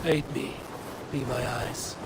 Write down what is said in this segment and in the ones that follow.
Aid me. Be my eyes.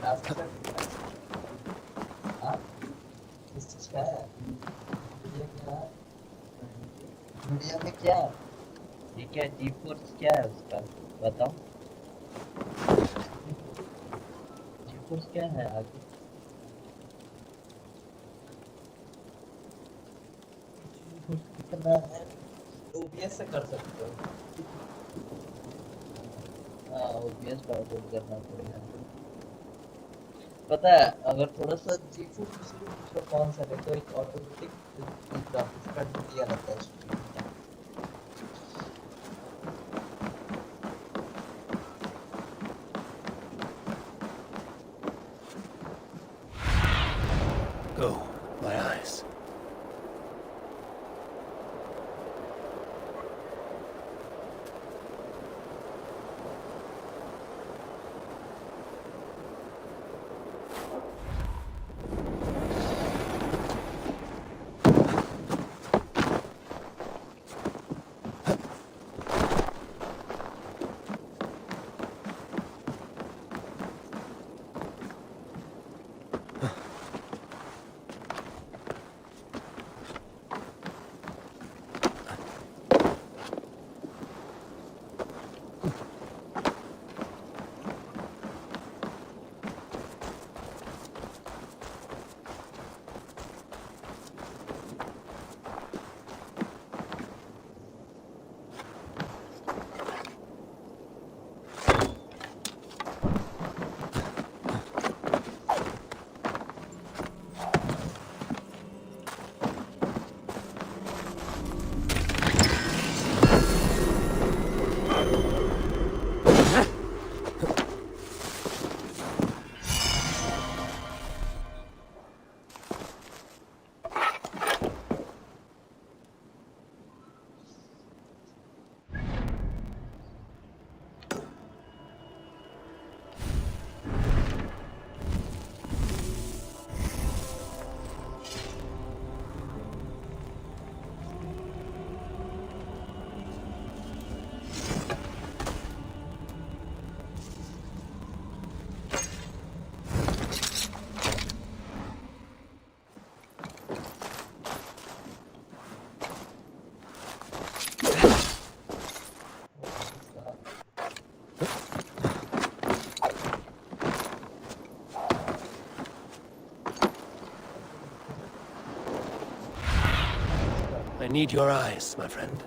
आजकाल हाँ इस चीज का है मीडिया क्या है मीडिया में क्या है ये क्या जी फोर्स क्या है उसका बताओ जी फोर्स क्या है आगे कितना है ओबीएस से कर सकते हो हाँ ओबीएस डाउनलोड करना पड़ेगा पता है अगर थोड़ा सा जी फोर्स उसका कौन सा है तो एक ऑटोमेटिक ग्राफिक्स कार्ड दिया रहता है स्क्रीन में Go, my eyes. I need your eyes, my friend.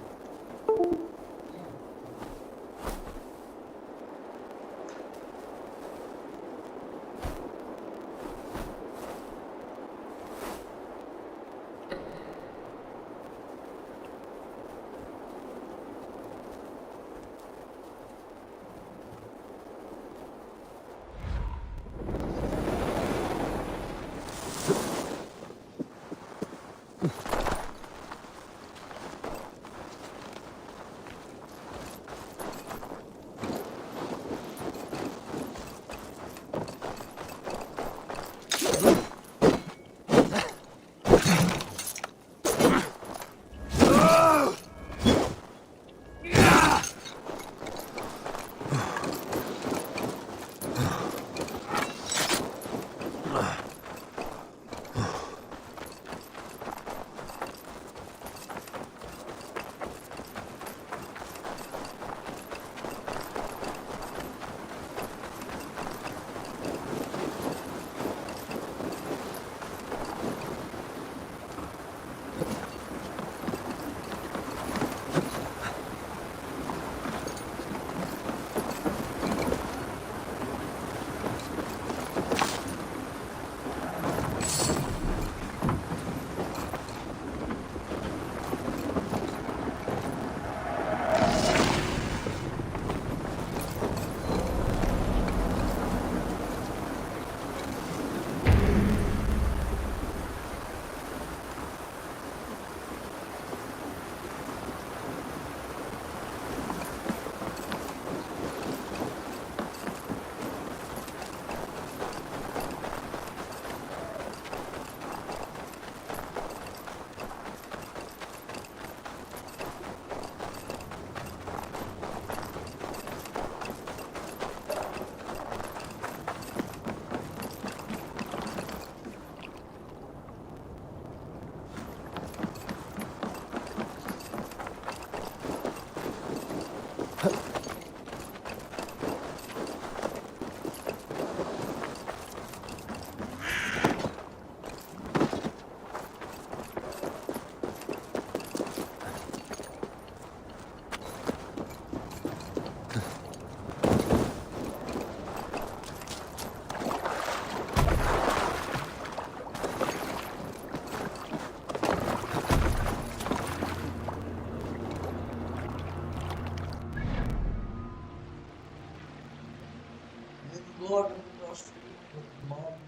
God Roshni, good morning.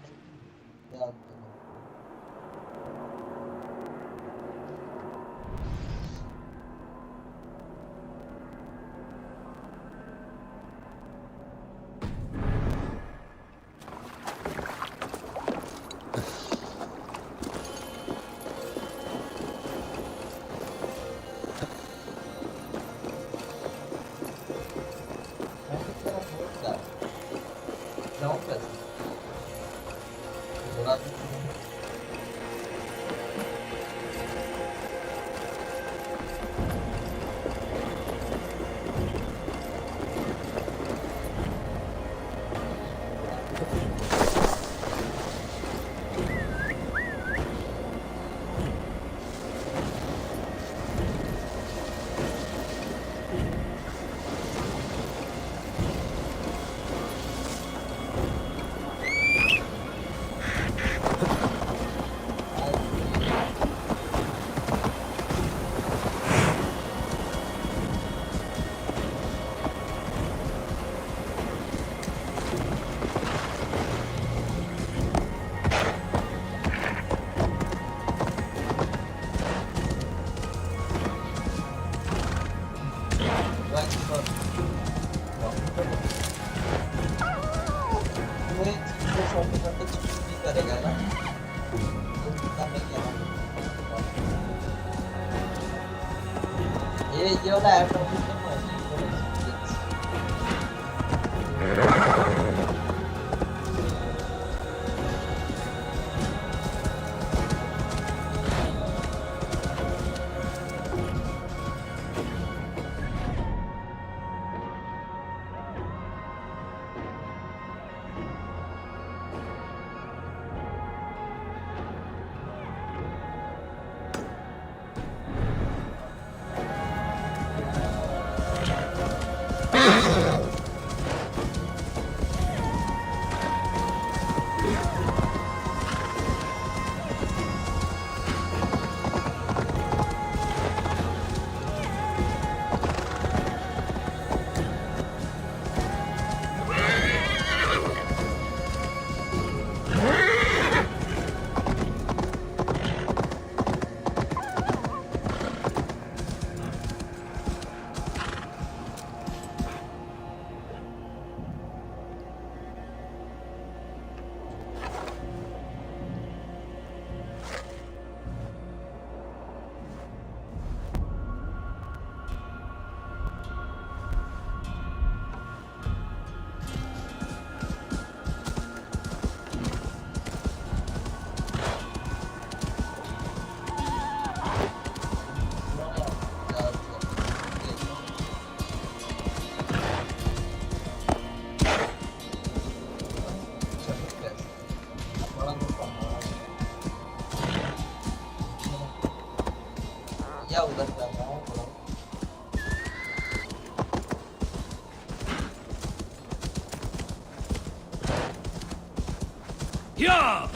yazdım. Ben bir taraf burada. Cevap versin. Murat ben çıkıyorum. Gue gue suatu satu cuci gara-gara kita megang. Iya lah, kalau kita mau ya udah nggak mau pulang. Yeah!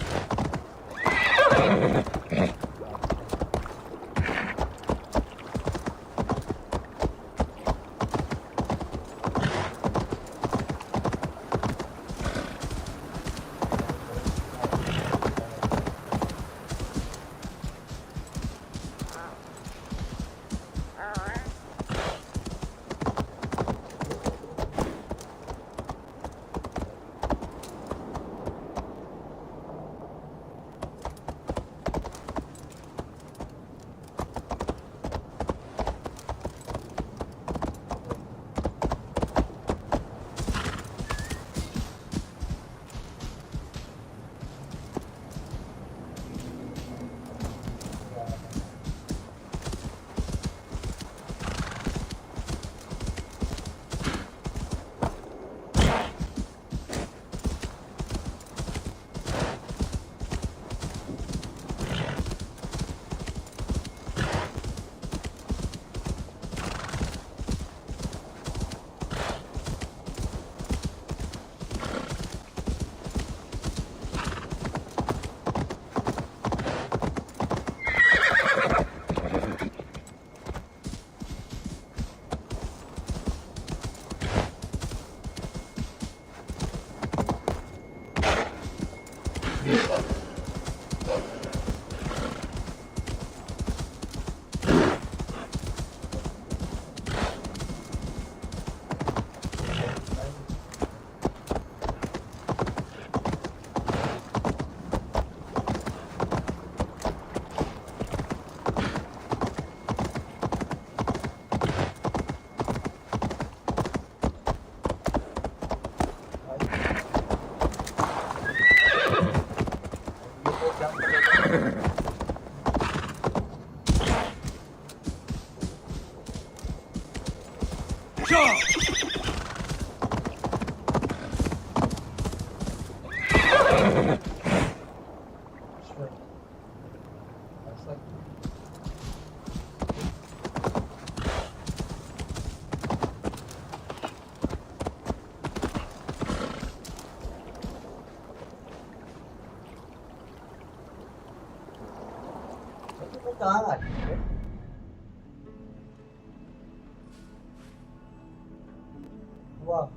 Şöyle. Başlar. Bu daha var. Wow.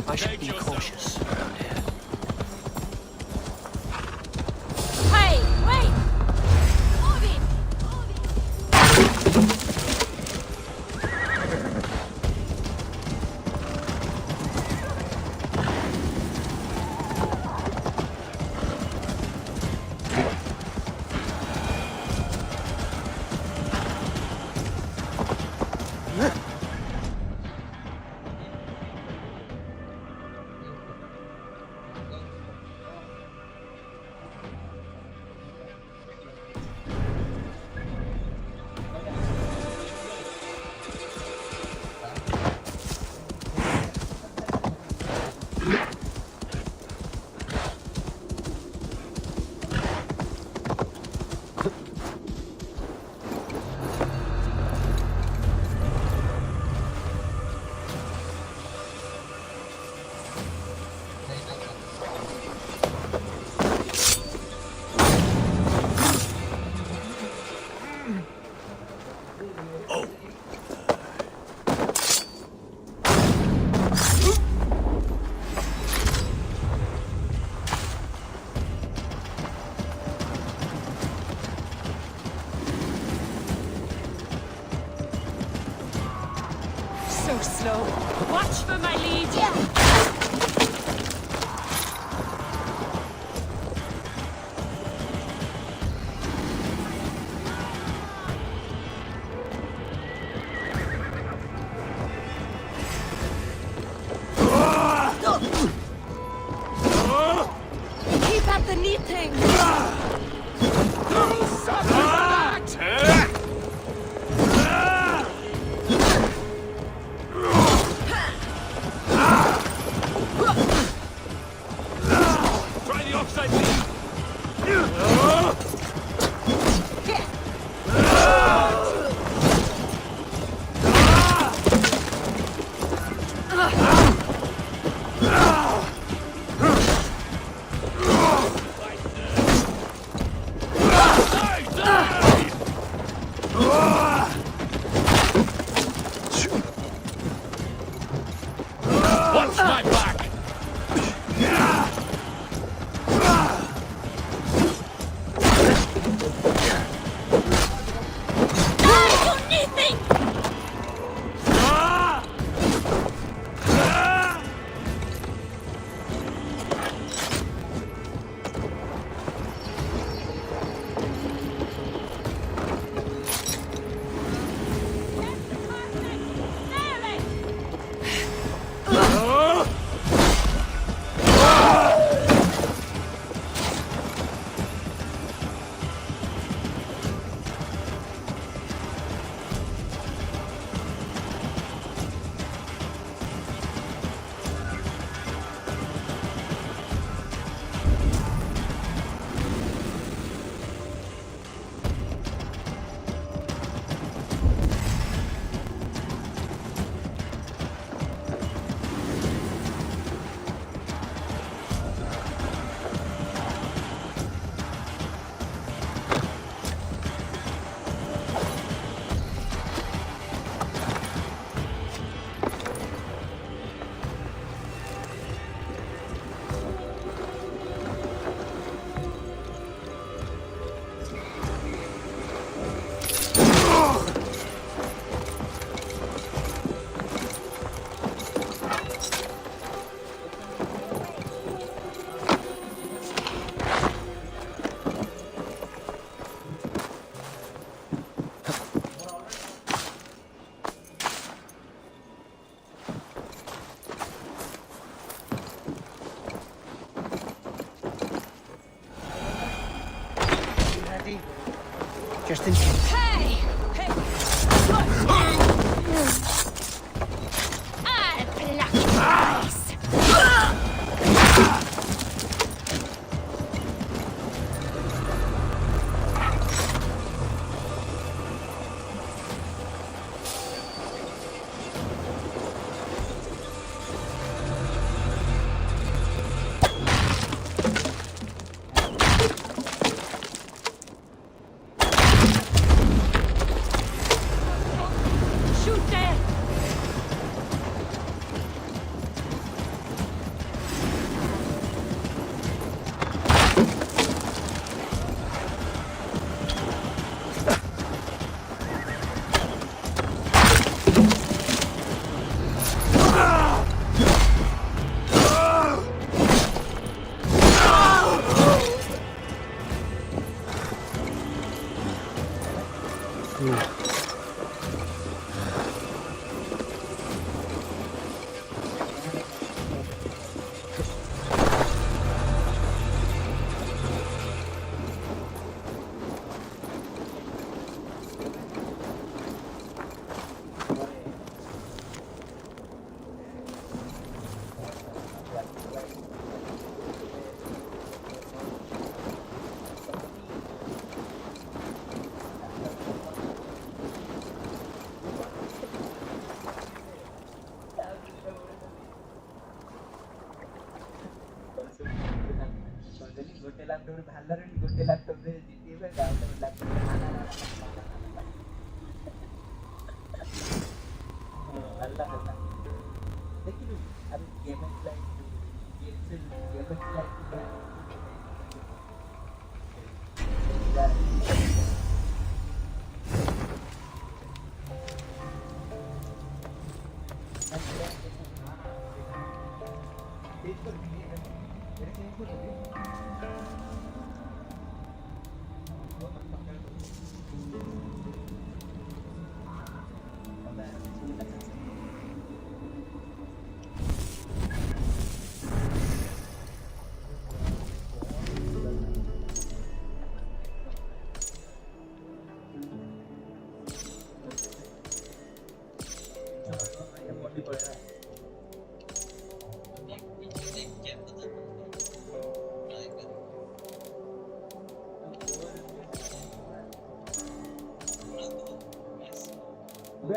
I should be cautious around here. Hey, wait! Odin! So slow. Watch for my lead. Keep at the knitting. Just in case. Hey! Hey! ଗୋଟେ ଲାପଟପରେ ଭାଲରେ ଗୋଟେ ଲାପଟପରେ ଜିତିବେ ଆଉ ଗୋଟେ ଲାପଟପରେ ଭଲ ହେଲା ଦେଖିଲୁ ଆରେ game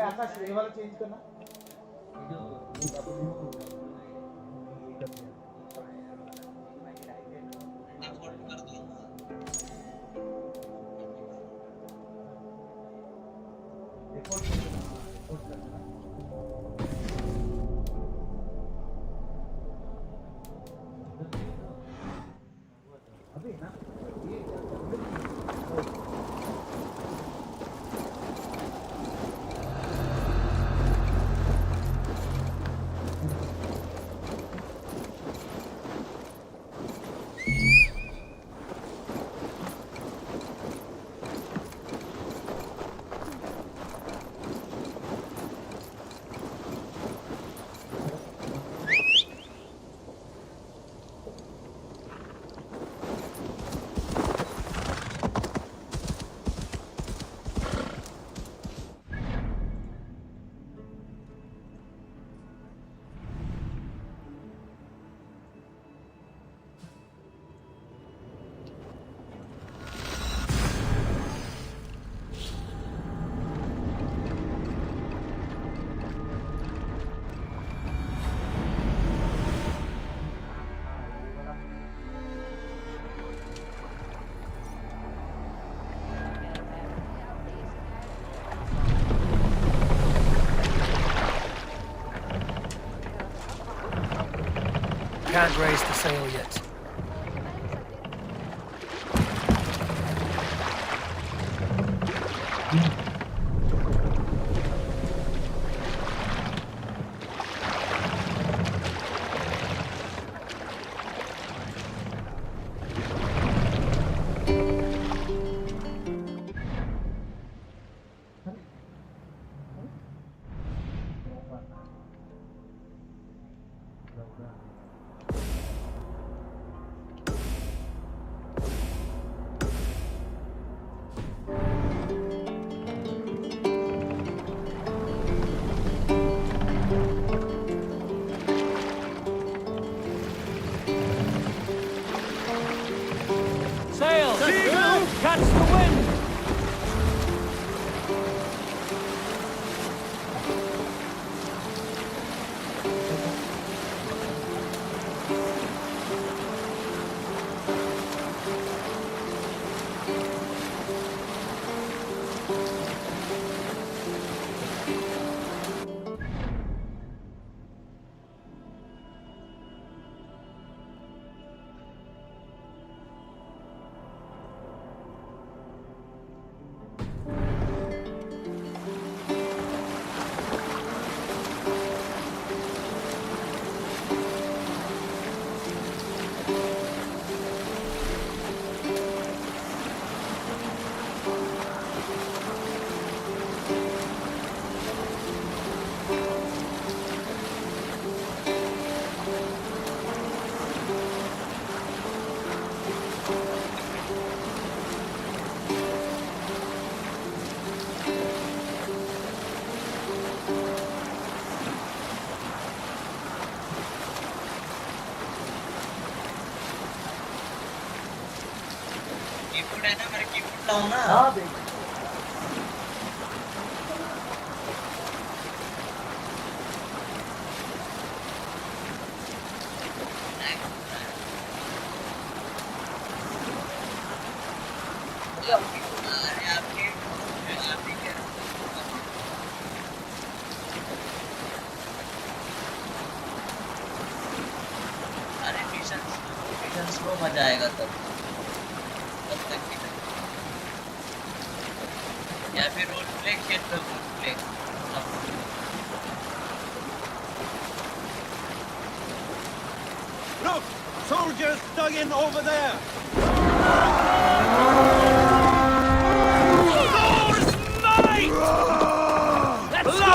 आकाश ये वाला चेंज करना अभी ना Can't raise the sail yet. रहा हूँ ना। हाँ देख अरे मिशन स्लो मजा आएगा तब तक भी नहीं। या फिर रोल प्ले खेल लो, role play. Look! Soldiers dug in over there! Thor's might! Let's go!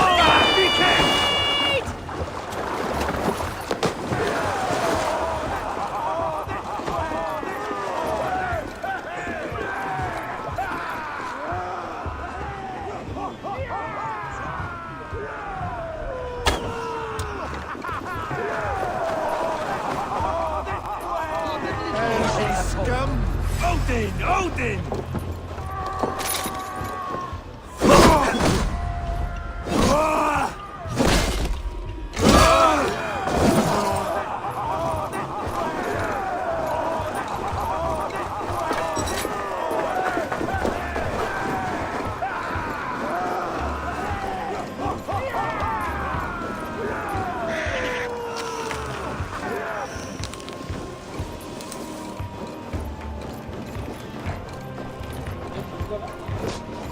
Scum! Odin! Odin!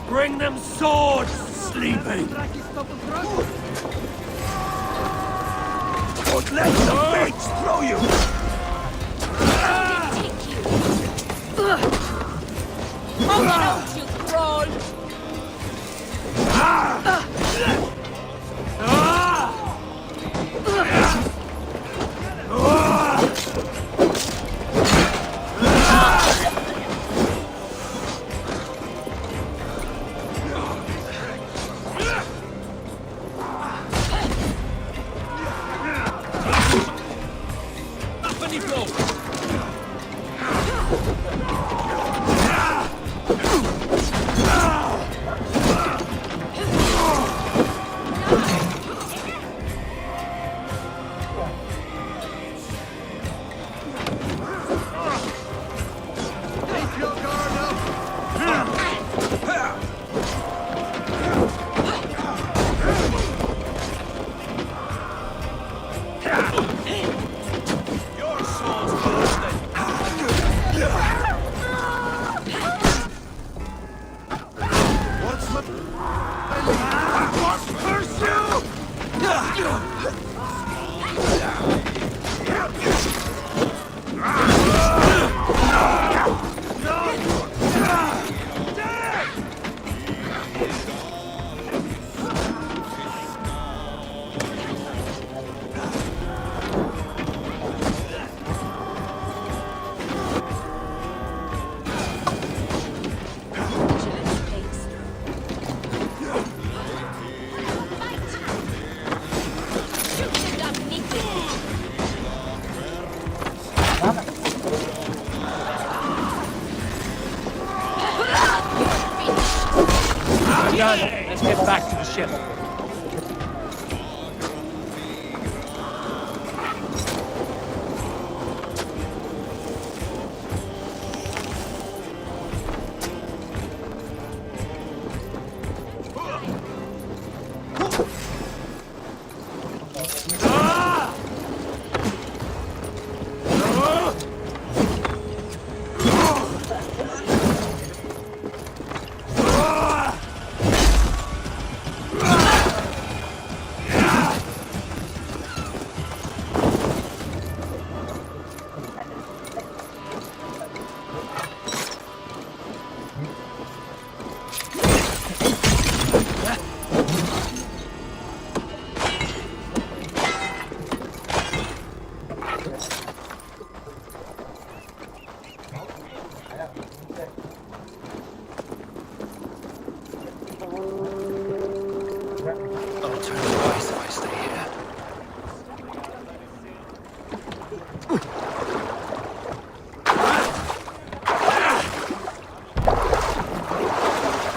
Bring them swords, sleeping! Don't let the fates throw you! Hold out, you troll! Done. Let's get back to the ship.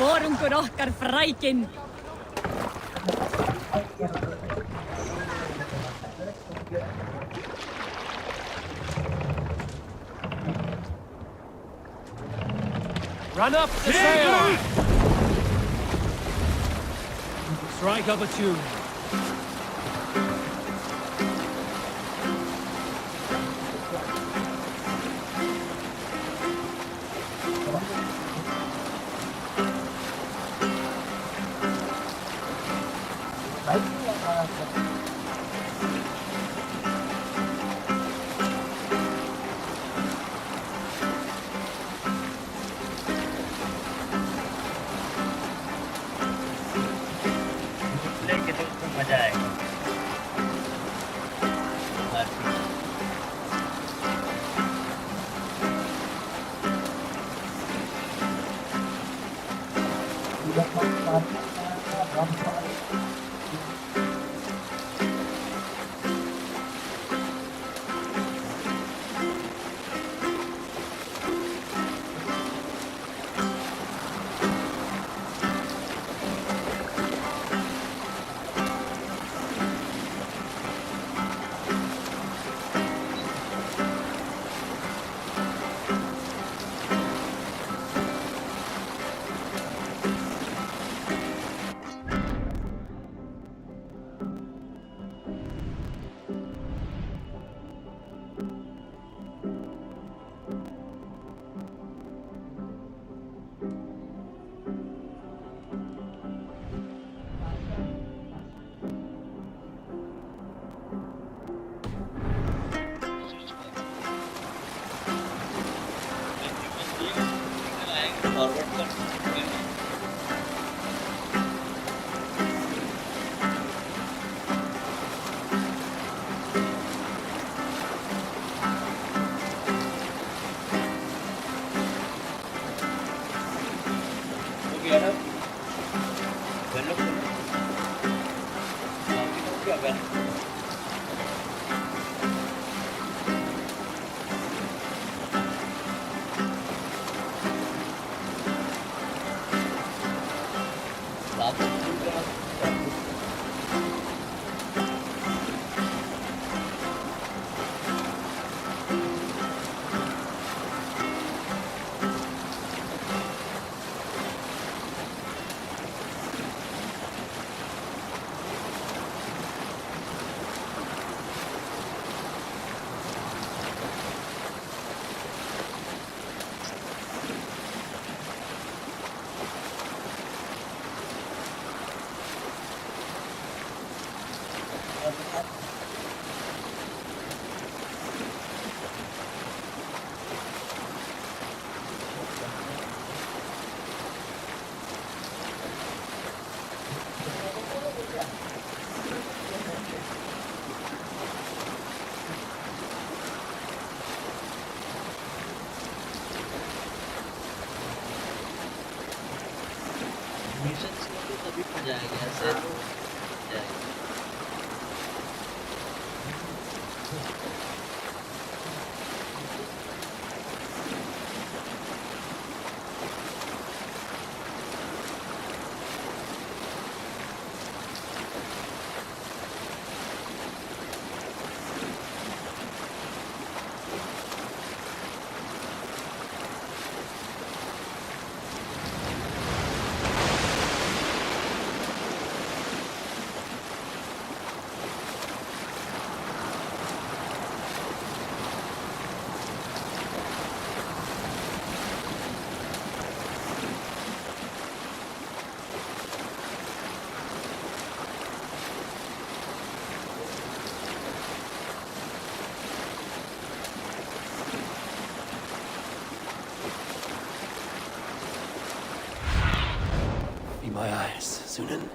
Vorungur okkar frækin. Run up the sail! Strike up a tune. लेके तो उसको मजा आएगा forward कर हो गया ना वेलो बाकी तो क्या वेलो मिशन से तो तभी मजा आएगा ऐसे तो मजा आएगा Be my eyes, Sunan.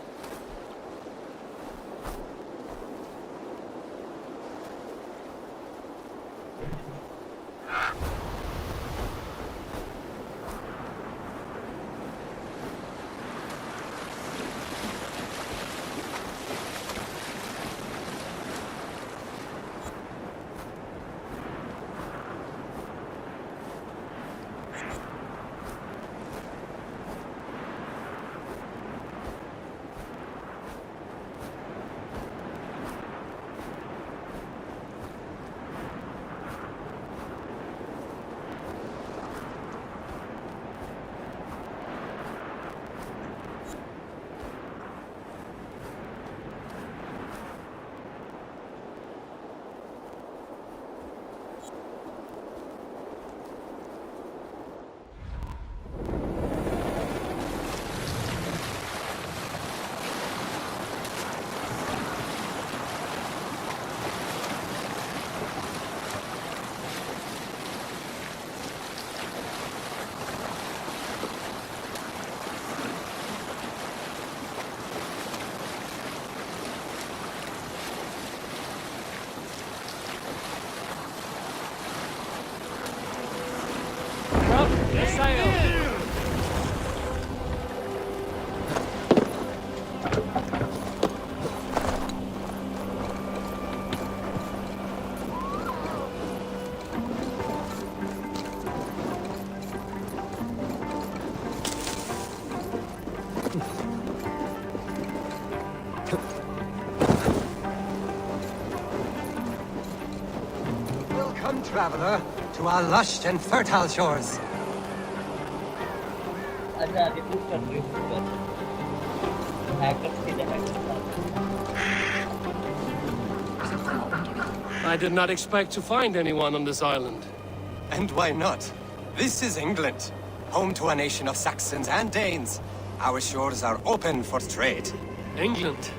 traveler, to our lush and fertile shores. अच्छा रिपोर्ट कर हैकर्स के लिए hacker I did not expect to find anyone on this island. And why not? This is England, home to a nation of Saxons and Danes. Our shores are open for trade. England?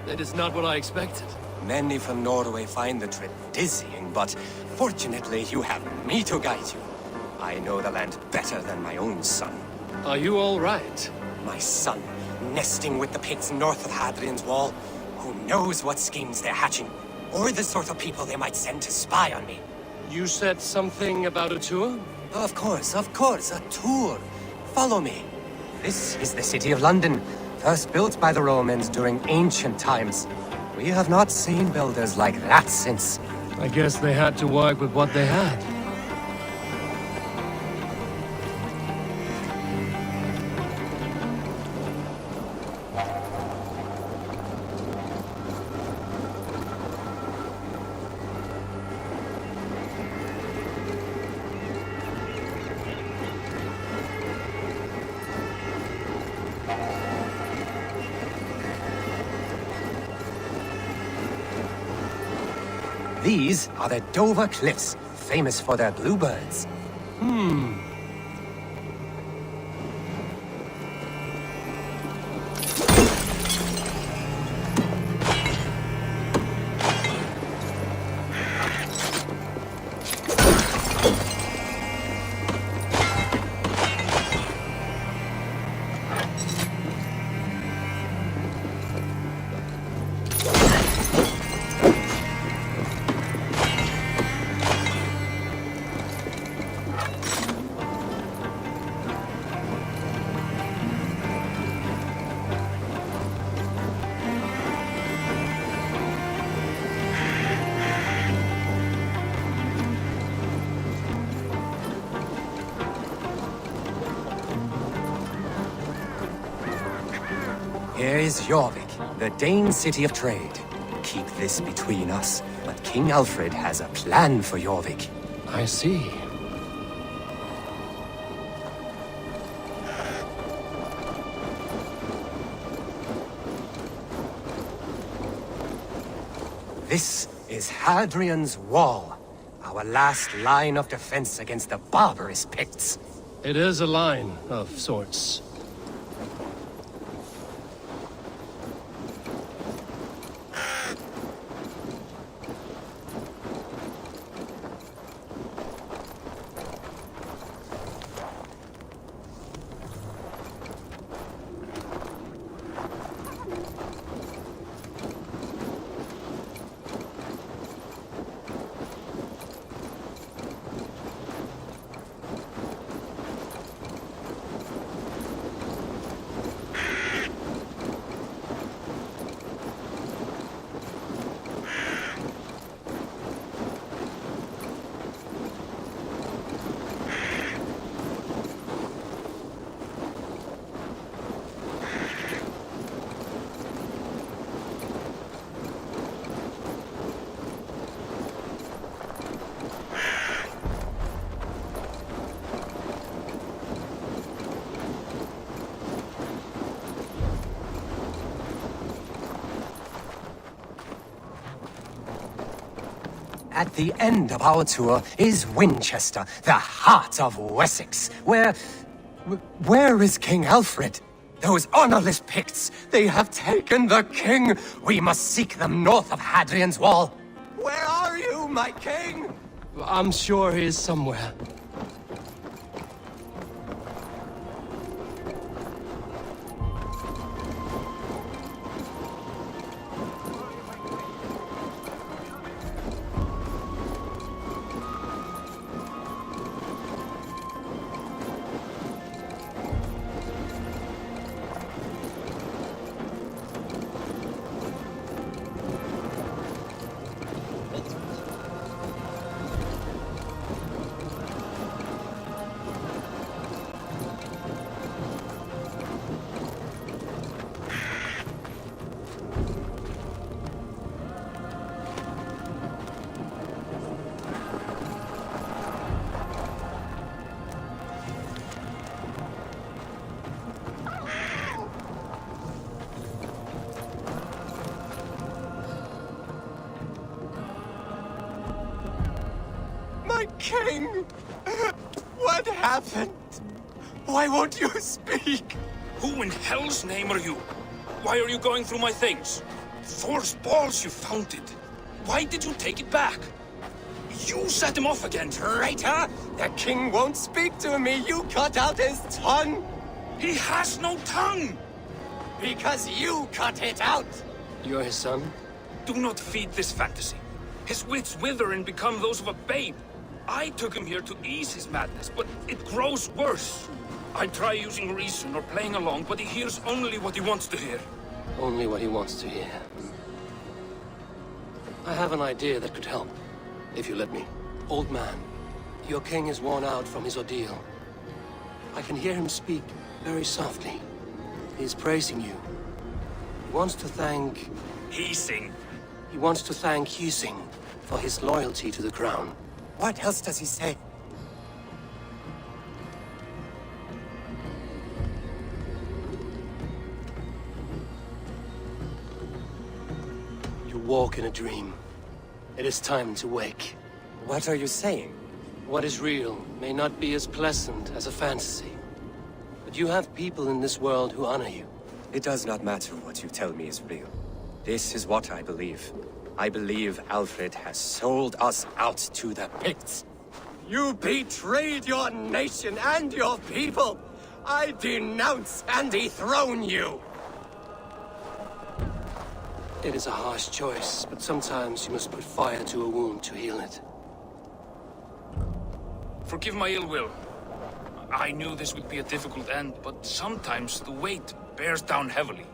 That is not what I expected. Many from Norway find the trip dizzying, but fortunately you have me to guide you. I know the land better than my own son. Are you all right? My son, nesting with the pigs north of Hadrian's Wall. Who knows what schemes they're hatching, or the sort of people they might send to spy on me. You said something about a tour? Of course, a tour. Follow me. This is the city of London, first built by the Romans during ancient times. We have not seen builders like that since. I guess they had to work with what they had. These are the Dover Cliffs, famous for their bluebirds. Here is Jorvik, the Dane city of trade. Keep this between us, but King Alfred has a plan for Jorvik. I see. This is Hadrian's Wall, our last line of defense against the barbarous Picts. It is a line of sorts. At the end of our tour is Winchester, the heart of Wessex, where is King Alfred? Those honorless Picts, they have taken the king! We must seek them north of Hadrian's Wall! Where are you, my king? I'm sure he is somewhere. king! What happened? Why won't you speak? Who in hell's name are you? Why are you going through my things? Force balls, you found it. Why did you take it back? You set him off again. Traitor! The king won't speak to me. You cut out his tongue. He has no tongue! Because you cut it out. You're his son? Do not feed this fantasy. His wits wither and become those of a babe. I took him here to ease his madness, but it grows worse. I try using reason or playing along, but he hears only what he wants to hear. Only what he wants to hear. I have an idea that could help, if you let me. Old man, your king is worn out from his ordeal. I can hear him speak very softly. He's praising you. He wants to thank... He wants to thank Husing for his loyalty to the crown. What else does he say? You walk in a dream. It is time to wake. What are you saying? What is real may not be as pleasant as a fantasy. But you have people in this world who honor you. It does not matter what you tell me is real. This is what I believe. I believe Alfred has sold us out to the Picts. You betrayed your nation and your people! I denounce and dethrone you! It is a harsh choice, but sometimes you must put fire to a wound to heal it. Forgive my ill will. I knew this would be a difficult end, but sometimes the weight bears down heavily.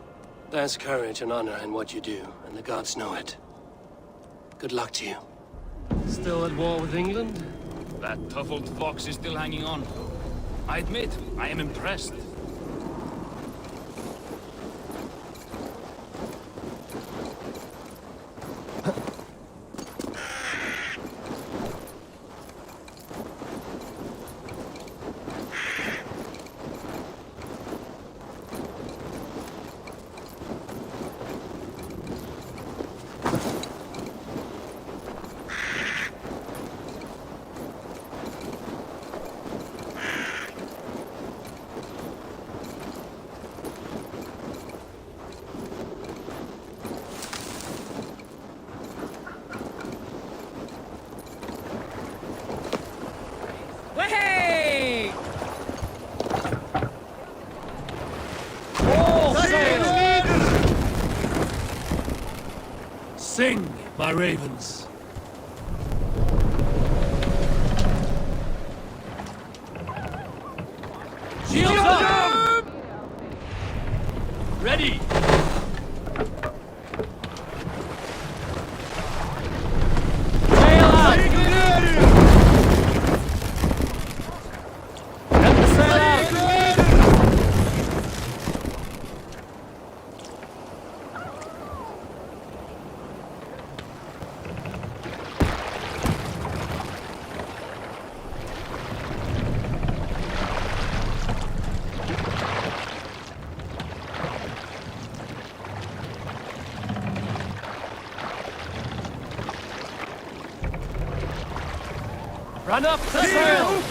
There's courage and honor in what you do, and the gods know it. Good luck to you. Still at war with England? That tough old fox is still hanging on. I admit, I am impressed. Sing, my ravens. Shields up! Ready! Sail out! Get the sail out! Run up the sail!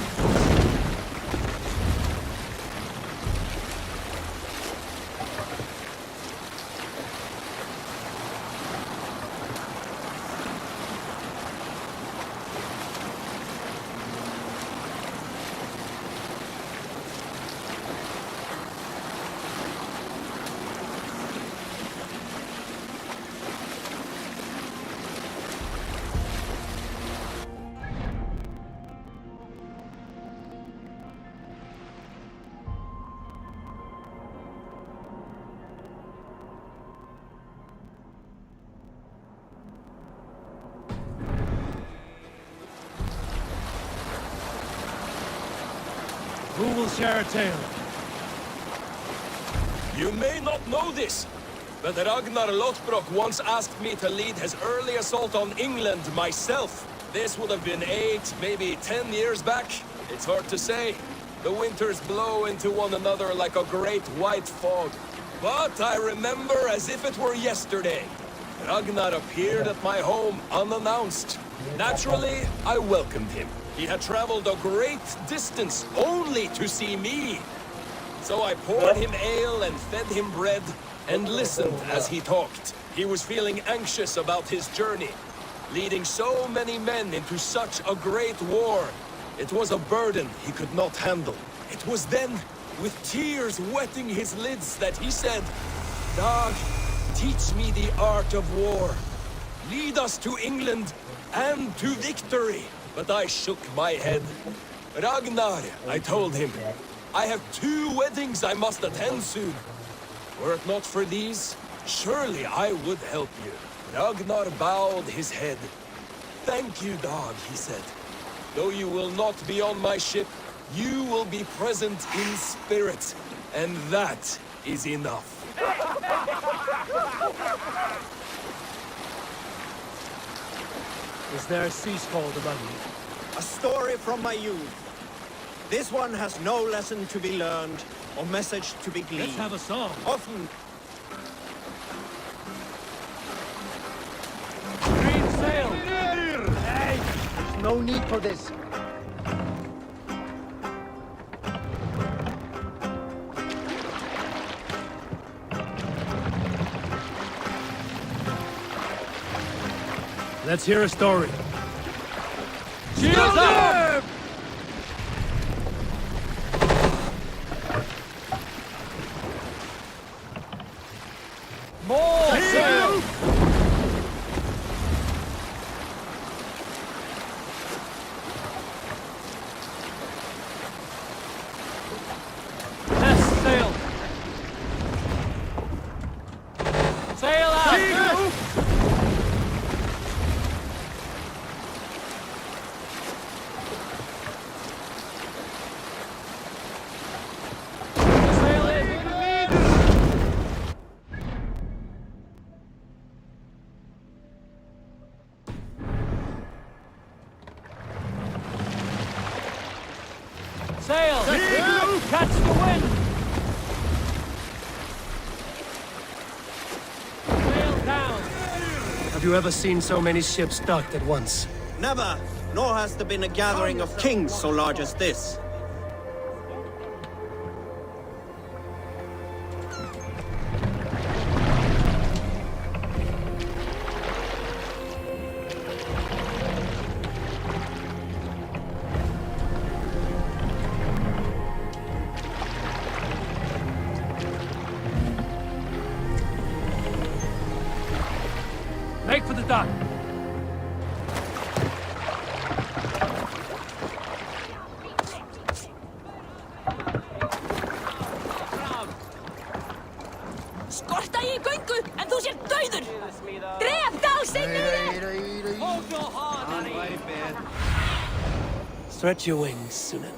Who will share a tale? You may not know this, but Ragnar Lothbrok once asked me to lead his early assault on England myself. This would have been 8, maybe 10 years back. It's hard to say. The winters blow into one another like a great white fog. But I remember as if it were yesterday. Ragnar appeared at my home unannounced. Naturally, I welcomed him. He had traveled a great distance only to see me. So I poured him ale and fed him bread and listened as he talked. He was feeling anxious about his journey, leading so many men into such a great war. It was a burden he could not handle. It was then, with tears wetting his lids, that he said, "Dag, teach me the art of war. Lead us to England and to victory." But I shook my head. "Ragnar," I told him, "I have 2 weddings I must attend soon. Were it not for these, surely I would help you." Ragnar bowed his head. "Thank you, Dag," he said. "Though you will not be on my ship, you will be present in spirit, and that is enough." Is there a sea scroll among you? A story from my youth. This one has no lesson to be learned or message to be gleaned. Let's have a song. Often Green sail! Hey! There's no need for this. Let's hear a story. Shields up! More sail! Less sail! Sail out! Sail in! Sail! Catch the wind! Sail down! Have you ever seen so many ships docked at once? Never, nor has there been a gathering of kings so large as this. Make for the dock! Skorta í göngu, en þú sér dauður! Dref dálsinn niður! Hold your horn, Stretch your wings, Sunan.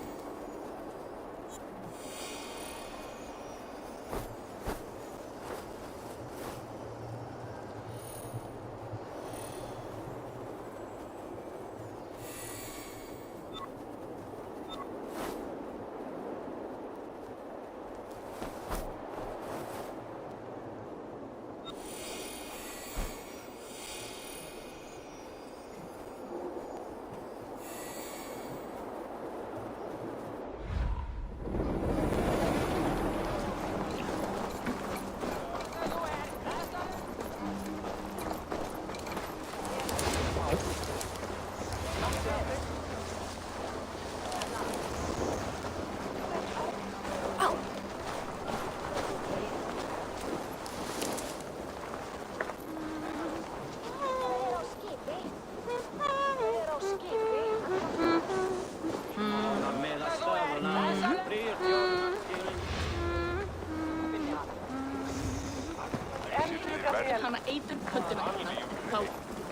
Hana eitur höndina hérna,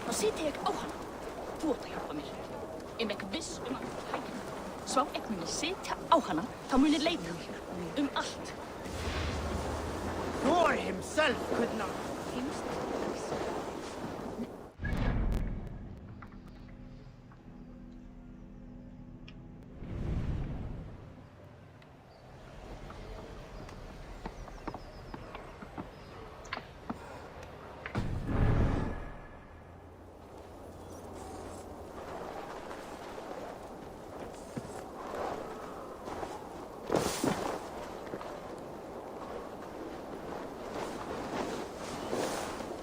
þá siti ég á hana. Þú átt að hjálpa mér. Ég mek viss að hægina. Svá ekki muni sitja á hana, þá muni leita mér allt. Thor himself could not.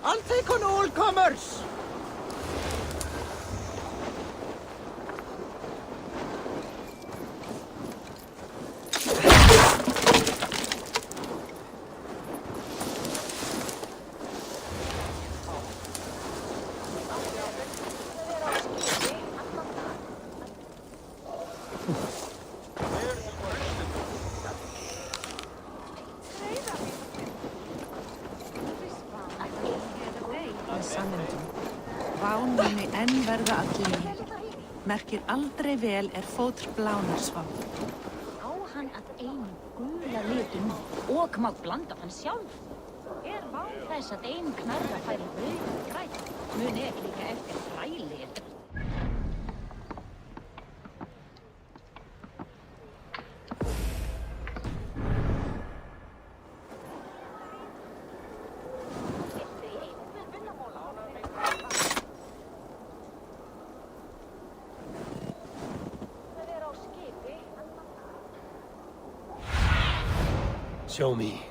I'll take on all comers! Ván muni enn verða allir. Merkir aldrei vel fótr blánar svá. Á hann að einu gula litum og má blanda hann sjálf. Ván þess að ein knarra færi rauð og græn. Muni líka eftir þræli eftir. Show me.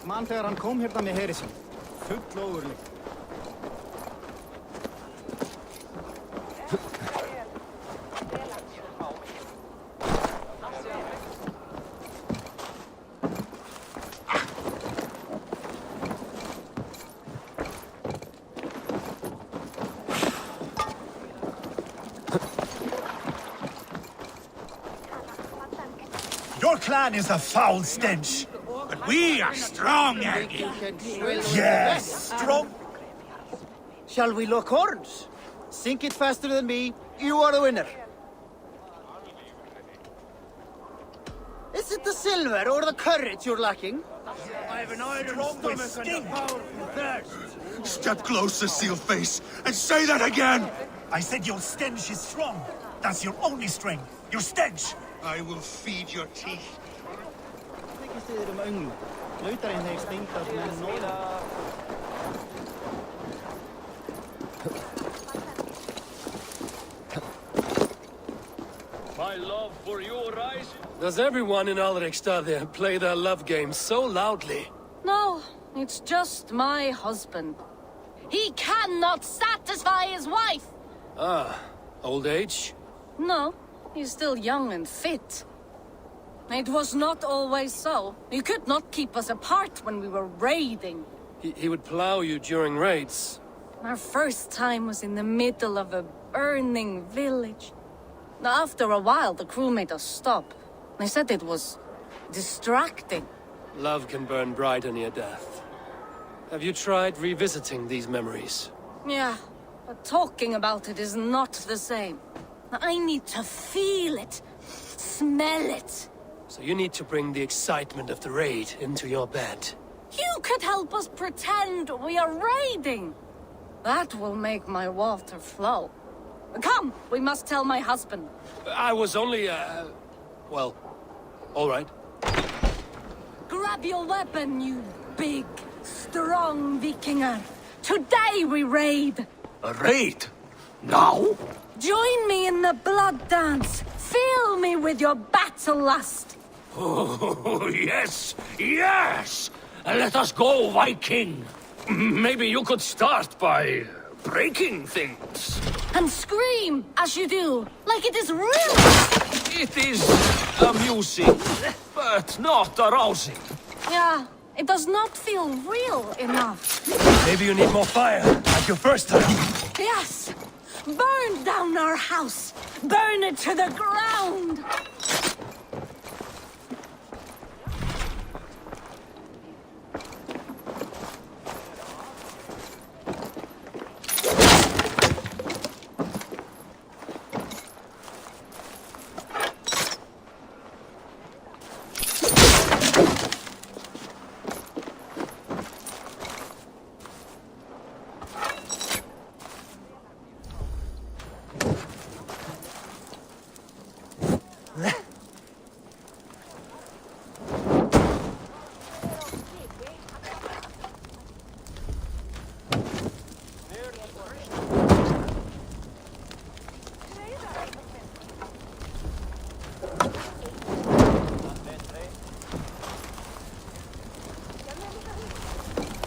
Man þegar hann kom hérna með heri sín. Full ógurlegt. Your clan is a foul stench. But we are strong, Aggie. Yes, strong. Shall we lock horns? Sink it faster than me. You are the winner. Is it the silver or the courage you're lacking? I have an iron stomach and a powerful thirst. Step closer, Sealface, and say that again. I said your stench is strong. That's your only strength. Your stench. I will feed your teeth. My love for you, Rise? Does everyone in Alrikstad play their love game so loudly? No, it's just my husband. He cannot satisfy his wife! Ah, old age? No, he's still young and fit. It was not always so. You could not keep us apart when we were raiding. He would plow you during raids. Our first time was in the middle of a burning village. After a while, the crew made us stop. They said it was distracting. Love can burn brighter near death. Have you tried revisiting these memories? Yeah, but talking about it is not the same. I need to feel it, smell it. So you need to bring the excitement of the raid into your bed. You could help us pretend we are raiding. That will make my water flow. Come, we must tell my husband. I was only, well, all right. Grab your weapon, you big, strong Vikinger. Today we raid. A raid? Now? Join me in the blood dance. Fill me with your battle lust. Oh, yes, yes! Let us go, Viking. Maybe you could start by breaking things. And scream as you do, like it is real. It is amusing, but not arousing. Yeah, it does not feel real enough. Maybe you need more fire, like your first time. Yes! Burn down our house! Burn it to the ground!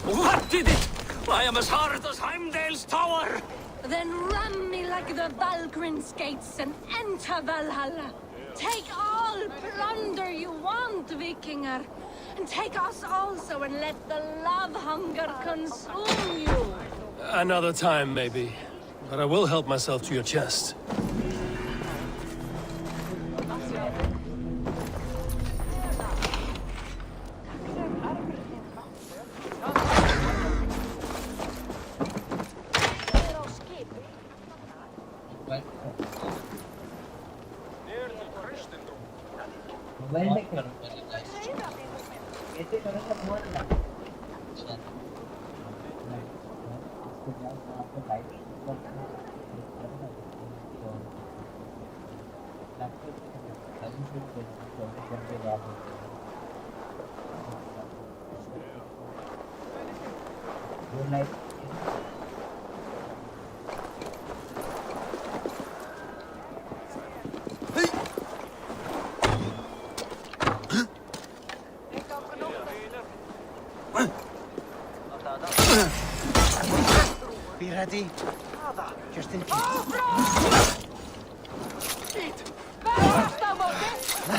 What did it? I am as hard as Heimdall's tower! Then ram me like the Valkyrin's gates and enter Valhalla. Take all plunder you want, Vikinger. And take us also and let the love hunger consume you. Another time, maybe. But I will help myself to your chest. Mobile में करो ऐसे करो तो बहुत लगा अच्छा इसको जाओ आपको लाइट पर तो लैपटॉप अभी से करके बात वो light Be ready. Just in case.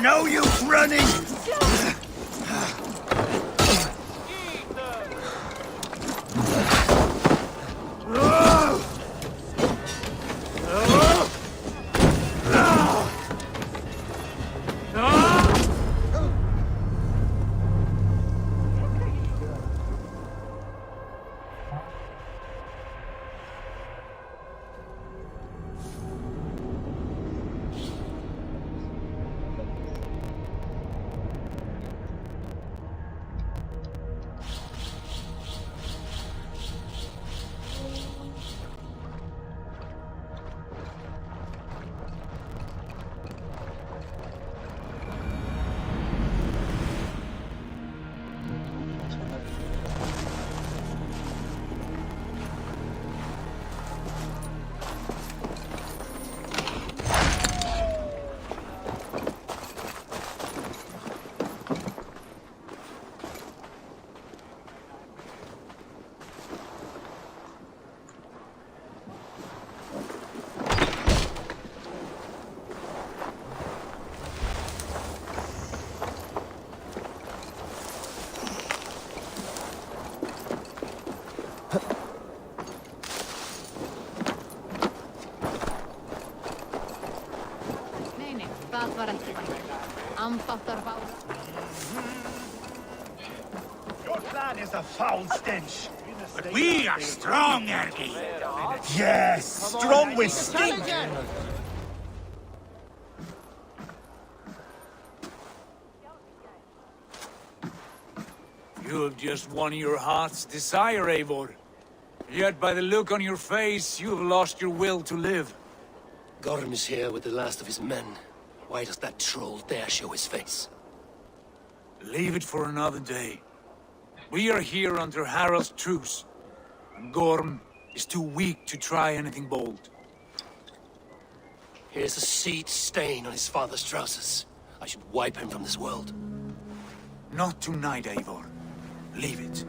No use running! Það var ekki. Ambáttar báða. Your plan That is a foul stench. But we are strong, Ergi. Yes, strong with stink. You have just won your heart's desire, Eivor. Yet by the look on your face, you have lost your will to live. Gorm is here with the last of his men. Why does that troll dare show his face? Leave it for another day. We are here under Harald's truce, and Gorm is too weak to try anything bold. Here's a seed stain on his father's trousers. I should wipe him from this world. Not tonight, Eivor. Leave it.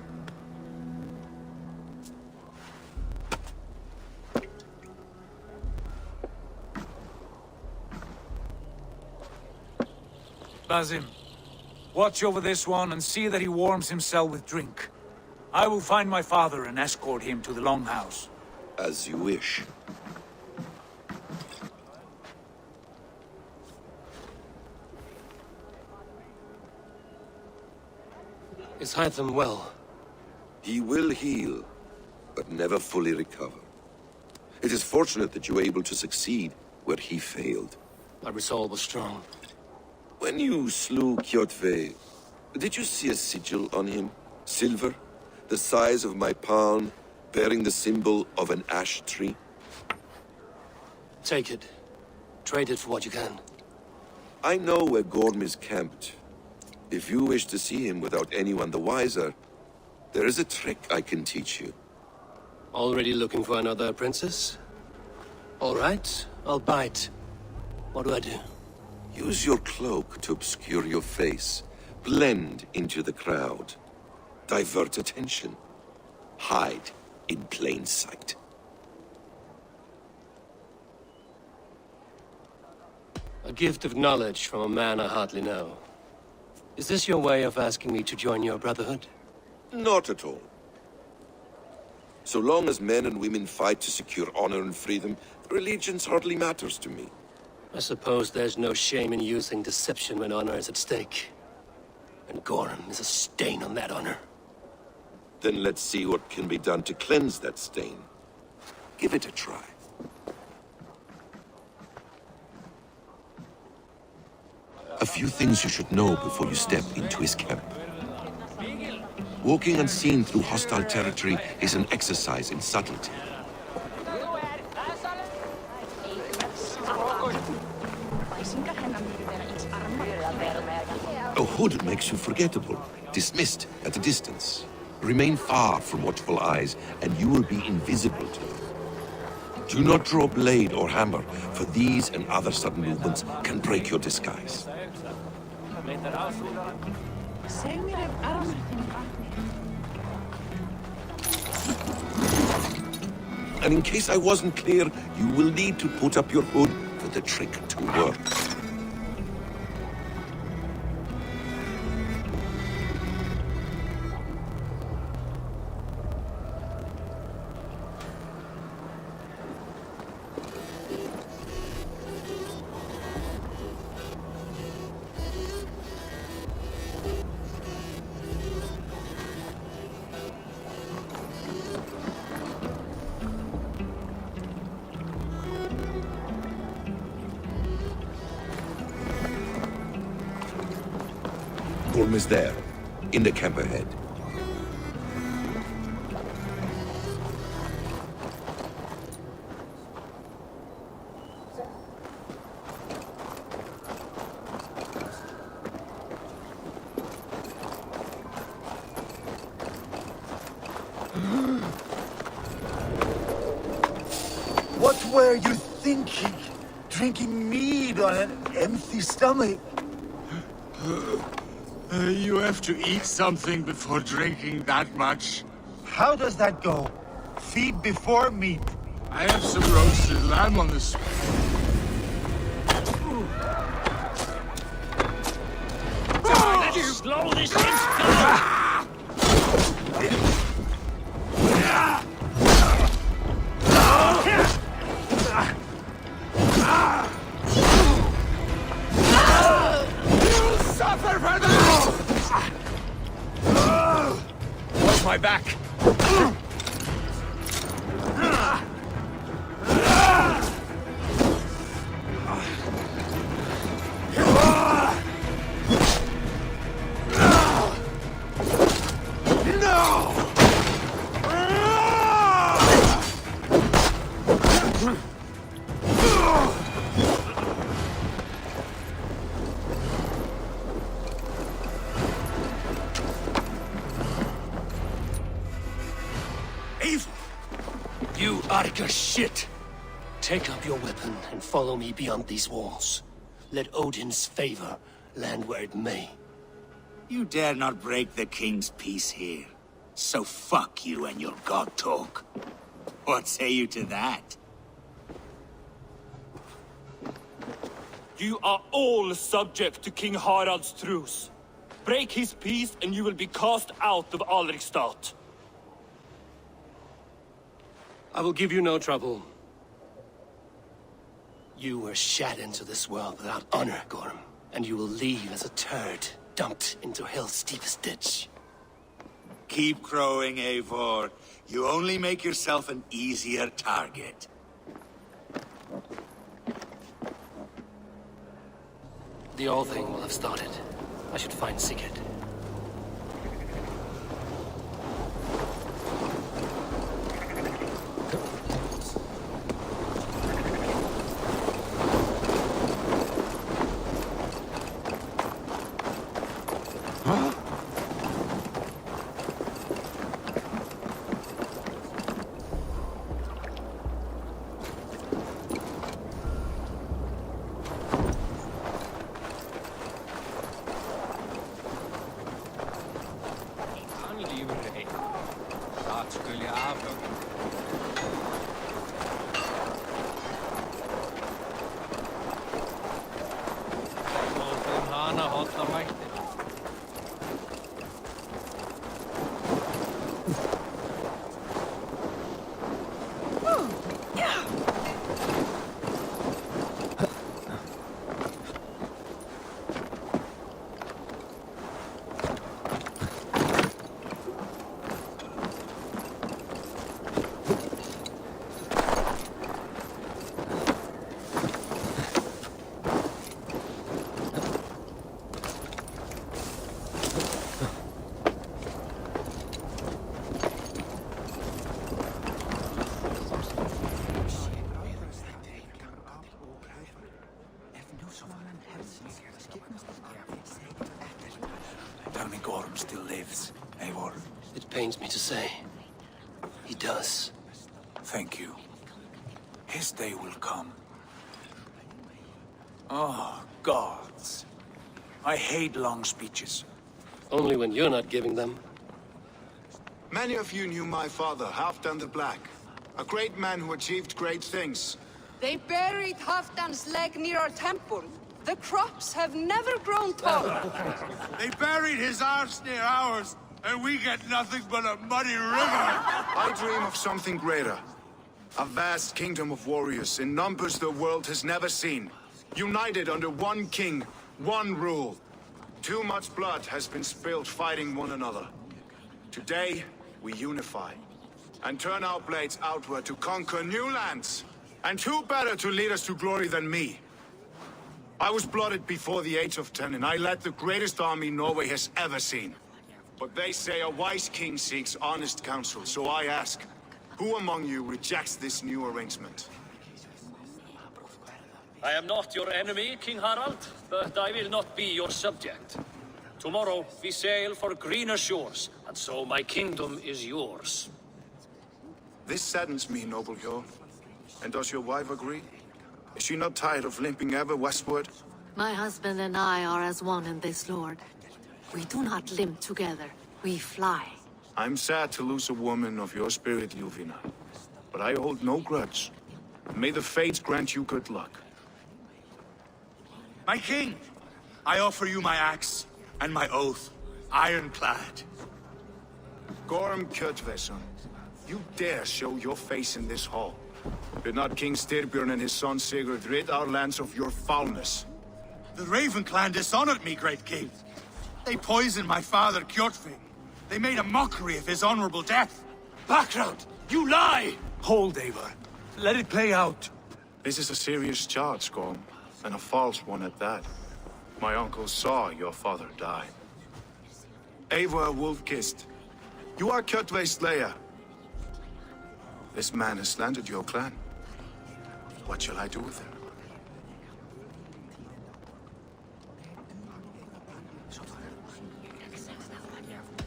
Basim, watch over this one and see that he warms himself with drink. I will find my father and escort him to the Longhouse. As you wish. Is Hytham well? He will heal, but never fully recover. It is fortunate that you were able to succeed where he failed. My resolve was strong. When you slew Kjotve, did you see a sigil on him? Silver, the size of my palm, bearing the symbol of an ash tree? Take it. Trade it for what you can. I know where Gorm is camped. If you wish to see him without anyone the wiser, there is a trick I can teach you. Already looking for another princess? All right, I'll bite. What do I do? Use your cloak to obscure your face. Blend into the crowd. Divert attention. Hide in plain sight. A gift of knowledge from a man I hardly know. Is this your way of asking me to join your brotherhood? Not at all. So long as men and women fight to secure honor and freedom, allegiance hardly matters to me. I suppose there's no shame in using deception when honor is at stake. And Gorm is a stain on that honor. Then let's see what can be done to cleanse that stain. Give it a try. A few things you should know before you step into his camp. Walking unseen through hostile territory is an exercise in subtlety. A hood makes you forgettable, dismissed at a distance. Remain far from watchful eyes, and you will be invisible to them. Do not draw blade or hammer, for these and other sudden movements can break your disguise. And in case I wasn't clear, you will need to put up your hood for the trick to work. Gorm is there, in the camp ahead. What were you thinking? Drinking mead on an empty stomach? You have to eat something before drinking that much. How does that go? Feed before meat. I have some roasted lamb on the spit. Let's slow this thing's down! Suffer for that! watch my back. You Arga shit! Take up your weapon and follow me beyond these walls. Let Odin's favor land where it may. You dare not break the king's peace here. So fuck you and your god talk. What say you to that? You are all subject to King Harald's truce. Break his peace and you will be cast out of Alrikstad. I will give you no trouble. You were shat into this world without honor, Gorm, and you will leave as a turd, dumped into hell's deepest ditch. Keep crowing, Eivor. You only make yourself an easier target. The old thing will have started. I should find Sigurd. Tell me Gorm still lives, Eivor. It pains me to say. He does. Thank you. His day will come. Oh, gods. I hate long speeches. Only when you're not giving them. Many of you knew my father, Halfdan the Black. A great man who achieved great things. They buried Halfdan's leg near our temple. The crops have never grown tall. They buried his arse near ours, and we get nothing but a muddy river. I dream of something greater. A vast kingdom of warriors in numbers the world has never seen. United under one king, one rule. Too much blood has been spilled fighting one another. Today, we unify. And turn our blades outward to conquer new lands. And who better to lead us to glory than me? I was blooded before the age of 10, and I led the greatest army Norway has ever seen. But they say a wise king seeks honest counsel, so I ask, who among you rejects this new arrangement? I am not your enemy, King Harald, but I will not be your subject. Tomorrow we sail for greener shores, and so my kingdom is yours. This saddens me, noble Hjorn. And does your wife agree? Is she not tired of limping ever westward? My husband and I are as one in this, Lord. We do not limp together. We fly. I'm sad to lose a woman of your spirit, Yuvina. But I hold no grudge. May the fates grant you good luck. My king, I offer you my axe and my oath, ironclad. Gorm Kjotveson, you dare show your face in this hall. Did not King Styrbjörn and his son Sigurd rid our lands of your foulness? The Raven clan dishonored me, great king. They poisoned my father, Kjotve. They made a mockery of his honorable death. Background! You lie! Hold, Eivor. Let it play out. This is a serious charge, Gorm, and a false one at that. My uncle saw your father die. Eivor Wolf-Kissed, you are Kjotve's slayer. This man has slandered your clan. What shall I do with him?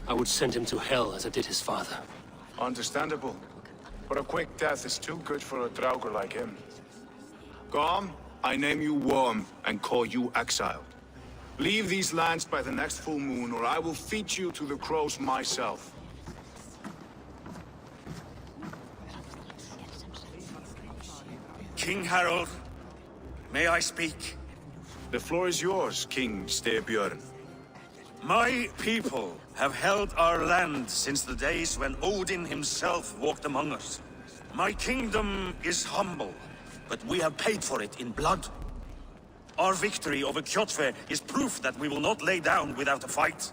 I would send him to hell as I did his father. Understandable. But a quick death is too good for a Draugr like him. Gorm, I name you Worm and call you exiled. Leave these lands by the next full moon, or I will feed you to the crows myself. King Harald, may I speak? The floor is yours, King Styrbjörn. My people have held our land since the days when Odin himself walked among us. My kingdom is humble, but we have paid for it in blood. Our victory over Kjotve is proof that we will not lay down without a fight.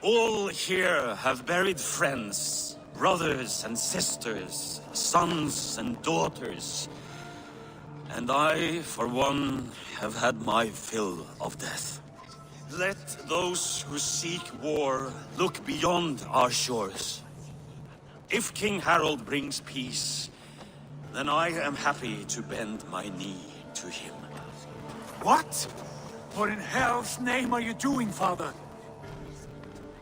All here have buried friends, brothers and sisters, sons and daughters. And I, for one, have had my fill of death. Let those who seek war look beyond our shores. If King Harald brings peace, then I am happy to bend my knee to him. What? What in hell's name are you doing, father?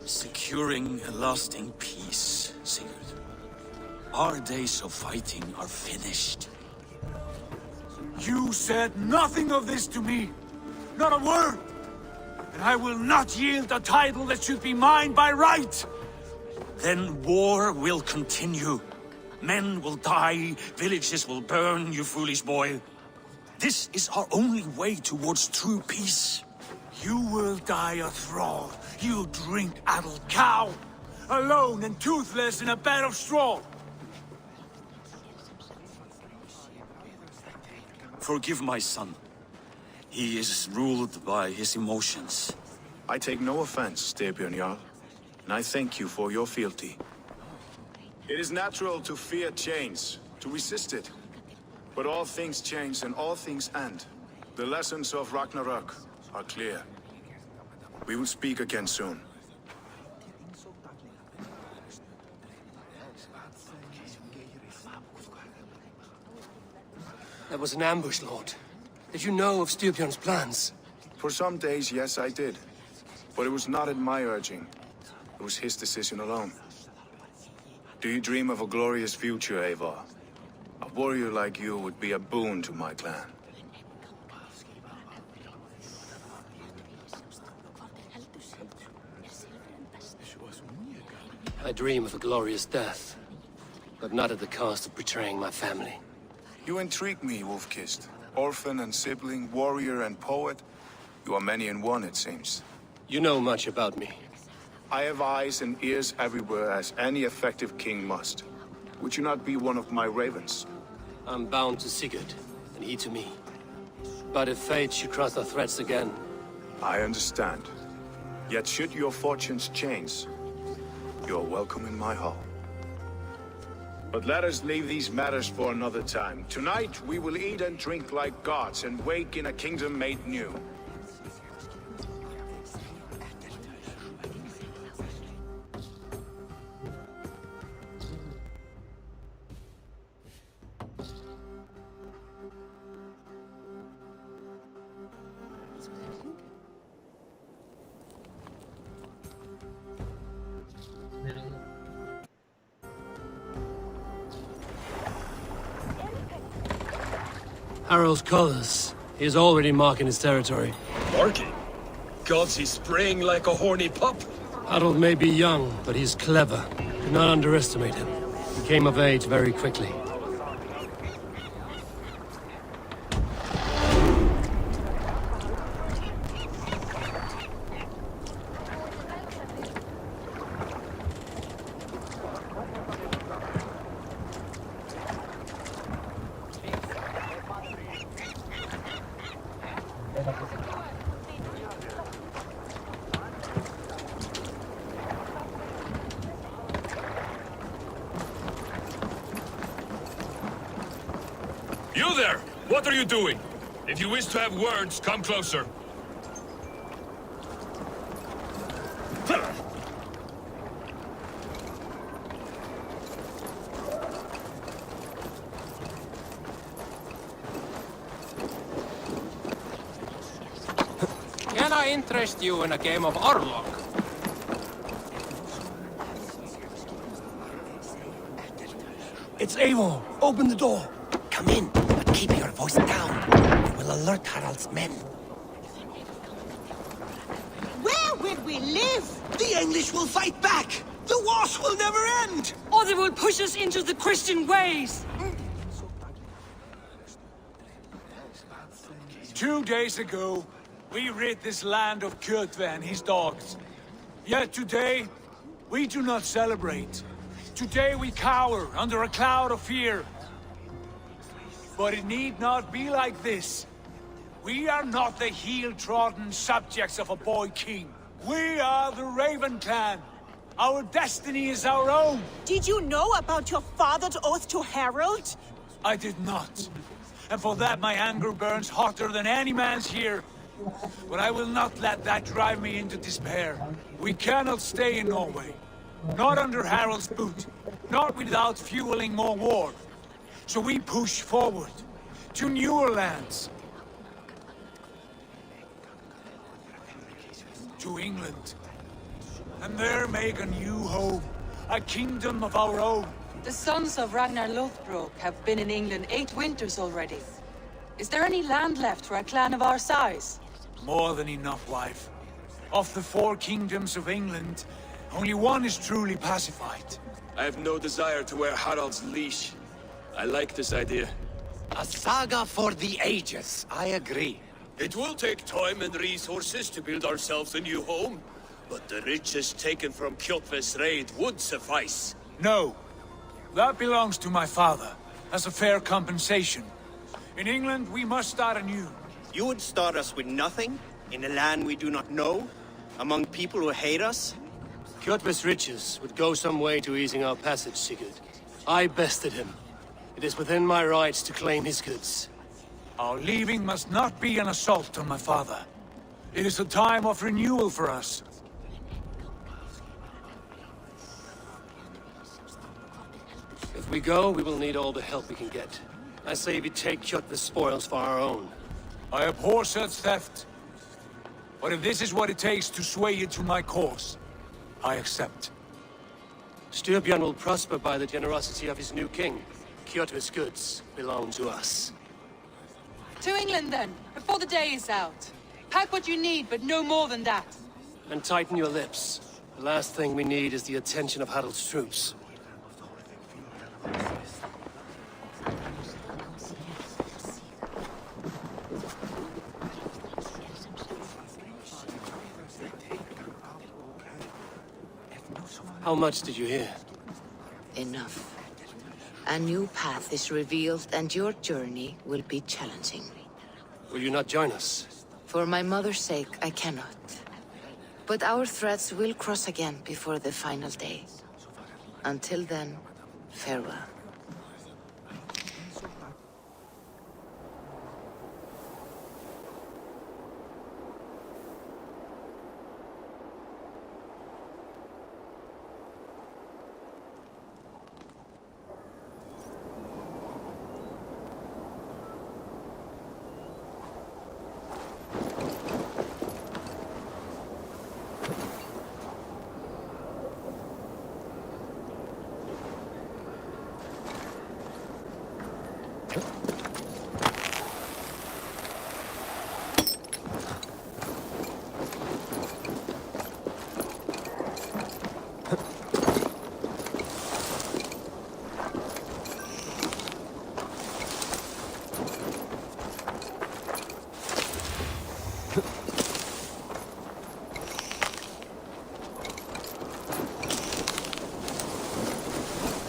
Securing a lasting peace, Sigurd. Our days of fighting are finished. You said nothing of this to me. Not a word. And I will not yield a title that should be mine by right. Then war will continue. Men will die, villages will burn, you foolish boy. This is our only way towards true peace. You will die a thrall, you drink-addled cow. Alone and toothless in a bed of straw. Forgive my son. He is ruled by his emotions. I take no offense, Styrbjörn Jarl, and I thank you for your fealty. It is natural to fear change, to resist it. But all things change and all things end. The lessons of Ragnarok are clear. We will speak again soon. That was an ambush, Lord. Did you know of Styrbjörn's plans? For some days, yes, I did. But it was not at my urging. It was his decision alone. Do you dream of a glorious future, Eivor? A warrior like you would be a boon to my clan. I dream of a glorious death, but not at the cost of betraying my family. You intrigue me, Wolf-Kissed. Orphan and sibling, warrior and poet. You are many in one, it seems. You know much about me. I have eyes and ears everywhere, as any effective king must. Would you not be one of my ravens? I'm bound to Sigurd, and he to me. But if fate should cross our threads again... I understand. Yet should your fortunes change, you're welcome in my hall. But let us leave these matters for another time. Tonight, we will eat and drink like gods and wake in a kingdom made new. Harald's colors. He is already marking his territory. Marking? Gods, he's spraying like a horny pup. Harald may be young, but he's clever. Do not underestimate him. He came of age very quickly. You there! What are you doing? If you wish to have words, come closer. Can I interest you in a game of Orlog? It's Eivor. Open the door. Come in, but keep your voice down. We will alert Harald's men. Where will we live? The English will fight back! The wars will never end! Or they will push us into the Christian ways. 2 days ago, we rid this land of Kjotve and his dogs. Yet today, we do not celebrate. Today we cower under a cloud of fear. But it need not be like this. We are not the heel-trodden subjects of a boy king. We are the Raven clan. Our destiny is our own. Did you know about your father's oath to Harald? I did not. And for that my anger burns hotter than any man's here. But I will not let that drive me into despair. We cannot stay in Norway. Not under Harald's boot. Not without fueling more war. So we push forward to newer lands. To England. And there make a new home. A kingdom of our own. The sons of Ragnar Lothbrok have been in England 8 winters already. Is there any land left for a clan of our size? More than enough, wife. Of the 4 kingdoms of England, only one is truly pacified. I have no desire to wear Harald's leash. I like this idea. A saga for the ages, I agree. It will take time and resources to build ourselves a new home, but the riches taken from Kjotve's raid would suffice. No. That belongs to my father, as a fair compensation. In England, we must start anew. You would start us with nothing? In a land we do not know? Among people who hate us? Kjotve's riches would go some way to easing our passage, Sigurd. I bested him. It is within my rights to claim his goods. Our leaving must not be an assault on my father. It is a time of renewal for us. If we go, we will need all the help we can get. I say we take Kjotve's spoils for our own. I abhor such theft. But if this is what it takes to sway you to my cause, I accept. Styrbjörn will prosper by the generosity of his new king. Kjotve's goods belong to us. To England then, before the day is out. Pack what you need, but no more than that. And tighten your lips. The last thing we need is the attention of Harald's troops. How much did you hear? Enough. A new path is revealed, and your journey will be challenging. Will you not join us? For my mother's sake, I cannot. But our threads will cross again before the final day. Until then, farewell.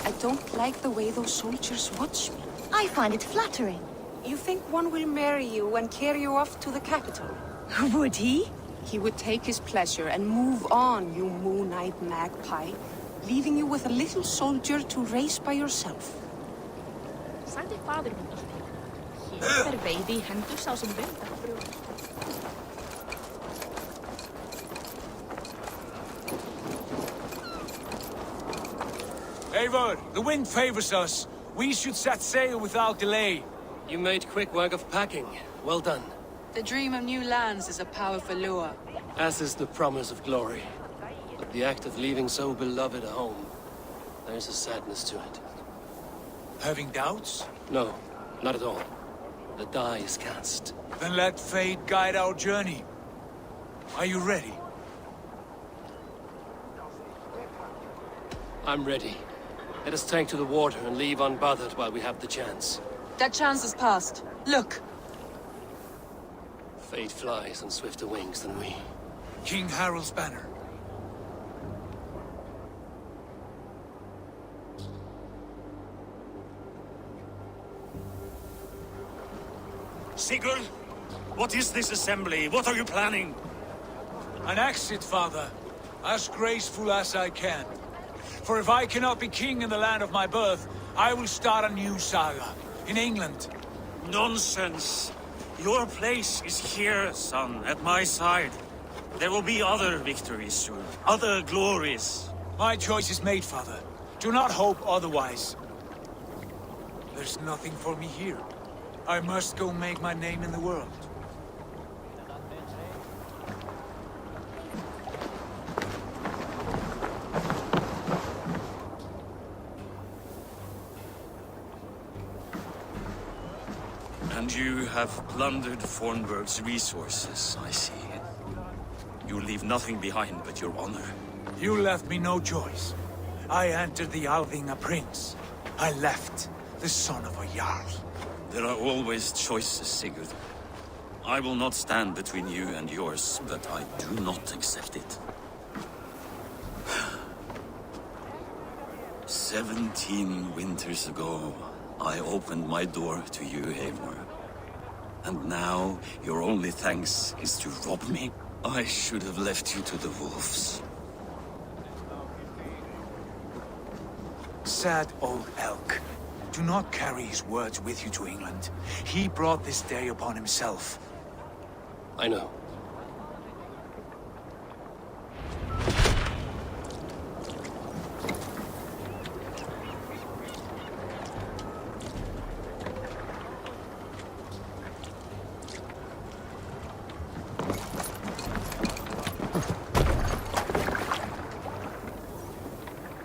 I don't like the way those soldiers watch me. I find it flattering. You think one will marry you and carry you off to the capital? Would he? He would take his pleasure and move on, you moon-eyed magpie, leaving you with a little soldier to raise by yourself. Sagði faðir minn alltaf. Hér fer veiði í hendur sá sem veit að brjóta. Eivor, the wind favors us. We should set sail without delay. You made quick work of packing. Well done. The dream of new lands is a powerful lure. As is the promise of glory. But the act of leaving so beloved a home, there's a sadness to it. Having doubts? No, not at all. The die is cast. Then let fate guide our journey. Are you ready? I'm ready. Let us take to the water and leave unbothered while we have the chance. That chance has passed. Look! Fate flies on swifter wings than we. King Harald's banner. Sigurd, what is this assembly? What are you planning? An exit, father. As graceful as I can. For if I cannot be king in the land of my birth, I will start a new saga. In England. Nonsense. Your place is here, son, at my side. There will be other victories soon. Other glories. My choice is made, father. Do not hope otherwise. There's nothing for me here. I must go make my name in the world. And you have plundered Fornburg's resources, I see. You leave nothing behind but your honor. You left me no choice. I entered the Alving a prince. I left the son of a Jarl. There are always choices, Sigurd. I will not stand between you and yours, but I do not accept it. 17 winters ago, I opened my door to you, Eivor. And now, your only thanks is to rob me? I should have left you to the wolves. Sad old elk. Do not carry his words with you to England. He brought this day upon himself. I know.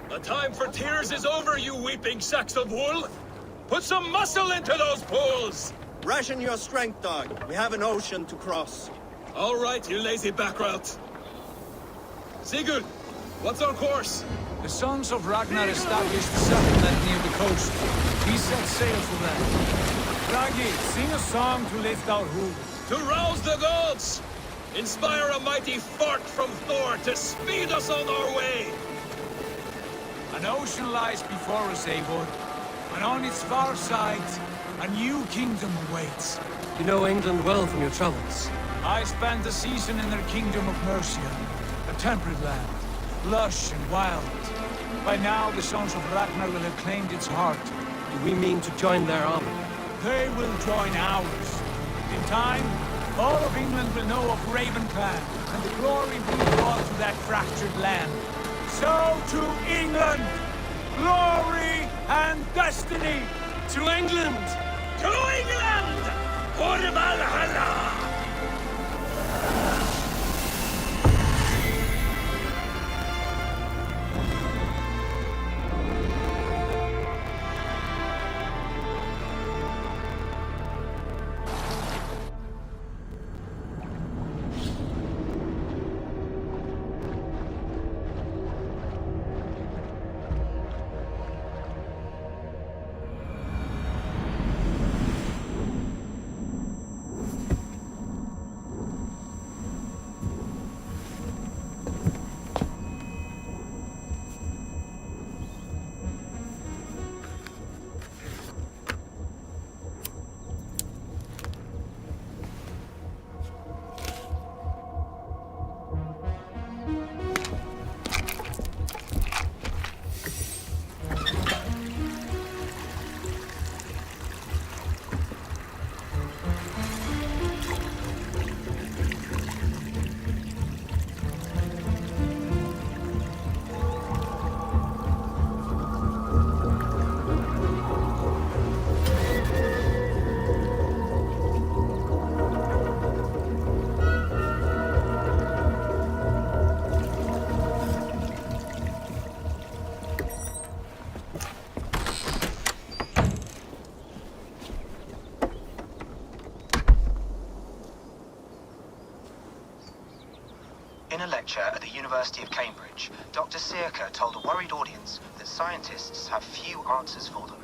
The time for tears is over, you weeping sacks of wool! Put some muscle into those pools! Ration your strength, dog. We have an ocean to cross. All right, you lazy backrout. Sigurd, what's our course? The sons of Ragnar established a settlement near the coast. He set sail for them. Raggi, sing a song to lift our hooves. To rouse the gods! Inspire a mighty fart from Thor to speed us on our way! An ocean lies before us, Eivor, and on its far side, a new kingdom awaits. You know England well from your travels. I spent a season in their kingdom of Mercia, a temperate land, lush and wild. By now, the sons of Ragnar will have claimed its heart. Do we mean to join their army? They will join ours. In time, all of England will know of Raven Clan, and the glory will be brought to that fractured land. So to England! Glory and destiny! To England! To England! For Valhalla! researcher at the University of Cambridge, Dr. Sirka told a worried audience that scientists have few answers for them.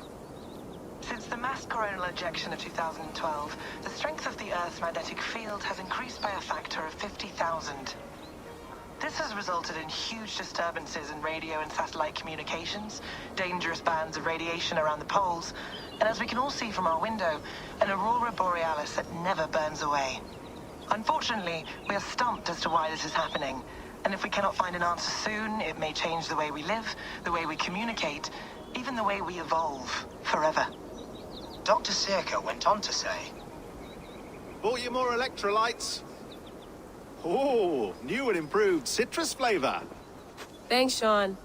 Since the mass coronal ejection of 2012, the strength of the Earth's magnetic field has increased by a factor of 50,000. This has resulted in huge disturbances in radio and satellite communications, dangerous bands of radiation around the poles, and as we can all see from our window, an aurora borealis that never burns away. Unfortunately, we are stumped as to why this is happening, and if we cannot find an answer soon, it may change the way we live, the way we communicate, even the way we evolve forever. Dr. Sirka went on to say, Bought you more electrolytes? Oh, new and improved citrus flavor. Thanks, Sean.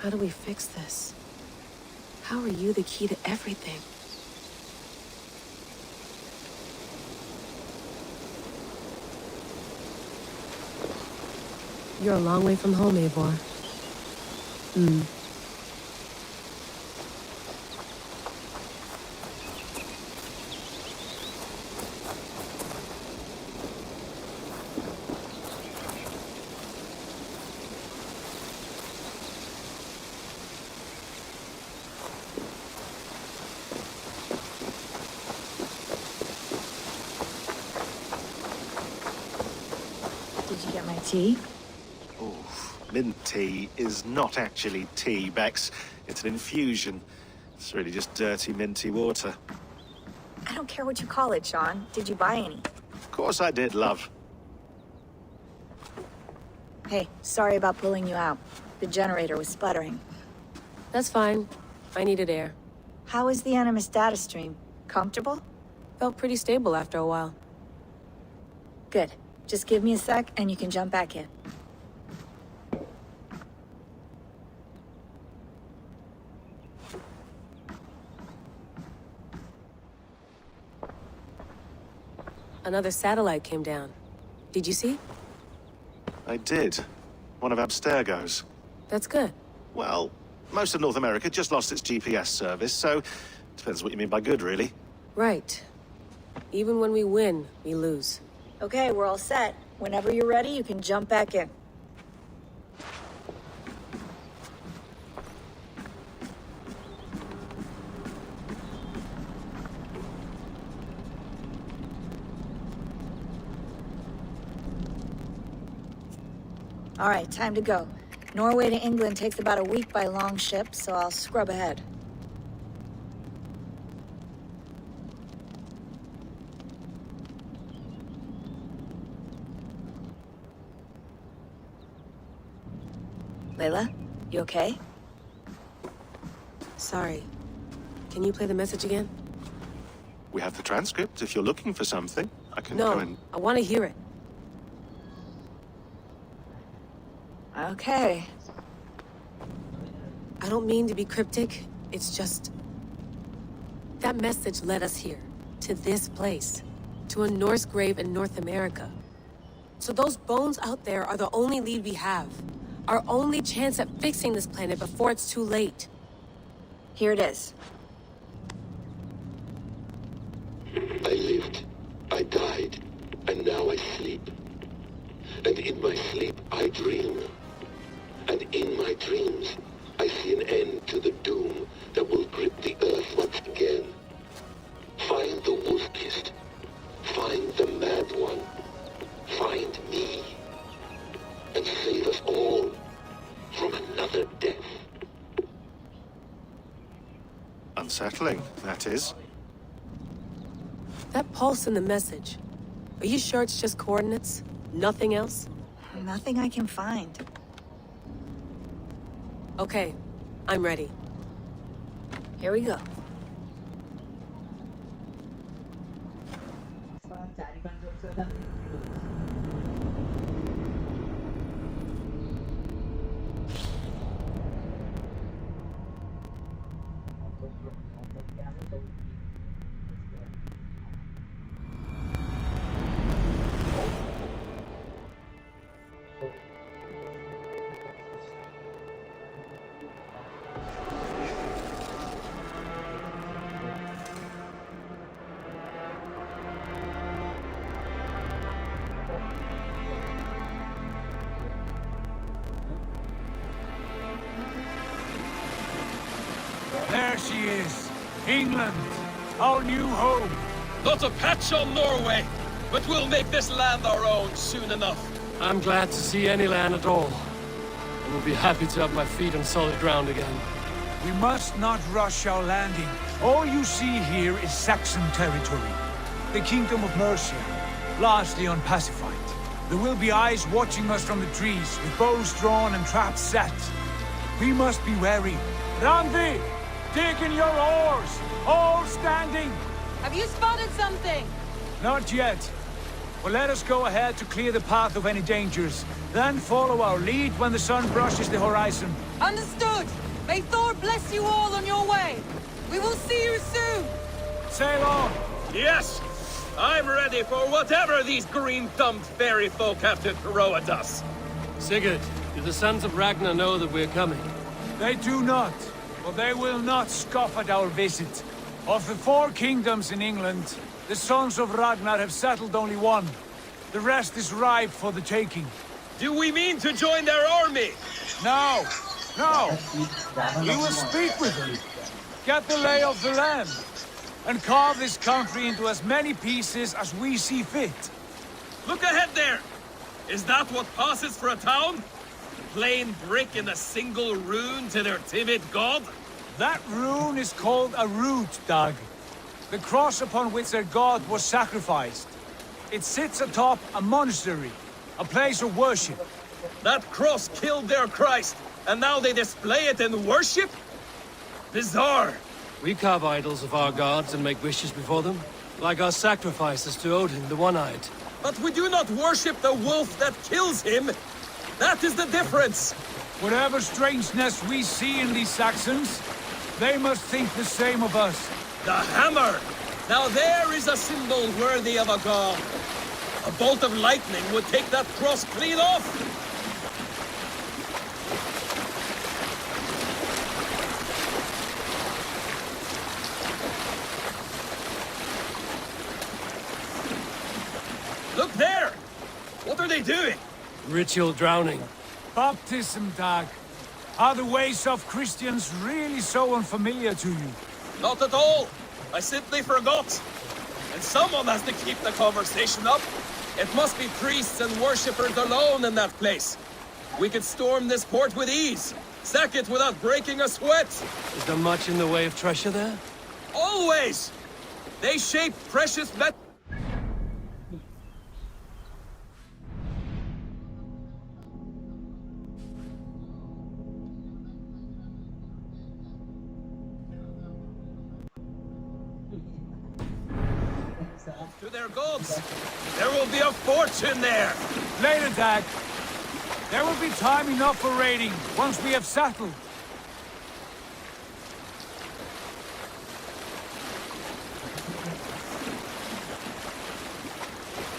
How do we fix this? How are you the key to everything? You're a long way from home, Eivor. Did you get my tea? Mint tea is not actually tea, Bex. It's an infusion. It's really just dirty, minty water. I don't care what you call it, Sean. Did you buy any? Of course I did, love. Hey, sorry about pulling you out. The generator was sputtering. That's fine. I needed air. How is the Animus data stream? Comfortable? Felt pretty stable after a while. Good. Just give me a sec and you can jump back in. Another satellite came down. Did you see? I did. One of Abstergo's. That's good. Well, most of North America just lost its GPS service, so depends what you mean by good, really. Right. Even when we win, we lose. Okay, we're all set. Whenever you're ready, you can jump back in. All right, time to go. Norway to England takes about a week by long ship, so I'll scrub ahead. Layla, you okay? Sorry. Can you play the message again? We have the transcript. If you're looking for something, I can go and... No, I want to hear it. Okay. I don't mean to be cryptic. It's just... that message led us here. To this place. To a Norse grave in North America. So those bones out there are the only lead we have. Our only chance at fixing this planet before it's too late. Here it is. I lived, I died, and now I sleep. And in my sleep I dream. And in my dreams I see an end to the doom that will grip the earth once again. Find the wolf-kissed. Find the mad one. Find me. And save us all from another death. Unsettling, that is. That pulse in the message. Are you sure it's just coordinates? Nothing else? Nothing I can find. Okay, I'm ready. Here we go. There she is. England, our new home. Not a patch on Norway, but we'll make this land our own soon enough. I'm glad to see any land at all. I will be happy to have my feet on solid ground again. We must not rush our landing. All you see here is Saxon territory. The Kingdom of Mercia, largely unpacified. There will be eyes watching us from the trees, with bows drawn and traps set. We must be wary. Randi! Dig in your oars! All standing! Have you spotted something? Not yet. But let us go ahead to clear the path of any dangers. Then follow our lead when the sun brushes the horizon. Understood! May Thor bless you all on your way! We will see you soon! Sail on! Yes! I'm ready for whatever these green-thumbed fairy folk have to throw at us. Sigurd, do the sons of Ragnar know that we're coming? They do not, but they will not scoff at our visit. Of the 4 kingdoms in England, the sons of Ragnar have settled only one. The rest is ripe for the taking. Do we mean to join their army? No! No! We will speak with them, get the lay of the land, and carve this country into as many pieces as we see fit. Look ahead there! Is that what passes for a town? Plain brick in a single rune to their timid god? That rune is called a root, Dag. The cross upon which their god was sacrificed. It sits atop a monastery, a place of worship. That cross killed their Christ, and now they display it in worship? Bizarre. We carve idols of our gods and make wishes before them, like our sacrifices to Odin, the One-Eyed. But we do not worship the wolf that kills him. That is the difference. Whatever strangeness we see in these Saxons, they must think the same of us. The hammer! Now there is a symbol worthy of a god. A bolt of lightning would take that cross clean off. Look there! What are they doing? Ritual drowning. Baptism, Dag. Are the ways of Christians really so unfamiliar to you? Not at all. I simply forgot. And someone has to keep the conversation up. It must be priests and worshippers alone in that place. We could storm this port with ease. Sack it without breaking a sweat. Is there much in the way of treasure there? Always! They shape precious metals. To their gods. There will be a fortune there. Later, Dag. There will be time enough for raiding once we have settled.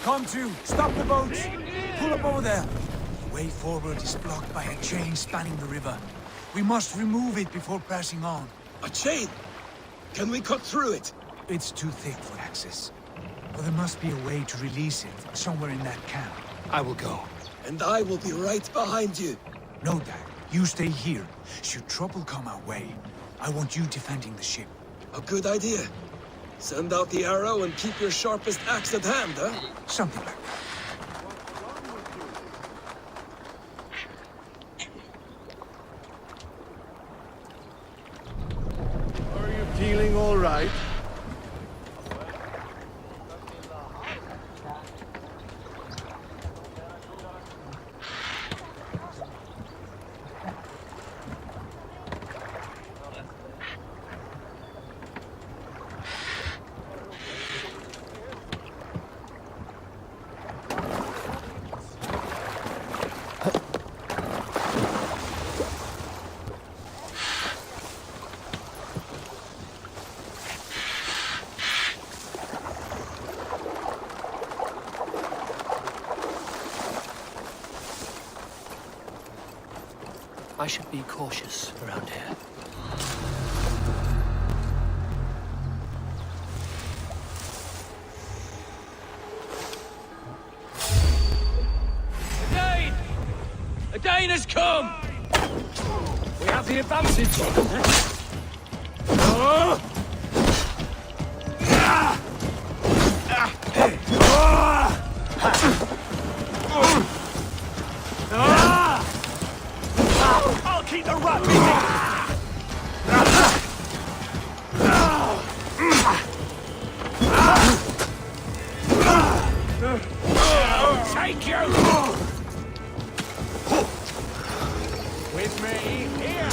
Come to. Stop the boats. Pull up over there. The way forward is blocked by a chain spanning the river. We must remove it before passing on. A chain? Can we cut through it? It's too thick for access. But there must be a way to release it, somewhere in that camp. I will go. And I will be right behind you. No, Dag. You stay here. Should trouble come our way, I want you defending the ship. A good idea. Send out the arrow and keep your sharpest axe at hand, huh? Something like that. Are you feeling all right? I should be cautious around here. A Dane! A Dane has come! We have the advantage. I'll keep the rat busy! Take you! With me, here!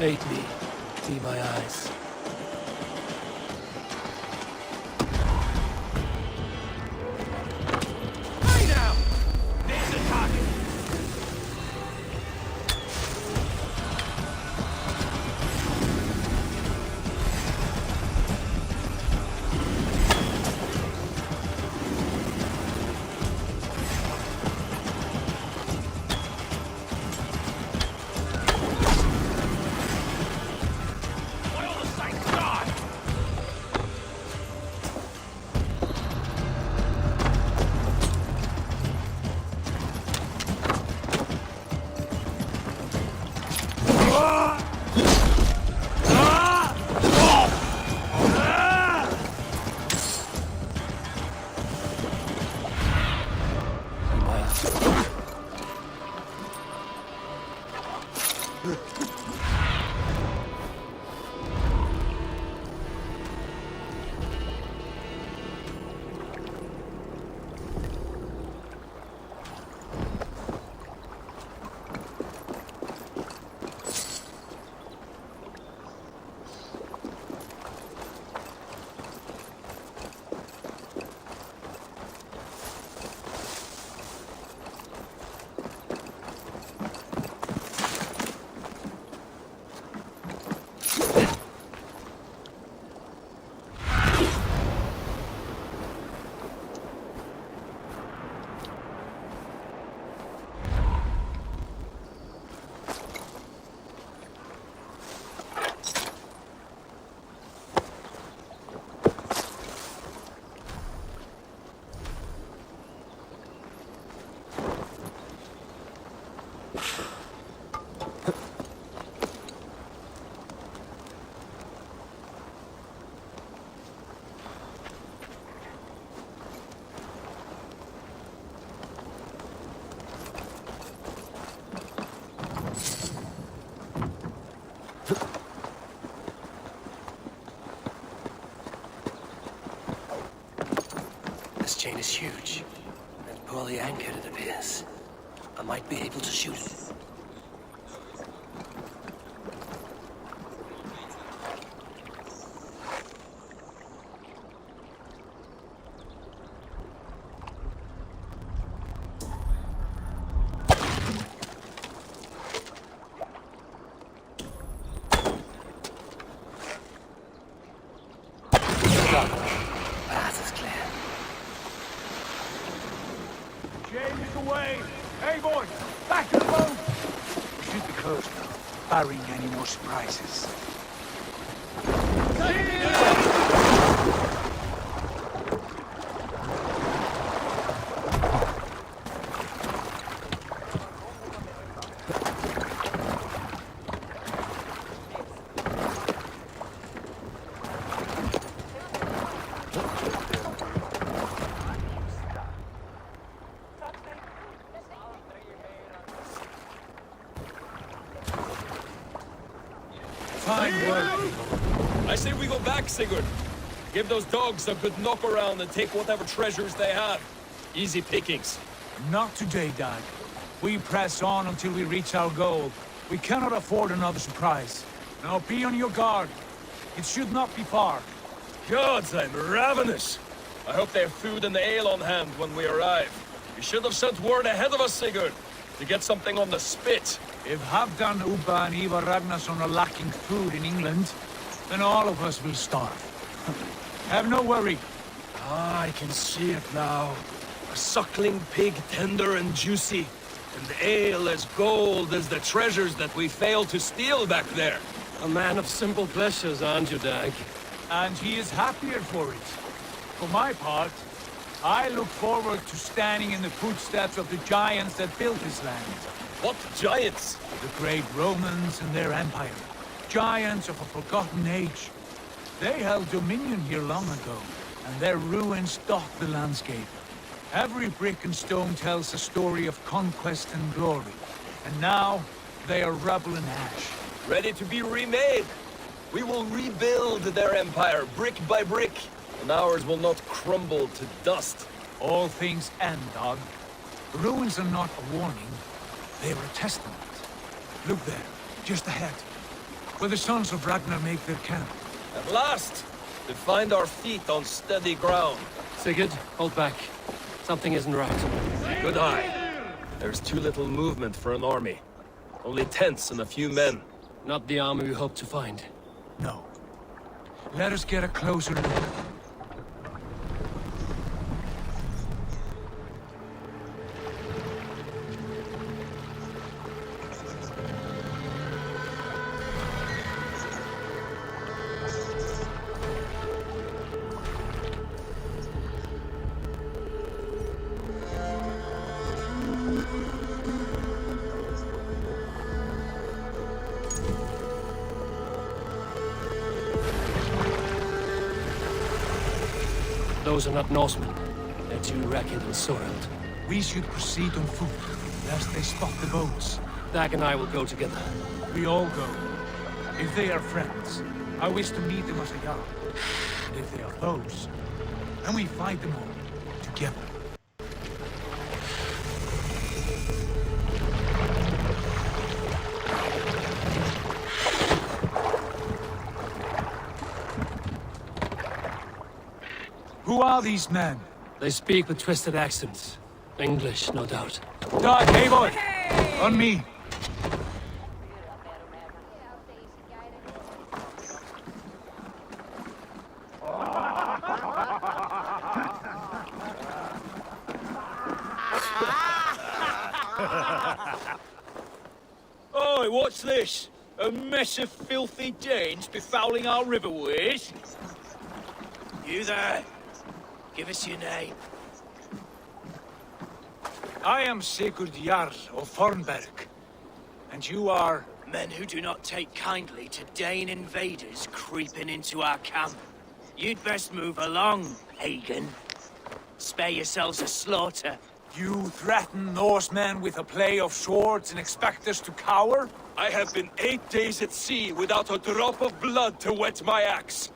Aid me. Be my eyes. Hey now! There's the target! This chain is huge and poorly anchored, it appears. I might be able to shoot it. Path is clear. James is away! Hey boys, back to the boat! We should be close now, barring any more surprises. Fine work. I say we go back, Sigurd. Give those dogs a good knock around and take whatever treasures they have. Easy pickings. Not today, Dad. We press on until we reach our goal. We cannot afford another surprise. Now be on your guard. It should not be far. Gods, I'm ravenous. I hope they have food and ale on hand when we arrive. You should have sent word ahead of us, Sigurd, to get something on the spit. If Halfdan, Ubba and Ivar Ragnarsson are lacking food in England, then all of us will starve. Have no worry. Ah, I can see it now. A suckling pig, tender and juicy. And ale as gold as the treasures that we failed to steal back there. A man of simple pleasures, aren't you, Dag? And he is happier for it. For my part, I look forward to standing in the footsteps of the giants that built this land. What giants? The great Romans and their empire. Giants of a forgotten age. They held dominion here long ago, and their ruins dot the landscape. Every brick and stone tells a story of conquest and glory. And now, they are rubble and ash. Ready to be remade. We will rebuild their empire, brick by brick, and ours will not crumble to dust. All things end, Dog. The ruins are not a warning, they are a testament. Look there, just ahead, where the sons of Ragnar make their camp. At last, to find our feet on steady ground. Sigurd, hold back. Something isn't right. Good eye. There's too little movement for an army. Only tents and a few men. Not the army we hope to find. No. Let us get a closer look. Those are not Norsemen. They're too ragged and soiled. We should proceed on foot, lest they spot the boats. Dag and I will go together. We all go. If they are friends, I wish to meet them as they are. And if they are foes, then we fight them all, together. Who are these men? They speak with twisted accents. English, no doubt. Dog, hey boy! On me! Oi, what's this? A mess of filthy Danes befouling our riverways? You there? Give us your name. I am Sigurd Jarl of Fornberg. And you are? Men who do not take kindly to Dane invaders creeping into our camp. You'd best move along, Hagen. Spare yourselves a slaughter. You threaten Norsemen with a play of swords and expect us to cower? I have been 8 days at sea without a drop of blood to wet my axe.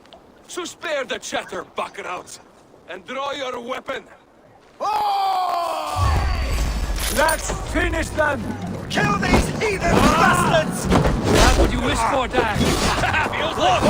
So spare the chatter, Buckerouts, and draw your weapon. Oh! Let's finish them! Kill these heathen bastards! That's what you wish for, Dag. Feels like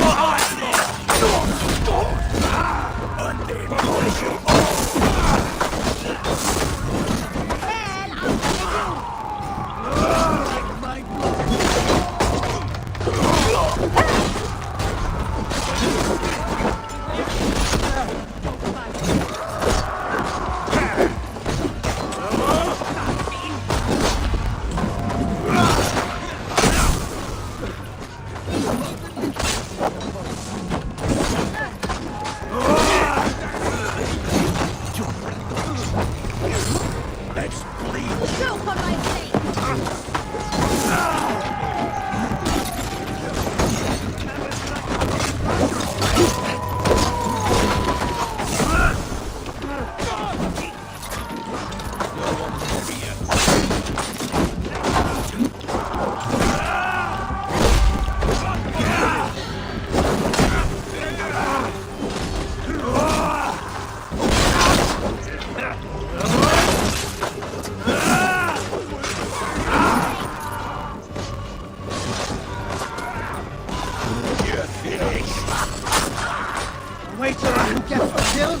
mater who gets the kill?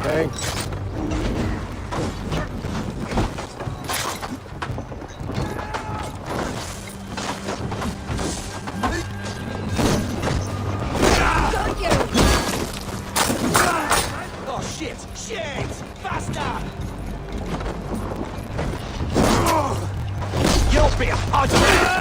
Thanks. Oh shit! Shit! Faster! You'll be a husband!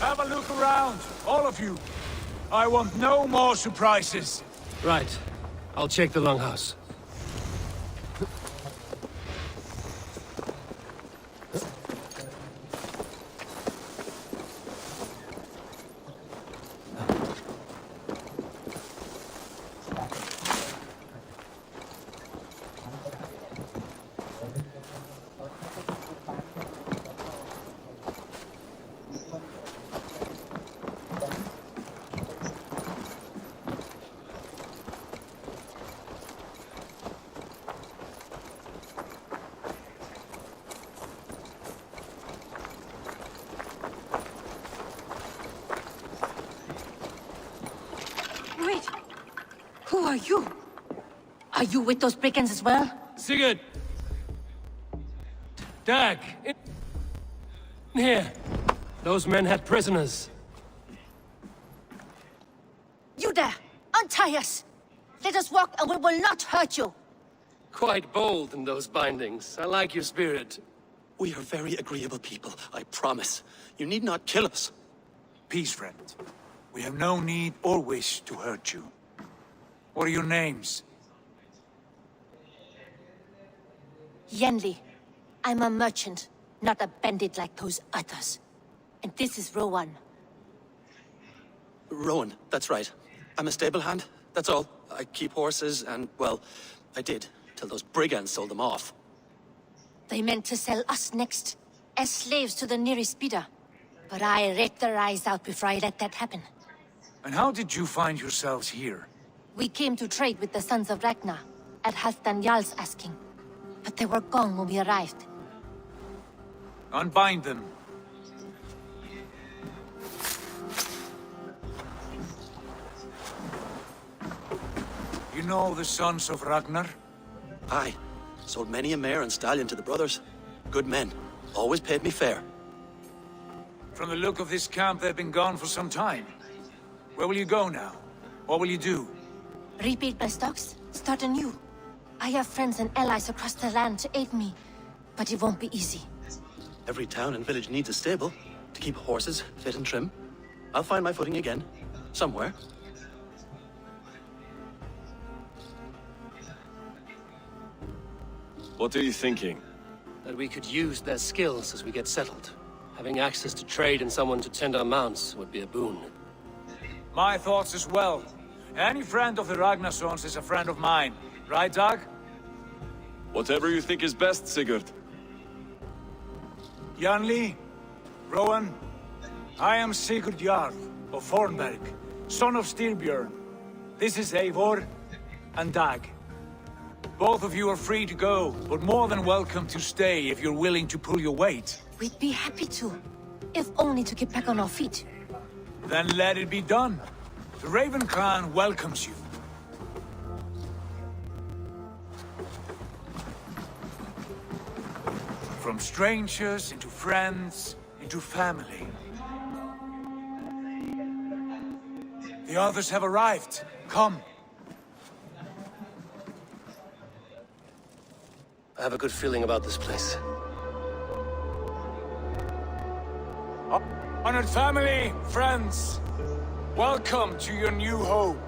Have a look around, all of you. I want no more surprises. Right. I'll check the longhouse. Wait. Who are you? Are you with those brigands as well? Sigurd! Dag! In here! Those men had prisoners. You there! Untie us! Let us walk and we will not hurt you! Quite bold in those bindings. I like your spirit. We are very agreeable people, I promise. You need not kill us. Peace, friend. We have no need or wish to hurt you. What are your names? Yenli. I'm a merchant, not a bandit like those others. And this is Rowan. Rowan, that's right. I'm a stable hand, that's all. I keep horses and, well, I did, till those brigands sold them off. They meant to sell us next, as slaves to the nearest bidder. But I raked their eyes out before I let that happen. And how did you find yourselves here? We came to trade with the Sons of Ragnar, at Halfdan Jarl's asking. But they were gone when we arrived. Unbind them. You know the Sons of Ragnar? Aye. Sold many a mare and stallion to the brothers. Good men. Always paid me fair. From the look of this camp, they've been gone for some time. Where will you go now? What will you do? Rebuild my stocks, start anew. I have friends and allies across the land to aid me, but it won't be easy. Every town and village needs a stable to keep horses fit and trim. I'll find my footing again. Somewhere. What are you thinking? That we could use their skills as we get settled. Having access to trade and someone to tend our mounts would be a boon. My thoughts as well. Any friend of the Ragnarsons is a friend of mine. Right, Dag? Whatever you think is best, Sigurd. Janli, Rowan, I am Sigurd Jarl of Fornberg, son of Styrbjörn. This is Eivor and Dag. Both of you are free to go, but more than welcome to stay if you're willing to pull your weight. We'd be happy to, if only to get back on our feet. Then let it be done. The Raven clan welcomes you. From strangers into friends, into family. The others have arrived. Come. I have a good feeling about this place. Honored family, friends, welcome to your new home.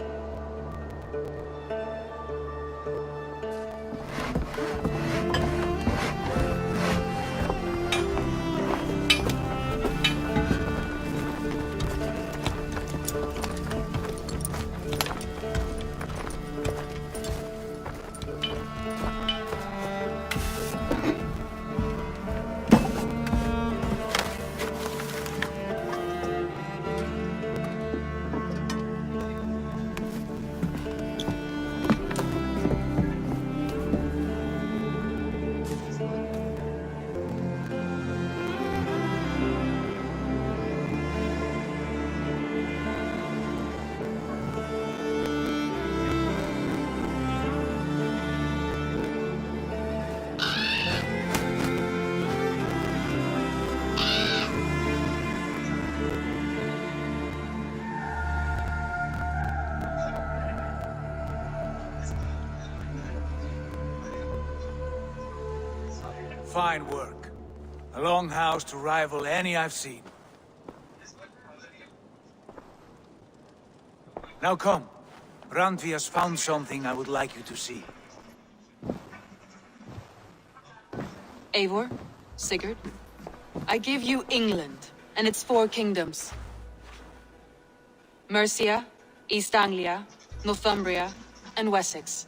Fine work. A longhouse to rival any I've seen. Now come. Randvi has found something I would like you to see. Eivor, Sigurd, I give you England and its 4 kingdoms. Mercia, East Anglia, Northumbria, and Wessex.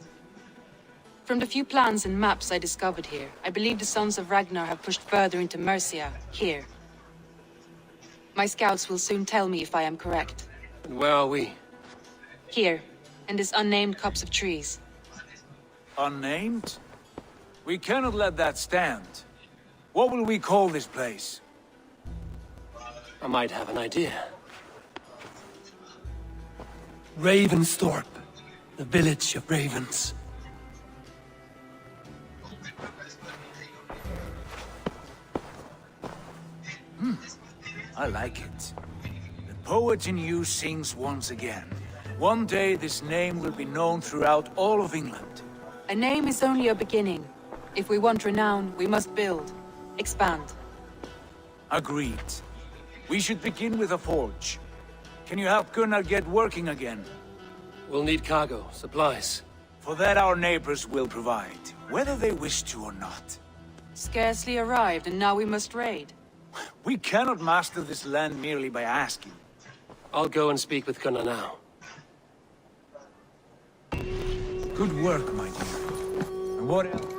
From the few plans and maps I discovered here, I believe the Sons of Ragnar have pushed further into Mercia, here. My scouts will soon tell me if I am correct. And where are we? Here, in this unnamed copse of trees. Unnamed? We cannot let that stand. What will we call this place? I might have an idea. Ravensthorpe, the village of ravens. I like it. The poet in you sings once again. One day this name will be known throughout all of England. A name is only a beginning. If we want renown, we must build, expand. Agreed. We should begin with a forge. Can you help Gunnar get working again? We'll need cargo, supplies. For that our neighbors will provide, whether they wish to or not. Scarcely arrived, and now we must raid. We cannot master this land merely by asking. I'll go and speak with Gunnar now. Good work, my dear. And what else?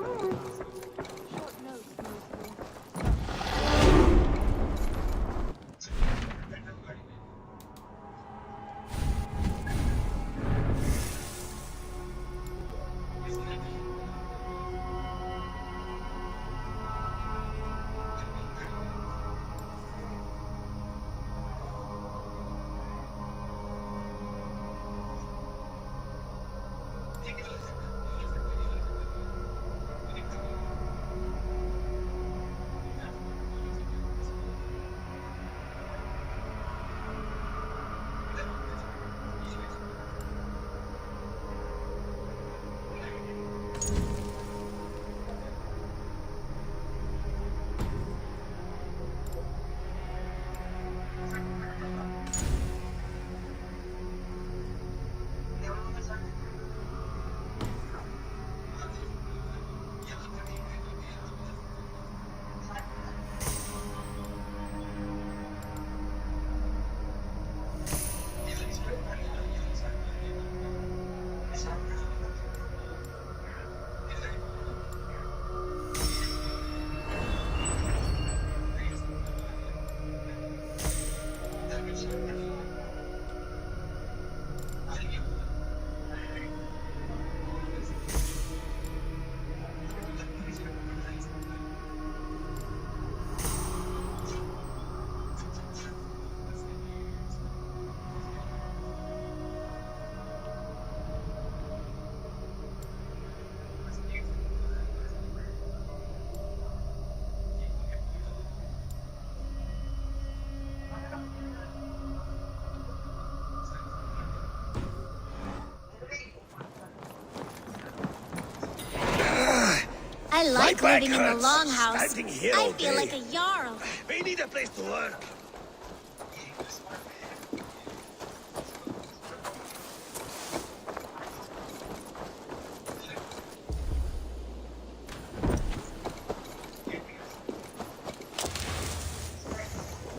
I like My back living in the hurts, longhouse. standing here I all feel day. like a jarl. We need a place to work.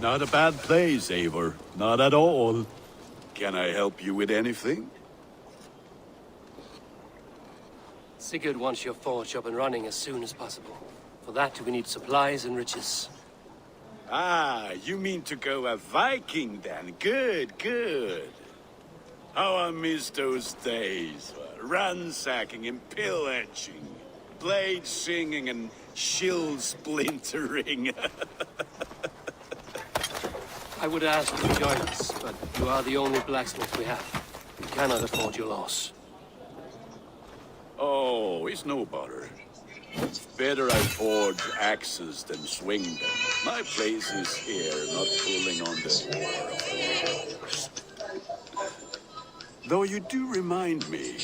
Not a bad place, Eivor. Not at all. Can I help you with anything? Sigurd wants your forge up and running as soon as possible. For that, we need supplies and riches. Ah, you mean to go a Viking then? Good, good. How I miss those days. Ransacking and pillaging. Blade singing and shield splintering. I would ask you to join us, but you are the only blacksmith we have. We cannot afford your loss. Oh, it's no bother. It's better I forge axes than swing them. My place is here, not pulling on the war. Though you do remind me,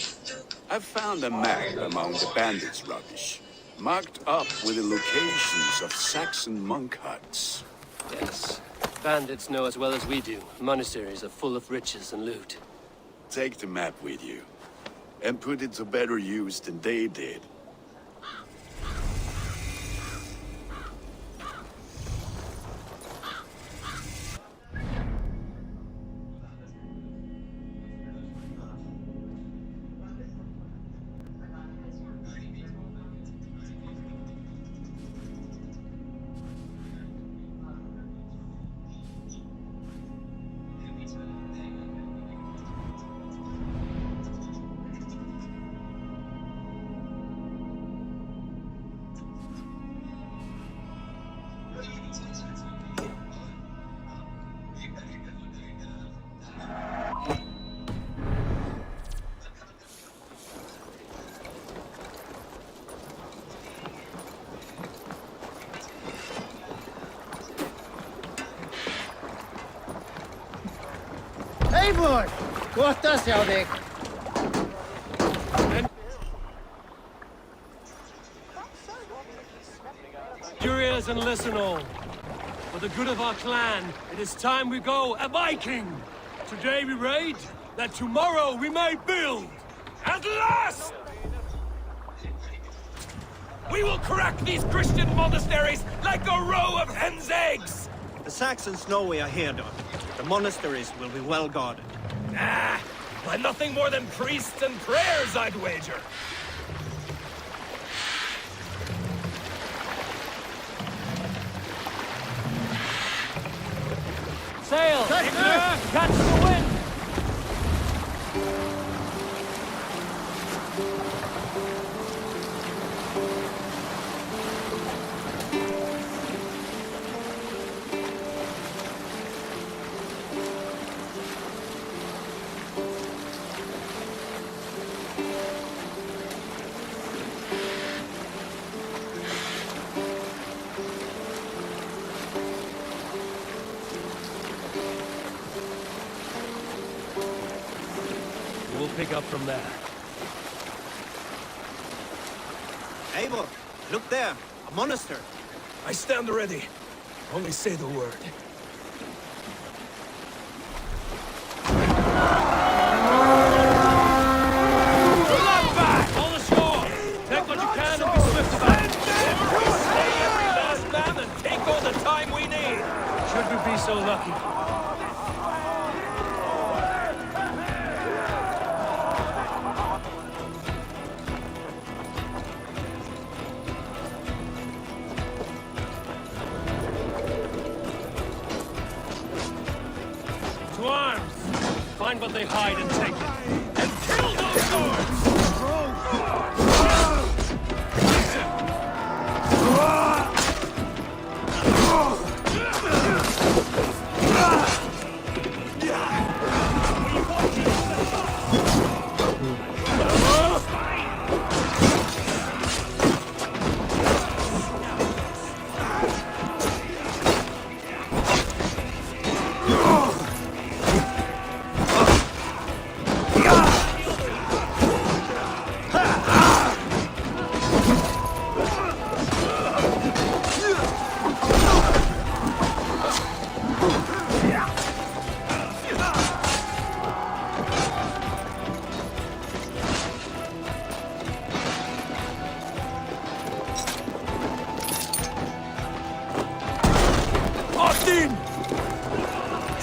I've found a map among the bandits' rubbish, marked up with the locations of Saxon monk huts. Yes. Bandits know as well as we do. Monasteries are full of riches and loot. Take the map with you, and put it to better use than they did. Eivor! Gott að sjá þig. Your ears and listen all. For the good of our clan, it is time we go a Viking! Today we raid, that tomorrow we may build! At last! We will crack these Christian monasteries like a row of hen's eggs! The Saxons know we are here, Don. The monasteries will be well guarded. Ah, by nothing more than priests and prayers, I'd wager. Sail! Catch the wind! We'll pick up from there. Eivor, look there. A monastery. I stand ready. Only say the word. All ashore! Take what you can and be swift about it! Slay every last man and take all the time we need! Should we be so lucky? To arms! Find what they hide and take it. And kill those guards!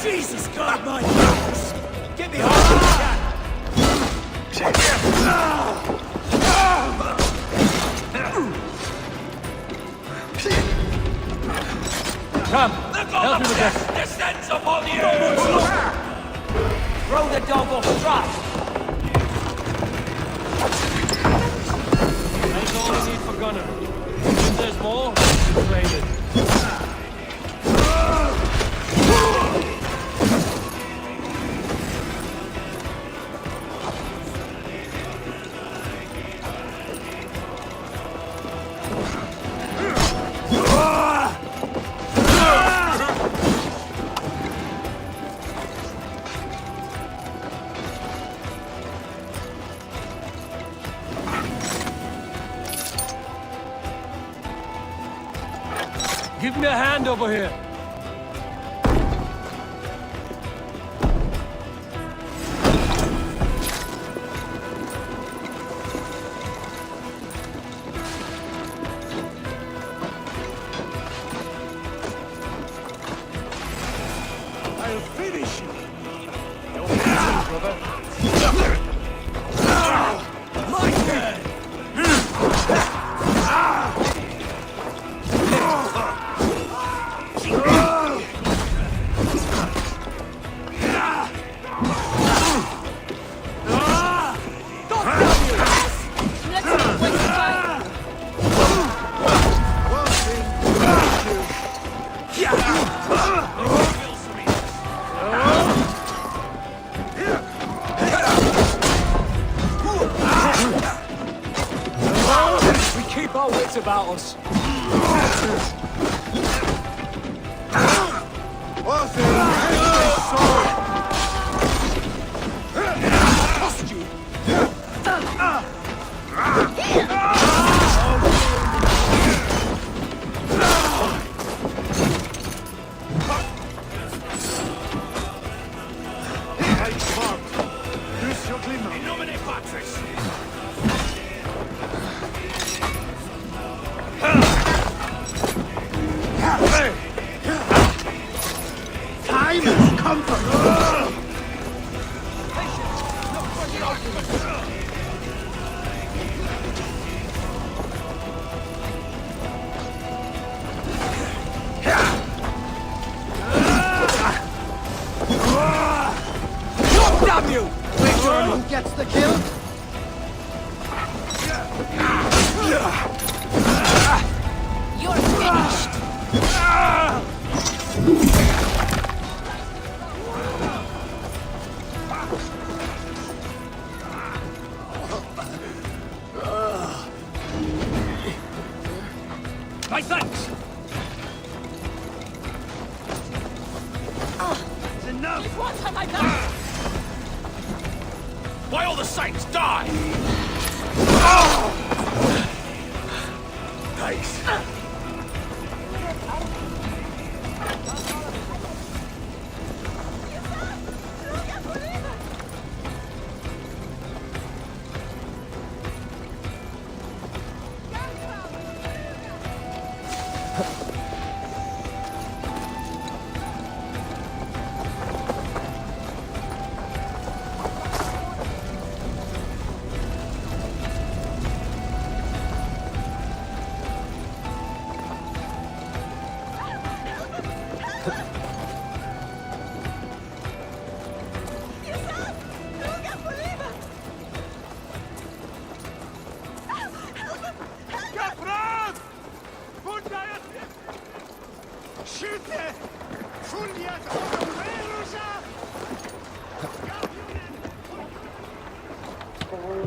Jesus God, my goodness! Get me home! Come, help me with this. Descends upon you! Throw the dog off the track! That's all we need for Gunner. If there's more, we'll claim it. Give me a hand over here. I'll finish you! You're busy, brother. My turn! Keep our wits about us. Cost you! Use your glimmer. In nomine Patris! Time has come for you. Damn you! Which one who gets the kill? You're finished! My thanks! It's enough! What have I done? Why all the saints die? Thanks.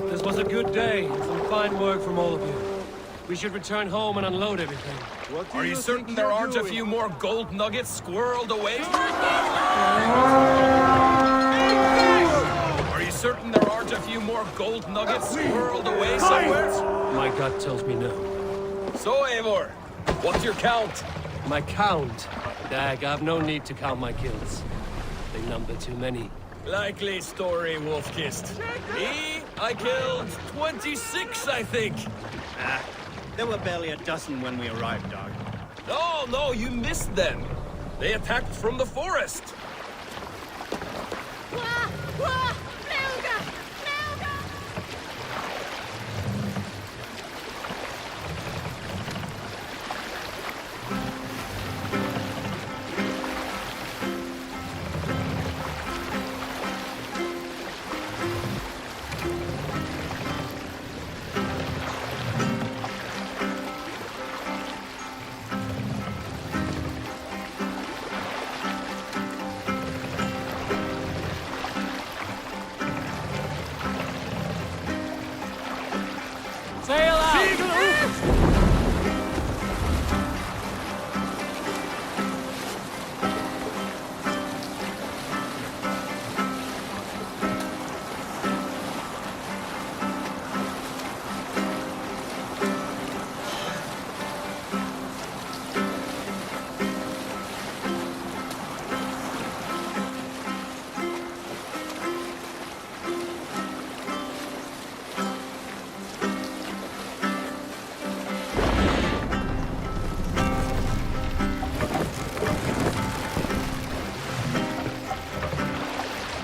This was a good day. Some fine work from all of you. We should return home and unload everything. Are you certain there aren't a few more gold nuggets squirreled away? Are you certain there aren't a few more gold nuggets squirreled away somewhere? My gut tells me no. So, Eivor, what's your count? My count? Dag, I've no need to count my kills. They number too many. Likely story, Wolfkist. Me, I killed 26, I think. There were barely a dozen when we arrived, Dog. No, you missed them. They attacked from the forest.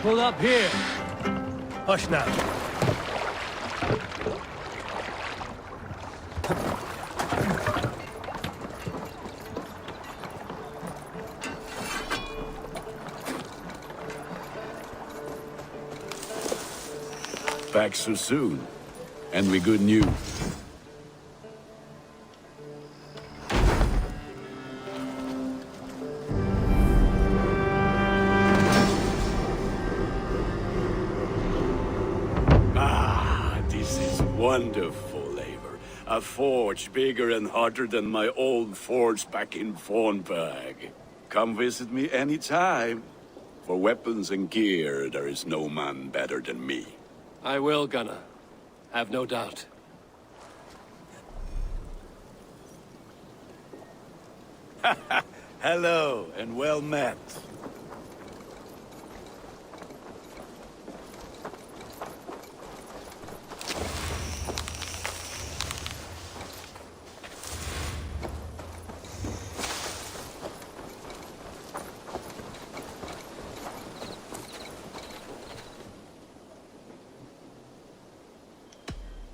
pull up here. Hush now. Back so soon. And with good news. This is wonderful, Eivor. A forge bigger and hotter than my old forge back in Fornberg. Come visit me anytime. For weapons and gear, there is no man better than me. I will, Gunnar. Have no doubt. Hello, and well met.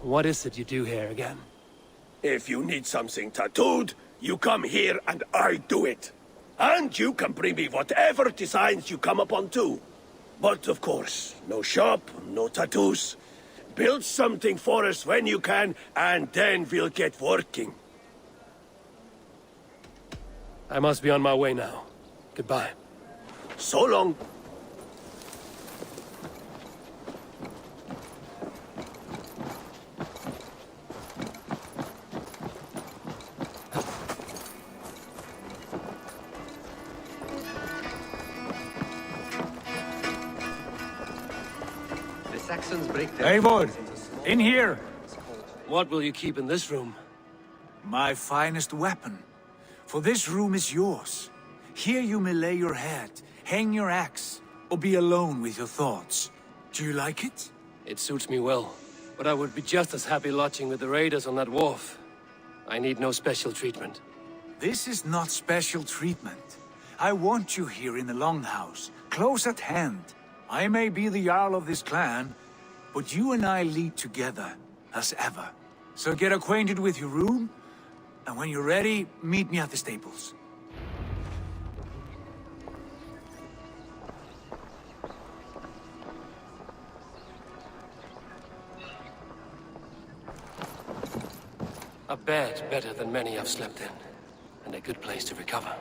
What is it you do here again? If you need something tattooed, you come here and I do it. And you can bring me whatever designs you come upon too. But of course, no shop, no tattoos. Build something for us when you can, and then we'll get working. I must be on my way now. Goodbye. So long. Eivor, in here. What will you keep in this room? My finest weapon. For this room is yours. Here you may lay your head, hang your axe, or be alone with your thoughts. Do you like it? It suits me well, but I would be just as happy lodging with the raiders on that wharf. I need no special treatment. This is not special treatment. I want you here in the Longhouse, close at hand. I may be the Jarl of this clan, but you and I lead together, as ever. So get acquainted with your room, and when you're ready, meet me at the stables. A bed better than many I've slept in, and a good place to recover.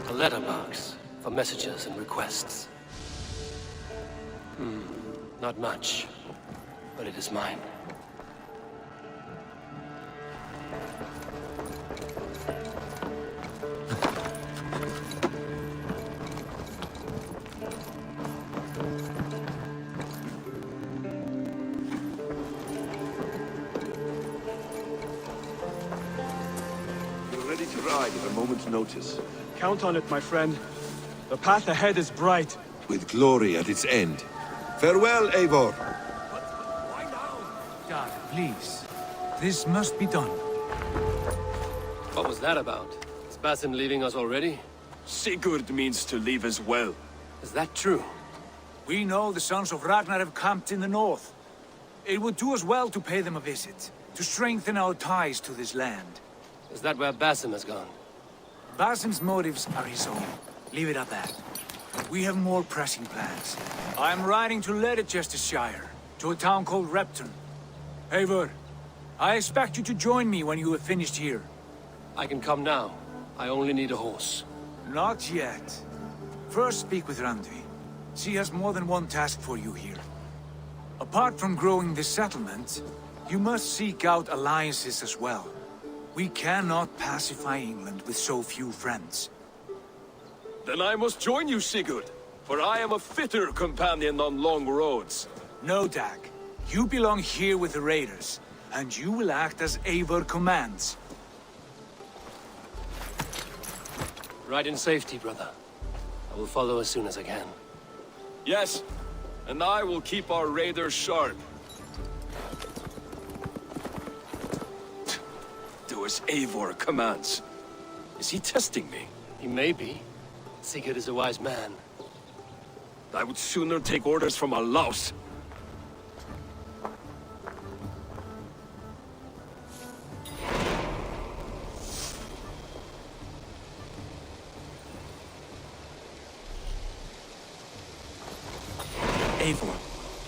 A letterbox for messages and requests. Not much, but it is mine. We're ready to ride at a moment's notice. Count on it, my friend. The path ahead is bright. With glory at its end. Farewell, Eivor. Dad, please. This must be done. What was that about? Is Basim leaving us already? Sigurd means to leave as well. Is that true? We know the sons of Ragnar have camped in the north. It would do us well to pay them a visit, to strengthen our ties to this land. Is that where Basim has gone? Basim's motives are his own. Leave it at that. We have more pressing plans. I'm riding to Leicestershire, to a town called Repton. Eivor, I expect you to join me when you have finished here. I can come now. I only need a horse. Not yet. First speak with Randvi. She has more than one task for you here. A Apart from growing this settlement, you must seek out alliances as well. We cannot pacify England with so few friends. Then I must join you, Sigurd, for I am a fitter companion on long roads. No, Dag. You belong here with the raiders, and you will act as Eivor commands. Ride in safety, brother. I will follow as soon as I can. Yes, and I will keep our raiders sharp. Do as Eivor commands. Is he testing me? He may be. Sigurd is a wise man. I would sooner take orders from a louse. Eivor,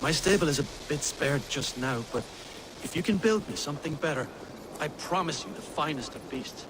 my stable is a bit spared just now, but if you can build me something better, I promise you the finest of beasts.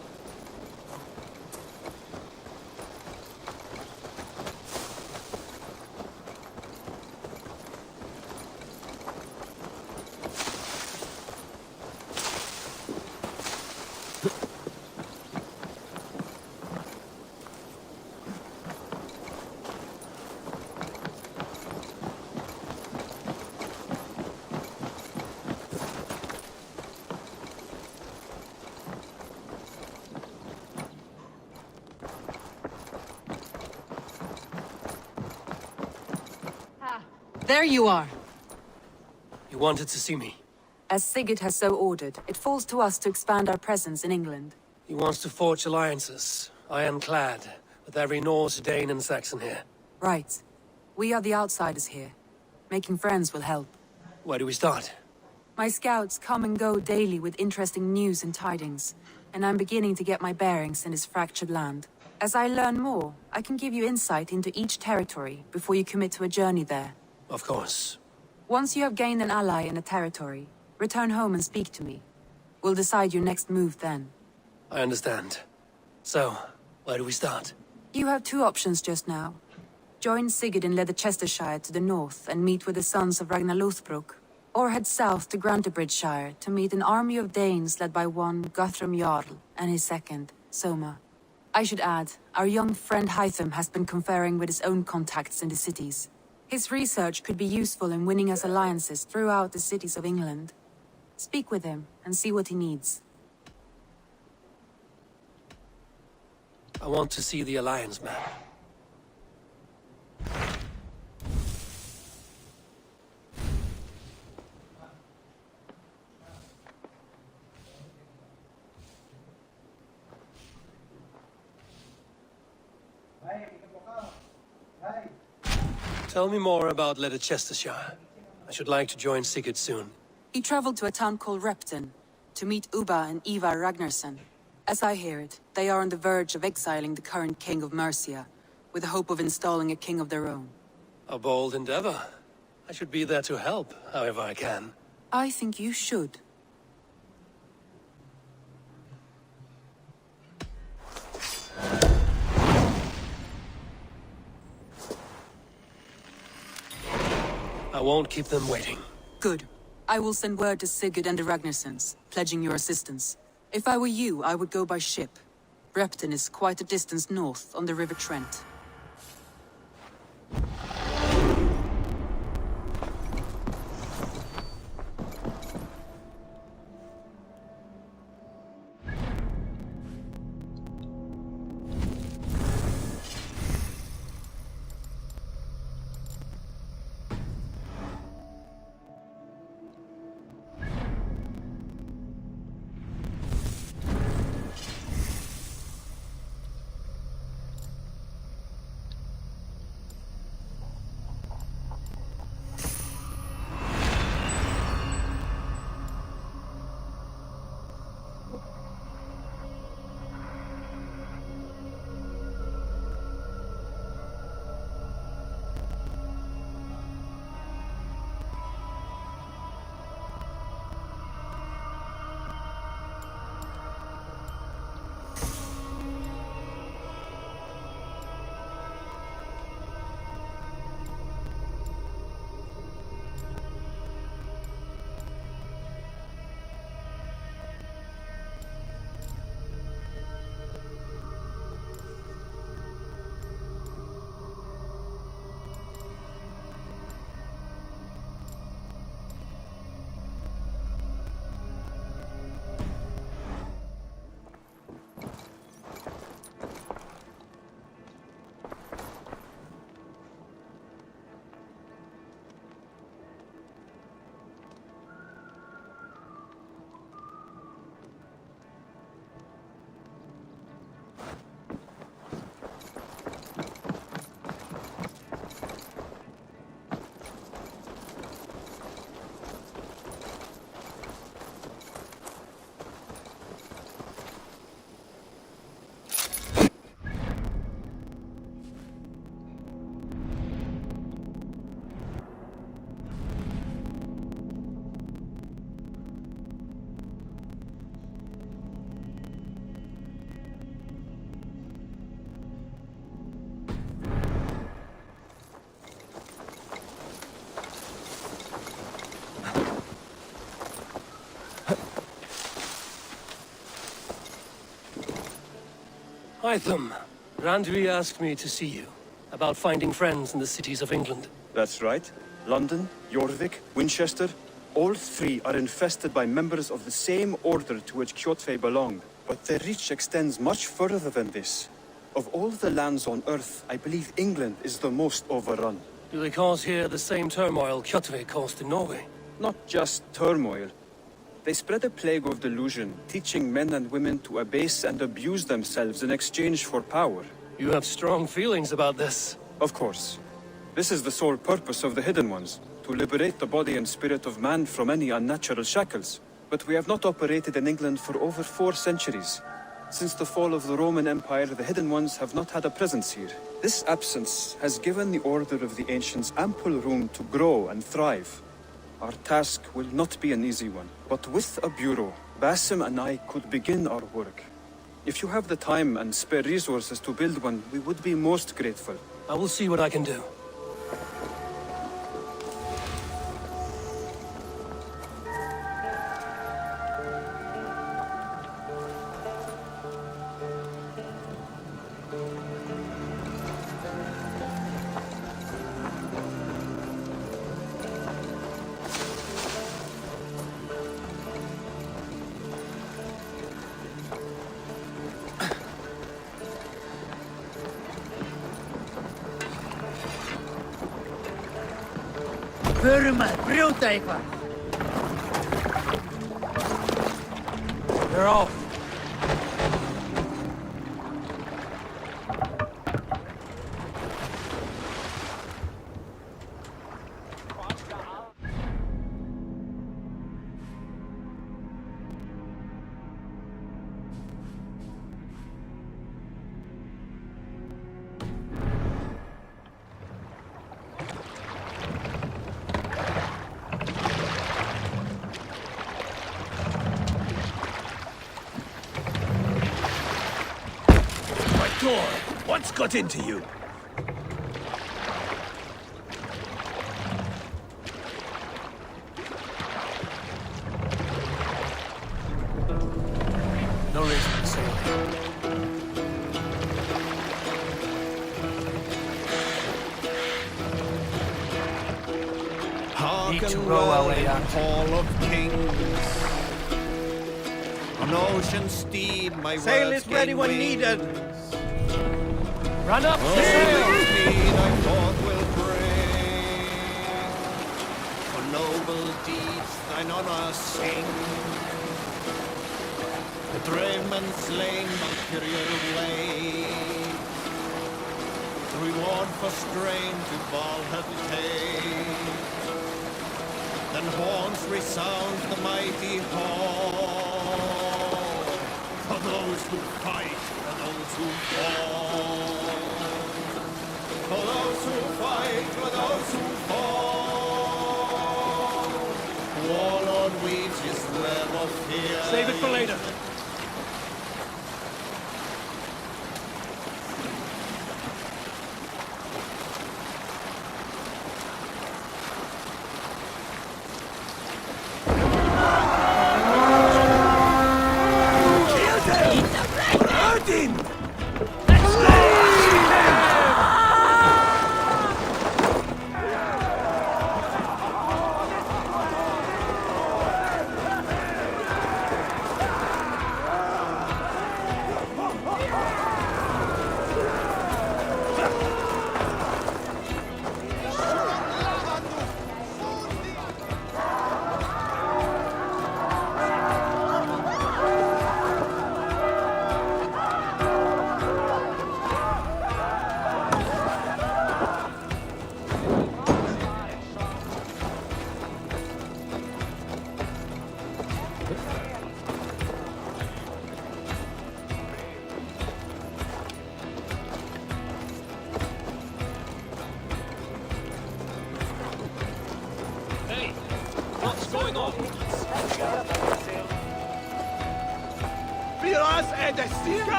There you are. You wanted to see me? As Sigurd has so ordered, it falls to us to expand our presence in England. He wants to forge alliances, ironclad, with every Norse, Dane, and Saxon here. Right. We are the outsiders here. Making friends will help. Where do we start? My scouts come and go daily with interesting news and tidings, and I'm beginning to get my bearings in this fractured land. As I learn more, I can give you insight into each territory before you commit to a journey there. Of course. Once you have gained an ally in a territory, return home and speak to me. We'll decide your next move then. I understand. So, where do we start? You have two options just now. Join Sigurd in Leicestershire to the north and meet with the sons of Ragnar Lothbrok, or head south to Grantebridgeshire to meet an army of Danes led by one Guthrum Jarl and his second, Soma. I should add, our young friend Hytham has been conferring with his own contacts in the cities. His research could be useful in winning us alliances throughout the cities of England. Speak with him and see what he needs. I want to see the alliance map. Tell me more about Leicestershire. I should like to join Sigurd soon. He traveled to a town called Repton to meet Ubba and Ivar Ragnarsson. As I hear it, they are on the verge of exiling the current king of Mercia, with the hope of installing a king of their own. A bold endeavor. I should be there to help, however I can. I think you should. I won't keep them waiting. Good. I will send word to Sigurd and the Ragnarssons, pledging your assistance. If I were you, I would go by ship. Repton is quite a distance north on the River Trent. Hytham, Randvi asked me to see you about finding friends in the cities of England. That's right. London, Jorvik, Winchester, all three are infested by members of the same order to which Kjotve belonged. But their reach extends much further than this. Of all the lands on Earth, I believe England is the most overrun. Do they cause here the same turmoil Kjotve caused in Norway? Not just turmoil. They spread a plague of delusion, teaching men and women to abase and abuse themselves in exchange for power. You have strong feelings about this. Of course. This is the sole purpose of the Hidden Ones, to liberate the body and spirit of man from any unnatural shackles. But we have not operated in England for over 4 centuries. Since the fall of the Roman Empire, the Hidden Ones have not had a presence here. This absence has given the Order of the Ancients ample room to grow and thrive. Our task will not be an easy one, but with a bureau, Basim and I could begin our work. If you have the time and spare resources to build one, we would be most grateful. I will see what I can do. Förum að brjóta eitthvað. They're off. What's got into you? No reason to say anything. Need to row our way out. Hall of Kings. An ocean steed, my Sail is ready when needed. Run up, oh, sail! Speed I thought will bring. For noble deeds thine honor sing. The brave men slain Valkyrian way. The reward for strain to Valhalla take. Then horns resound the mighty hall. For those who fight, for those who fall. For those who fight, for those who fall. Warlord weaves his web of fear. Save it for later.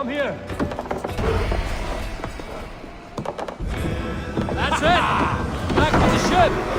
Come here. That's it! Back to the ship!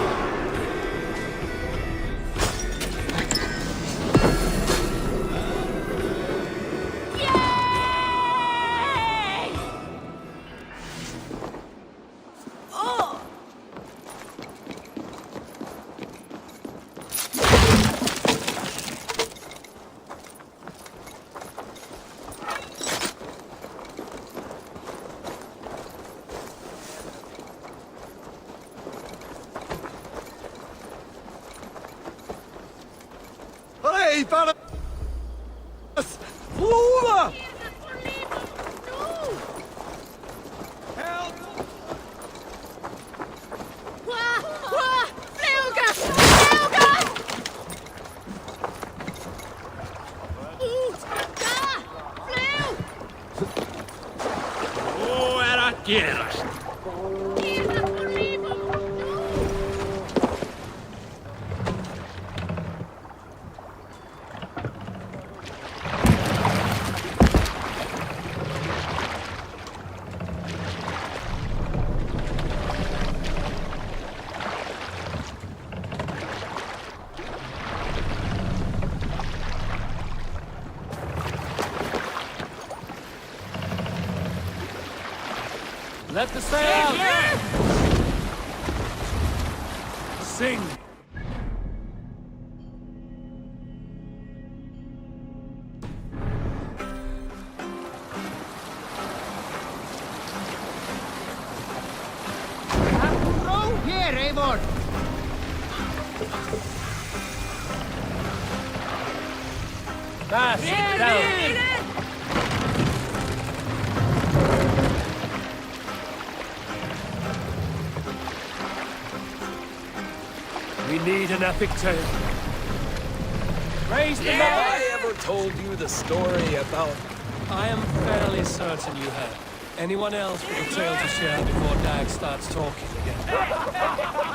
Hey, Valhalla! Flora! Hvað er að gerast? Let the sail out! Sing! Row here, Eivor! Fast down! We need an epic tale. Raise the Have I ever told you the story about... I am fairly certain you have. Anyone else with a tale to share before Dag starts talking again?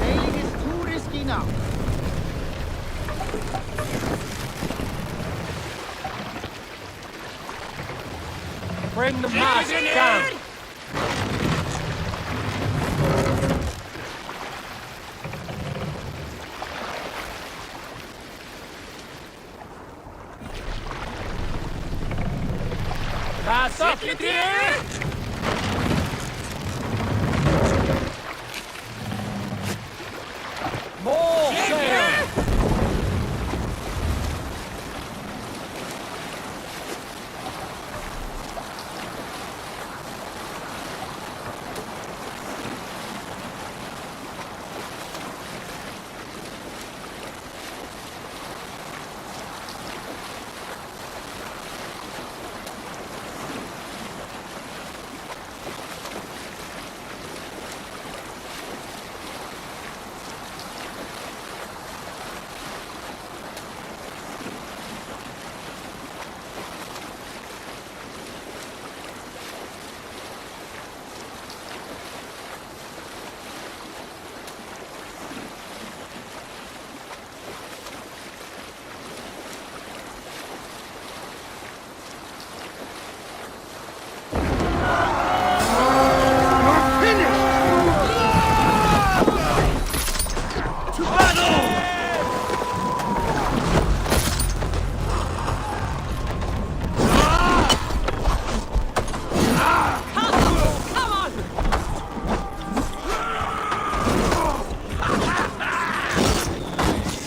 Sailing is too risky now. Bring the mast down! Pass up, More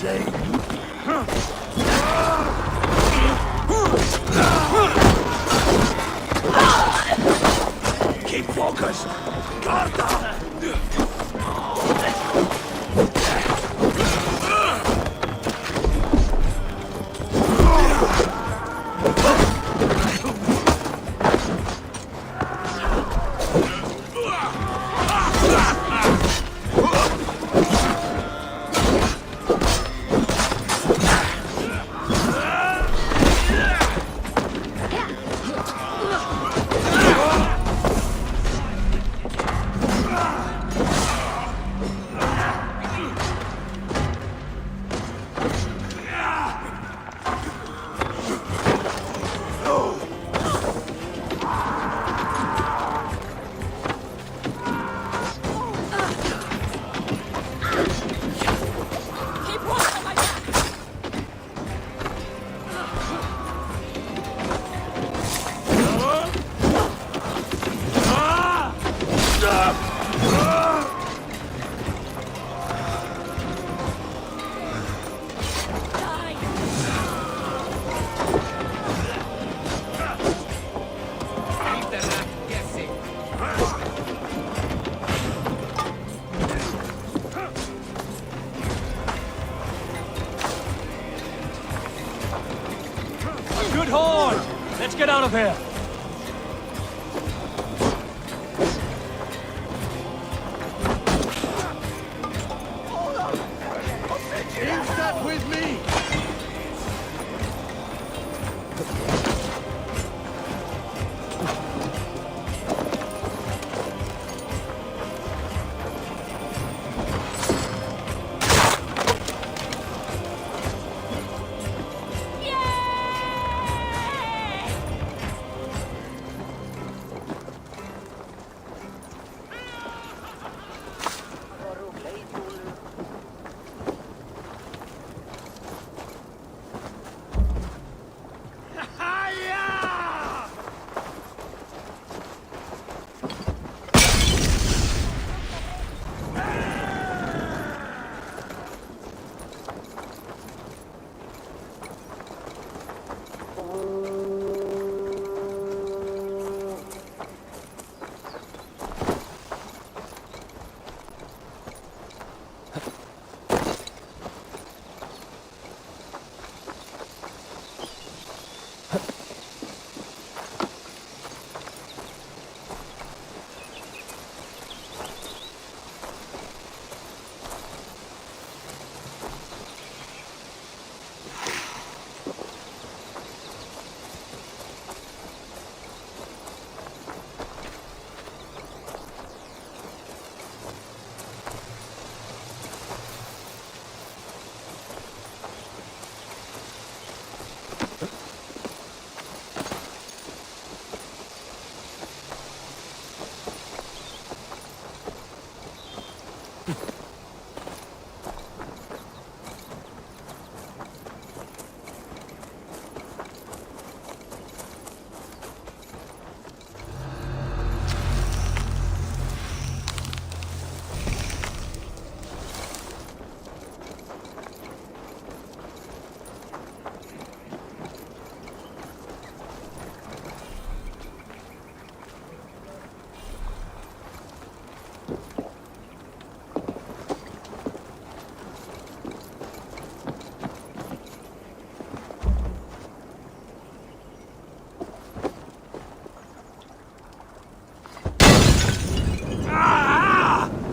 sail! Keep focused! Guard down! Good horde! Let's get out of here! He's stuck with me!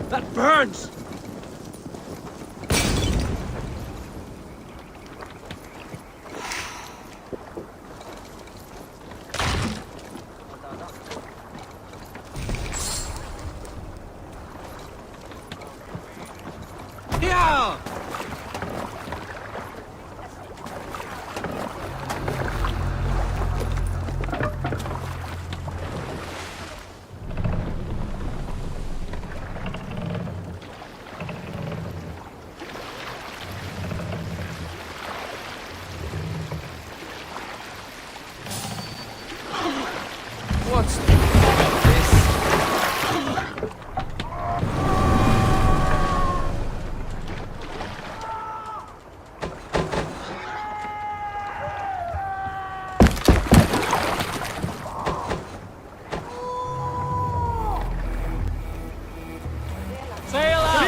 That burns! Yeah! What's the about this? Sail out!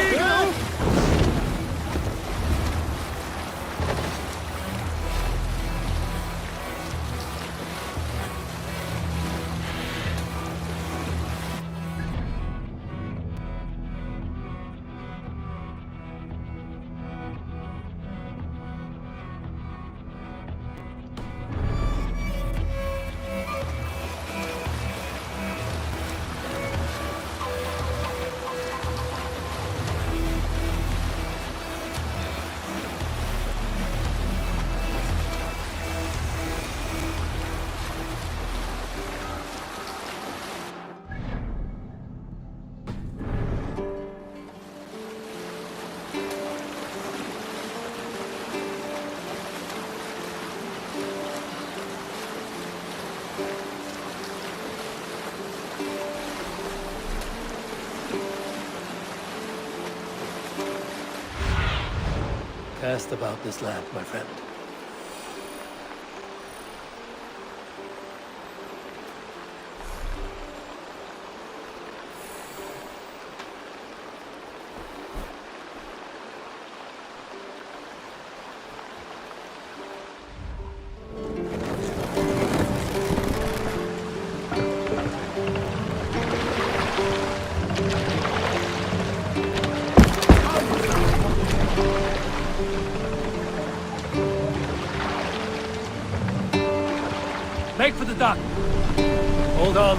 Cast about this land, my friend. Make for the dock. Hold on.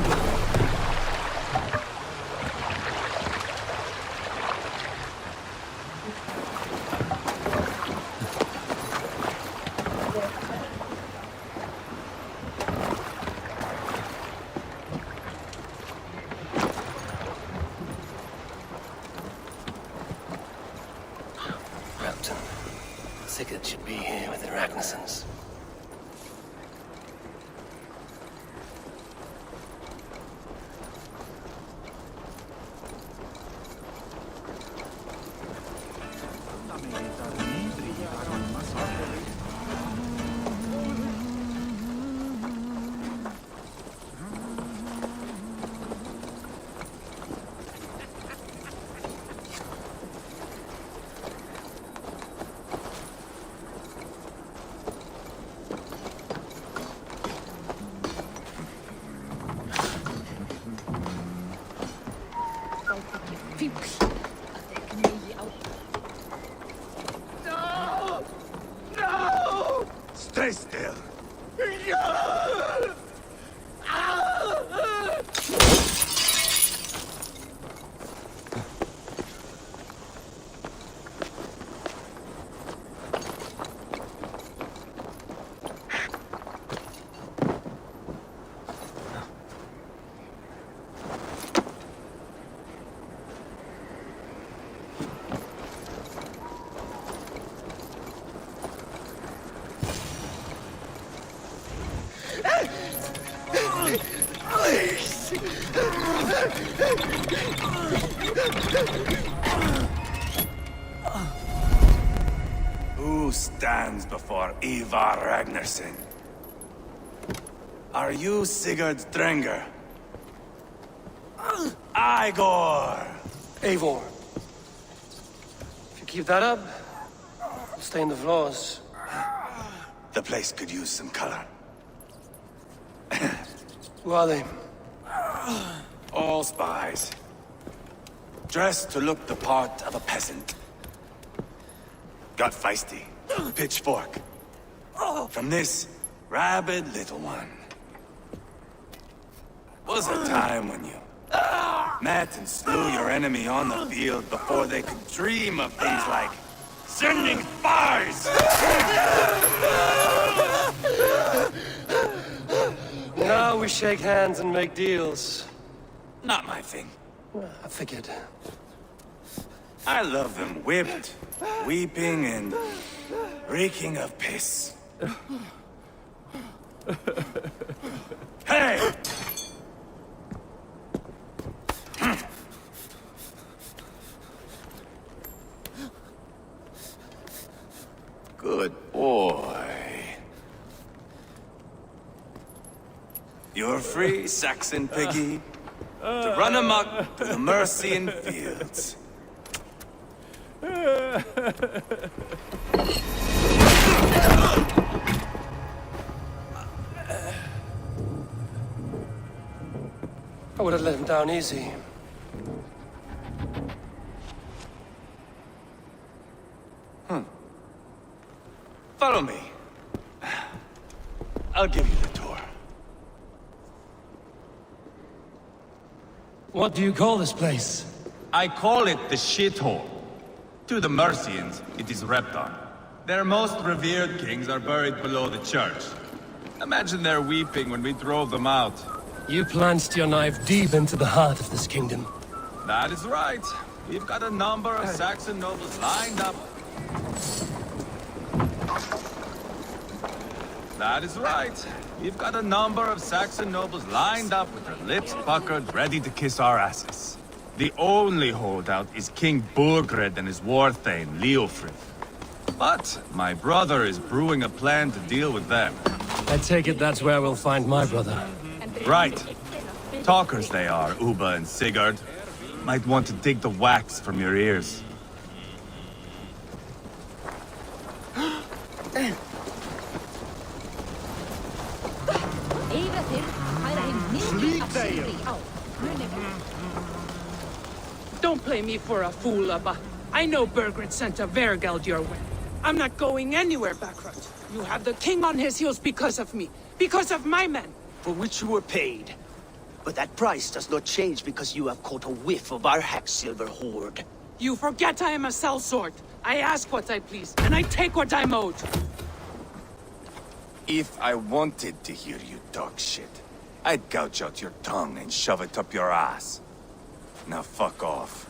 Sigurd should be here with the Ragnarsons. No! No! Stay still. No! Who stands before Ivar Ragnarsson? Are you Sigurd Drenger? Igor! Eivor. If you keep that up, you'll stain the floors. The place could use some color. Who are they? All spies. Dressed to look the part of a peasant. Got feisty. Pitchfork. From this rabid little one. Was a time when you met and slew your enemy on the field before they could dream of things like sending spies! Now we shake hands and make deals. Not my thing. I figured. I love them whipped, weeping, and reeking of piss. Hey! Good boy. You're free, Saxon piggy, to run amok to the Mercian fields. I would have let him down easy. Follow me. I'll give you the tour. What do you call this place? I call it the shithole. To the Mercians, it is Repton. Their most revered kings are buried below the church. Imagine their weeping when we drove them out. You plunged your knife deep into the heart of this kingdom. That is right. We've got a number of Saxon nobles lined up. That is right. We've got a number of Saxon nobles lined up with their lips puckered, ready to kiss our asses. The only holdout is King Burgred and his war thane, Leofrith. But my brother is brewing a plan to deal with them. I take it that's where we'll find my brother. Right. Talkers they are, Uba and Sigurd. Might want to dig the wax from your ears. Don't play me for a fool, Abba. I know Burgred sent a Vergeld your way. I'm not going anywhere backwards. You have the king on his heels because of me. Because of my men. For which you were paid. But that price does not change because you have caught a whiff of our hack-silver hoard. You forget I am a sellsword. I ask what I please, and I take what I'm owed. If I wanted to hear you talk shit, I'd gouge out your tongue and shove it up your ass. Now fuck off.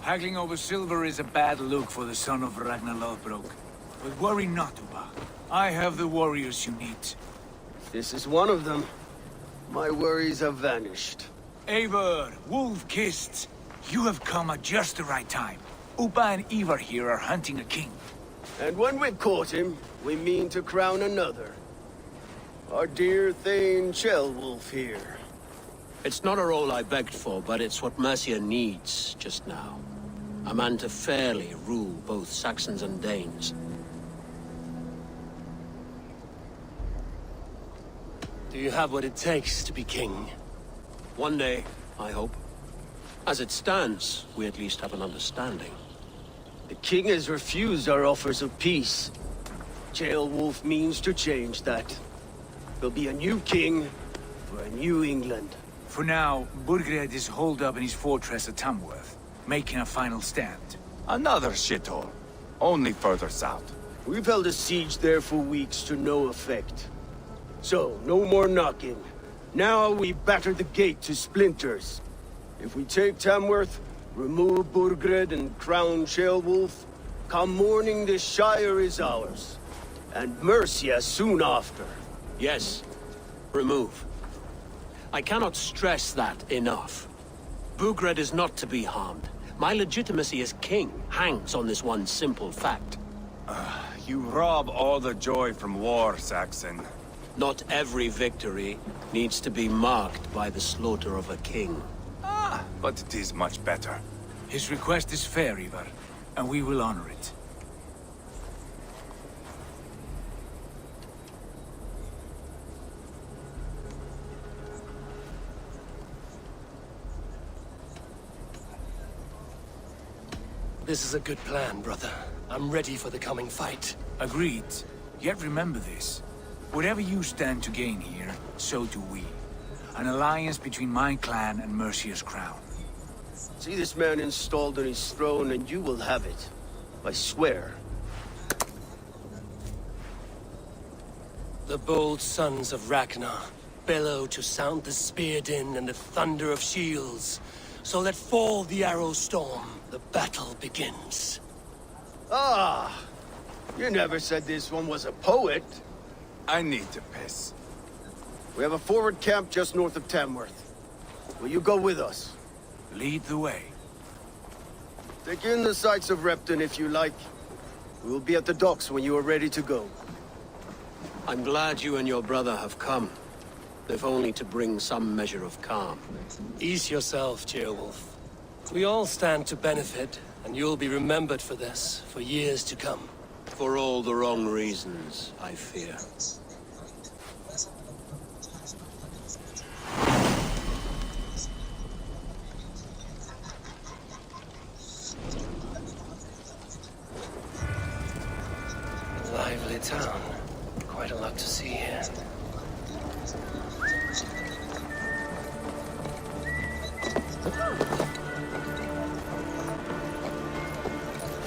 Haggling over silver is a bad look for the son of Ragnar Lothbrok. But worry not, Uba. I have the warriors you need. This is one of them. My worries have vanished. Eivor, Wolf-Kissed, you have come at just the right time. Uba and Ivar here are hunting a king. And when we've caught him, we mean to crown another. Our dear Thane Ceolwulf here. It's not a role I begged for, but it's what Mercia needs just now. A man to fairly rule both Saxons and Danes. Do you have what it takes to be king? One day, I hope. As it stands, we at least have an understanding. The king has refused our offers of peace. Ceolwulf means to change that. There'll be a new king for a new England. For now, Burgred is holed up in his fortress at Tamworth, making a final stand. Another shithole. Only further south. We've held a siege there for weeks to no effect. So, no more knocking. Now we batter the gate to splinters. If we take Tamworth, remove Burgred and crown Ceolwulf, come morning this shire is ours. And Mercia soon after. Yes, remove. I cannot stress that enough. Burgred is not to be harmed. My legitimacy as king hangs on this one simple fact. You rob all the joy from war, Saxon. Not every victory needs to be marked by the slaughter of a king. But it is much better. His request is fair, Ivar, and we will honor it. This is a good plan, brother. I'm ready for the coming fight. Agreed. Yet remember this. Whatever you stand to gain here, so do we. An alliance between my clan and Mercia's crown. See this man installed on his throne and you will have it. I swear. The bold sons of Ragnar bellow to sound the spear din and the thunder of shields. So let fall the arrow storm. The battle begins. Ah! You never said this one was a poet. I need to piss. We have a forward camp just north of Tamworth. Will you go with us? Lead the way. Take in the sights of Repton if you like. We will be at the docks when you are ready to go. I'm glad you and your brother have come. If only to bring some measure of calm. Ease yourself, Ceolwulf. We all stand to benefit, and you'll be remembered for this, for years to come. For all the wrong reasons, I fear. Lively town. Quite a lot to see here.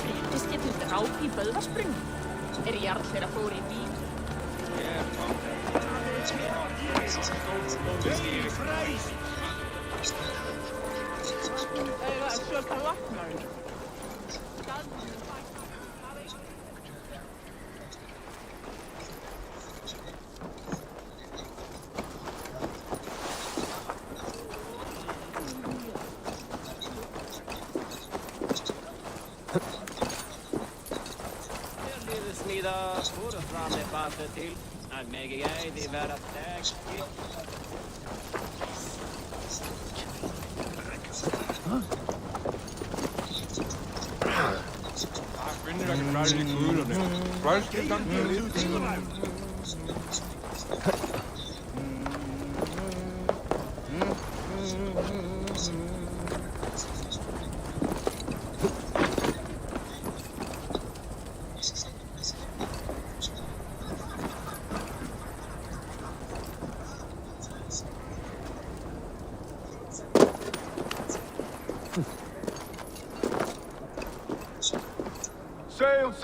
Fylgist ég til dráp í Böðvarsbrunn? Jarl þeirra fór í bíl?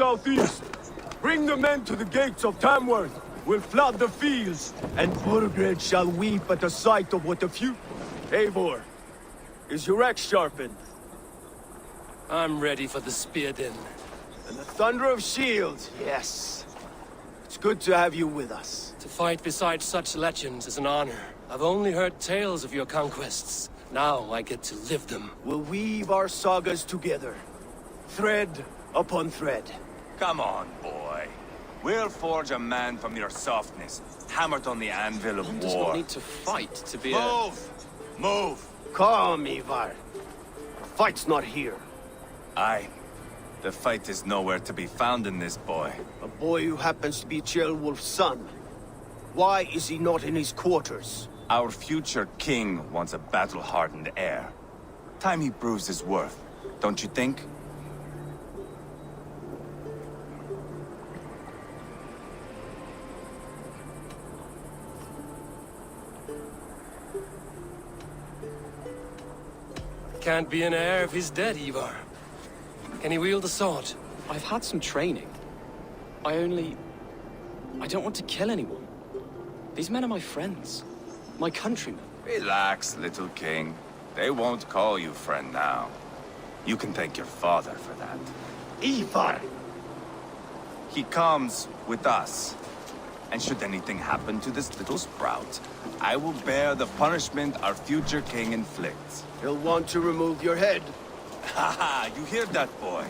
southeast. Bring the men to the gates of Tamworth. We'll flood the fields, and Burgred shall weep at the sight of what the few... Eivor, is your axe sharpened? I'm ready for the spear din. And the thunder of shields, yes. It's good to have you with us. To fight beside such legends is an honor. I've only heard tales of your conquests. Now I get to live them. We'll weave our sagas together. Thread upon thread. Come on, boy. We'll forge a man from your softness, hammered on the anvil of One war. does not need to fight to be Move! Move! Calm, Ivar. The fight's not here. Aye. The fight is nowhere to be found in this boy. A boy who happens to be Ceolwulf's son. Why is he not in his quarters? Our future king wants a battle-hardened heir. Time he proves his worth, don't you think? Can't be an heir if he's dead, Ivar. Can he wield a sword? I've had some training. I don't want to kill anyone. These men are my friends. My countrymen. Relax, little king. They won't call you friend now. You can thank your father for that. Ivar! He comes with us. And should anything happen to this little sprout, I will bear the punishment our future king inflicts. He'll want to remove your head. Haha, you hear that, boy?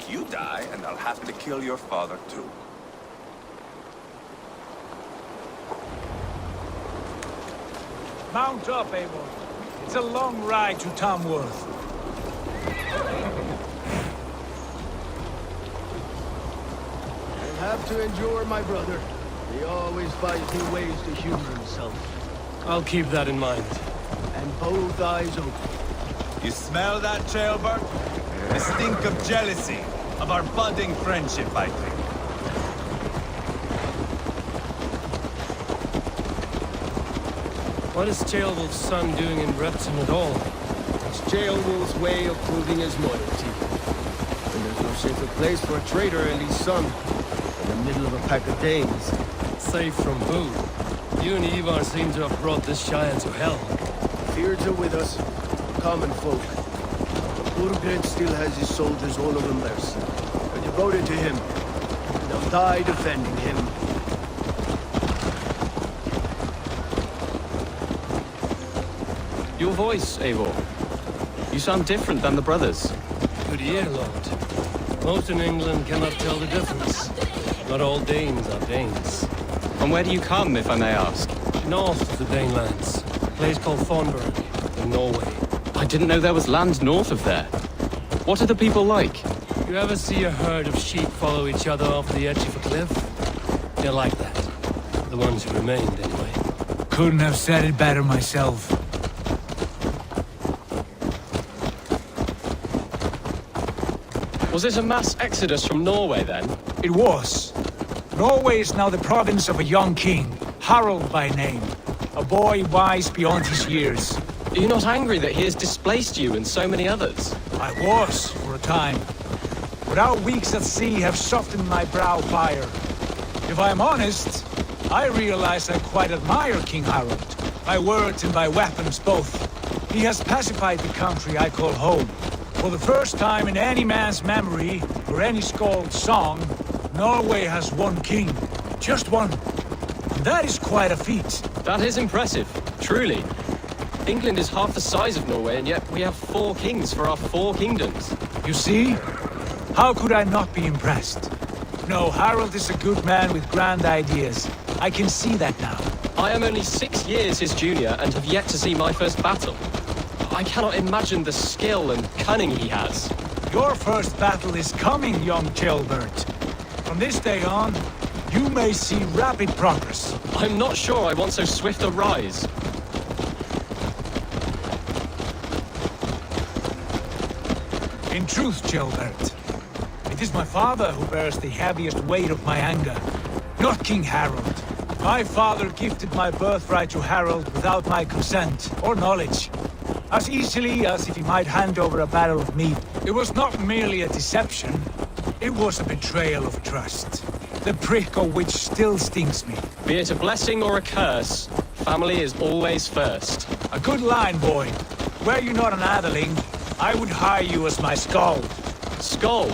You die, and I'll have to kill your father, too. Mount up, Eivor. It's a long ride to Tamworth. You'll have to endure, my brother. He always finds new ways to humor himself. I'll keep that in mind. And both eyes open. You smell that, Ceolbert? The stink of jealousy, of our budding friendship, I think. What is Ceolwulf's son doing in Repton at all? It's Ceolwulf's way of proving his loyalty. And there's no safer place for a traitor and his son in the middle of a pack of Danes. Safe from who? You and Ivar seem to have brought this Shire to hell. Fears are with us, common folk. But Burgred still has his soldiers all over Mercia. They're devoted to him, and they'll die defending him. Your voice, Eivor. You sound different than the brothers. Good year, Lord. Most in England cannot tell the difference. Not all Danes are Danes. And where do you come, if I may ask? North of the Danelands. A place called Thornburg, in Norway. I didn't know there was land north of there. What are the people like? You ever see a herd of sheep follow each other off the edge of a cliff? They're like that. The ones who remained, anyway. Couldn't have said it better myself. Was it a mass exodus from Norway, then? It was. Norway is now the province of a young king, Harald by name. A boy wise beyond his years. Are you not angry that he has displaced you and so many others? I was, for a time. But our weeks at sea have softened my brow fire. If I'm honest, I realize I quite admire King Harald. By words and by weapons both. He has pacified the country I call home. For the first time in any man's memory, or any skald's song, Norway has one king. Just one. And that is quite a feat. That is impressive, truly. England is half the size of Norway, and yet we have 4 kings for our 4 kingdoms. You see? How could I not be impressed? No, Harald is a good man with grand ideas. I can see that now. I am only 6 years his junior and have yet to see my first battle. I cannot imagine the skill and cunning he has. Your first battle is coming, young Ceolbert. From this day on, you may see rapid progress. I'm not sure I want so swift a rise. In truth, Ceolbert, it is my father who bears the heaviest weight of my anger, not King Harald. My father gifted my birthright to Harald without my consent or knowledge. As easily as if he might hand over a barrel of meat. It was not merely a deception, It was a betrayal of trust. The prick of which still stings me. Be it a blessing or a curse, family is always first. A good line, boy. Were you not an atheling, I would hire you as my skald. Skald?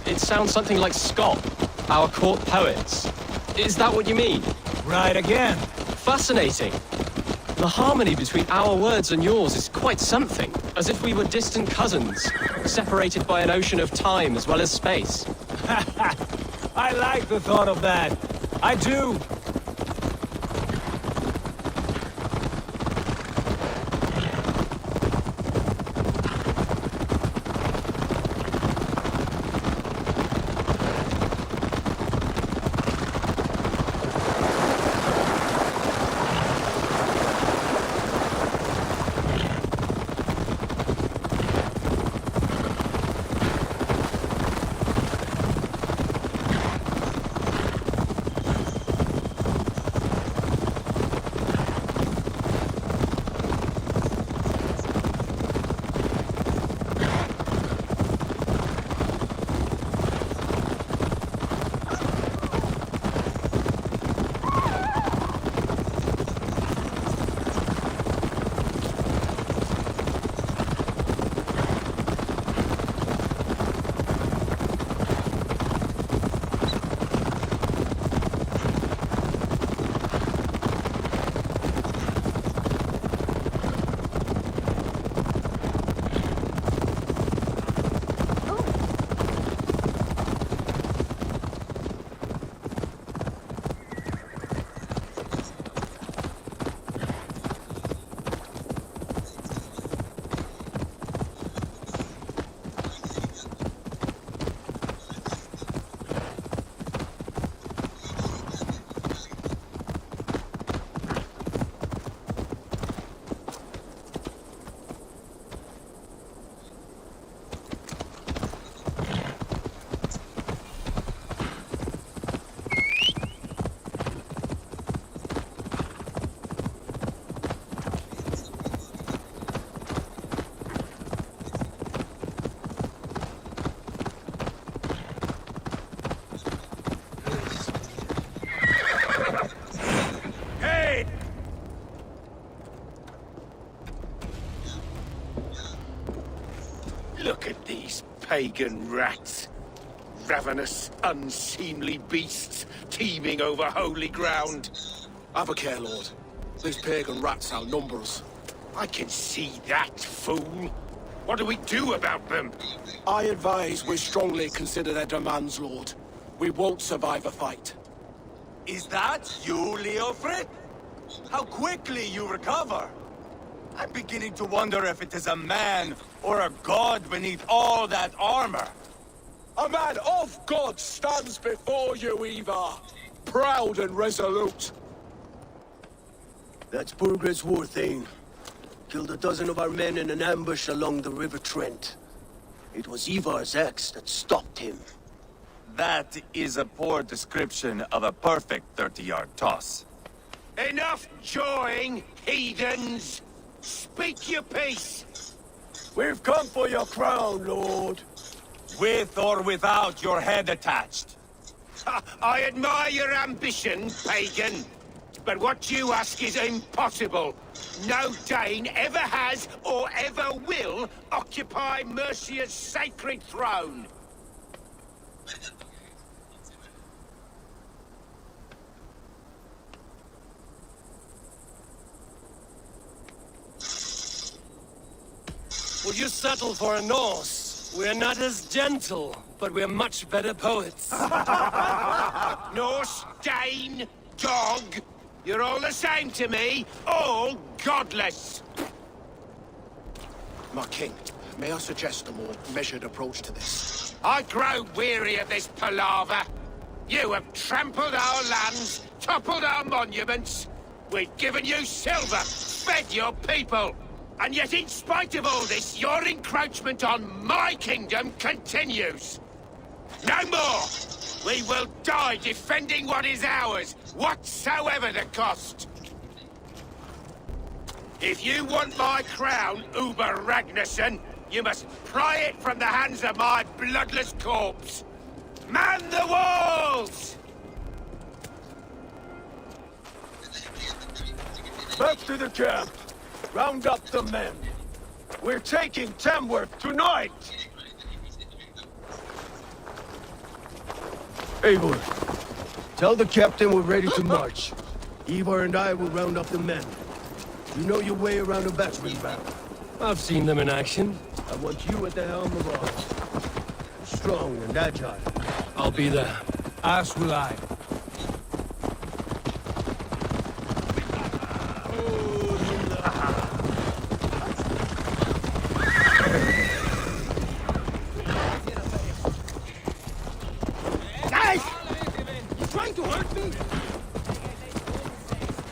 It sounds something like Scott, our court poets. Is that what you mean? Right again. Fascinating. The harmony between our words and yours is quite something. As if we were distant cousins, separated by an ocean of time as well as space. I like the thought of that. I do. Look at these pagan rats. Ravenous, unseemly beasts teeming over holy ground. Have a care, Lord. These pagan rats outnumber us. I can see that, fool. What do we do about them? I advise we strongly consider their demands, Lord. We won't survive a fight. Is that you, Leofrid? How quickly you recover! I'm beginning to wonder if it is a man or a god beneath all that armor. A man of God stands before you, Ivar. Proud and resolute. That's Burgred's Warthane. Killed a dozen of our men in an ambush along the River Trent. It was Ivar's axe that stopped him. That is a poor description of a perfect 30-yard toss. Enough jawing, heathens! Speak your piece! We've come for your crown, Lord. With or without your head attached. I admire your ambition, pagan. But what you ask is impossible. No Dane ever has or ever will occupy Mercia's sacred throne. Would you settle for a Norse? We're not as gentle, but we're much better poets. Norse, Dane, dog. You're all the same to me. All godless. My king, may I suggest a more measured approach to this? I grow weary of this palaver. You have trampled our lands, toppled our monuments. We've given you silver, fed your people. And yet, in spite of all this, your encroachment on my kingdom continues. No more! We will die defending what is ours, whatsoever the cost. If you want my crown, Uber Ragnarsson, You must pry it from the hands of my bloodless corpse! Man the walls! Back to the camp. Round up the men. We're taking Tamworth tonight! Eivor, tell the captain we're ready to march. Ivar and I will round up the men. You know your way around a battering ram. I've seen them in action. I want you at the helm of ours. Strong and agile. I'll be there. As will I. Guys! You trying to hurt me?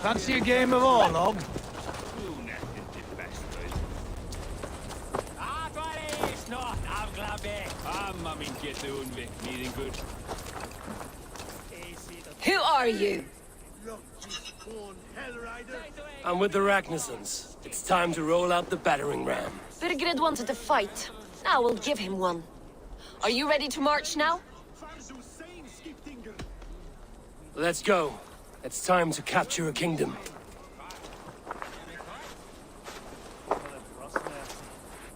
Fancy a game of Orlog? Who are you? I'm with the Ragnarsons. It's time to roll out the battering ram. Birgred wanted to fight. Now we'll give him one. Are you ready to march now? Let's go. It's time to capture a kingdom.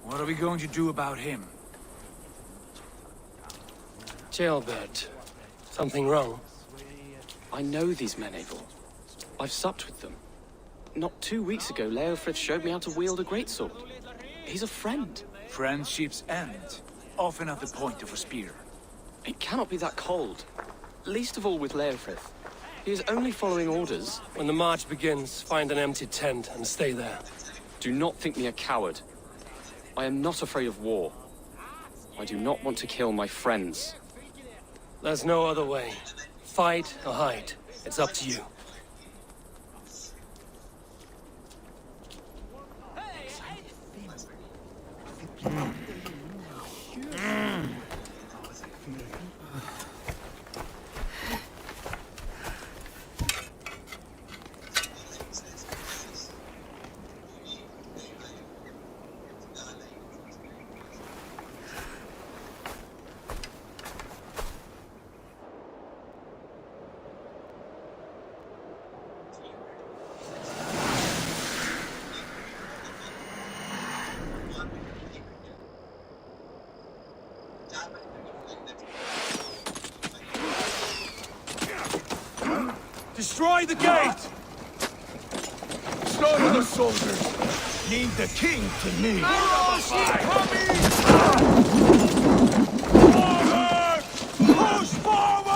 What are we going to do about him? Jailbird. Something wrong? I know these men, Eivor. I've supped with them. Not 2 weeks ago, Leofrith showed me how to wield a greatsword. He's a friend. Friendships end, often at the point of a spear. It cannot be that cold. Least of all with Leofrith. He is only following orders. When the march begins, find an empty tent and stay there. Do not think me a coward. I am not afraid of war. I do not want to kill my friends. There's no other way. Fight or hide. It's up to you. Destroy the gate! Slaughter the soldiers! Lead the king to me! Forward! Push forward!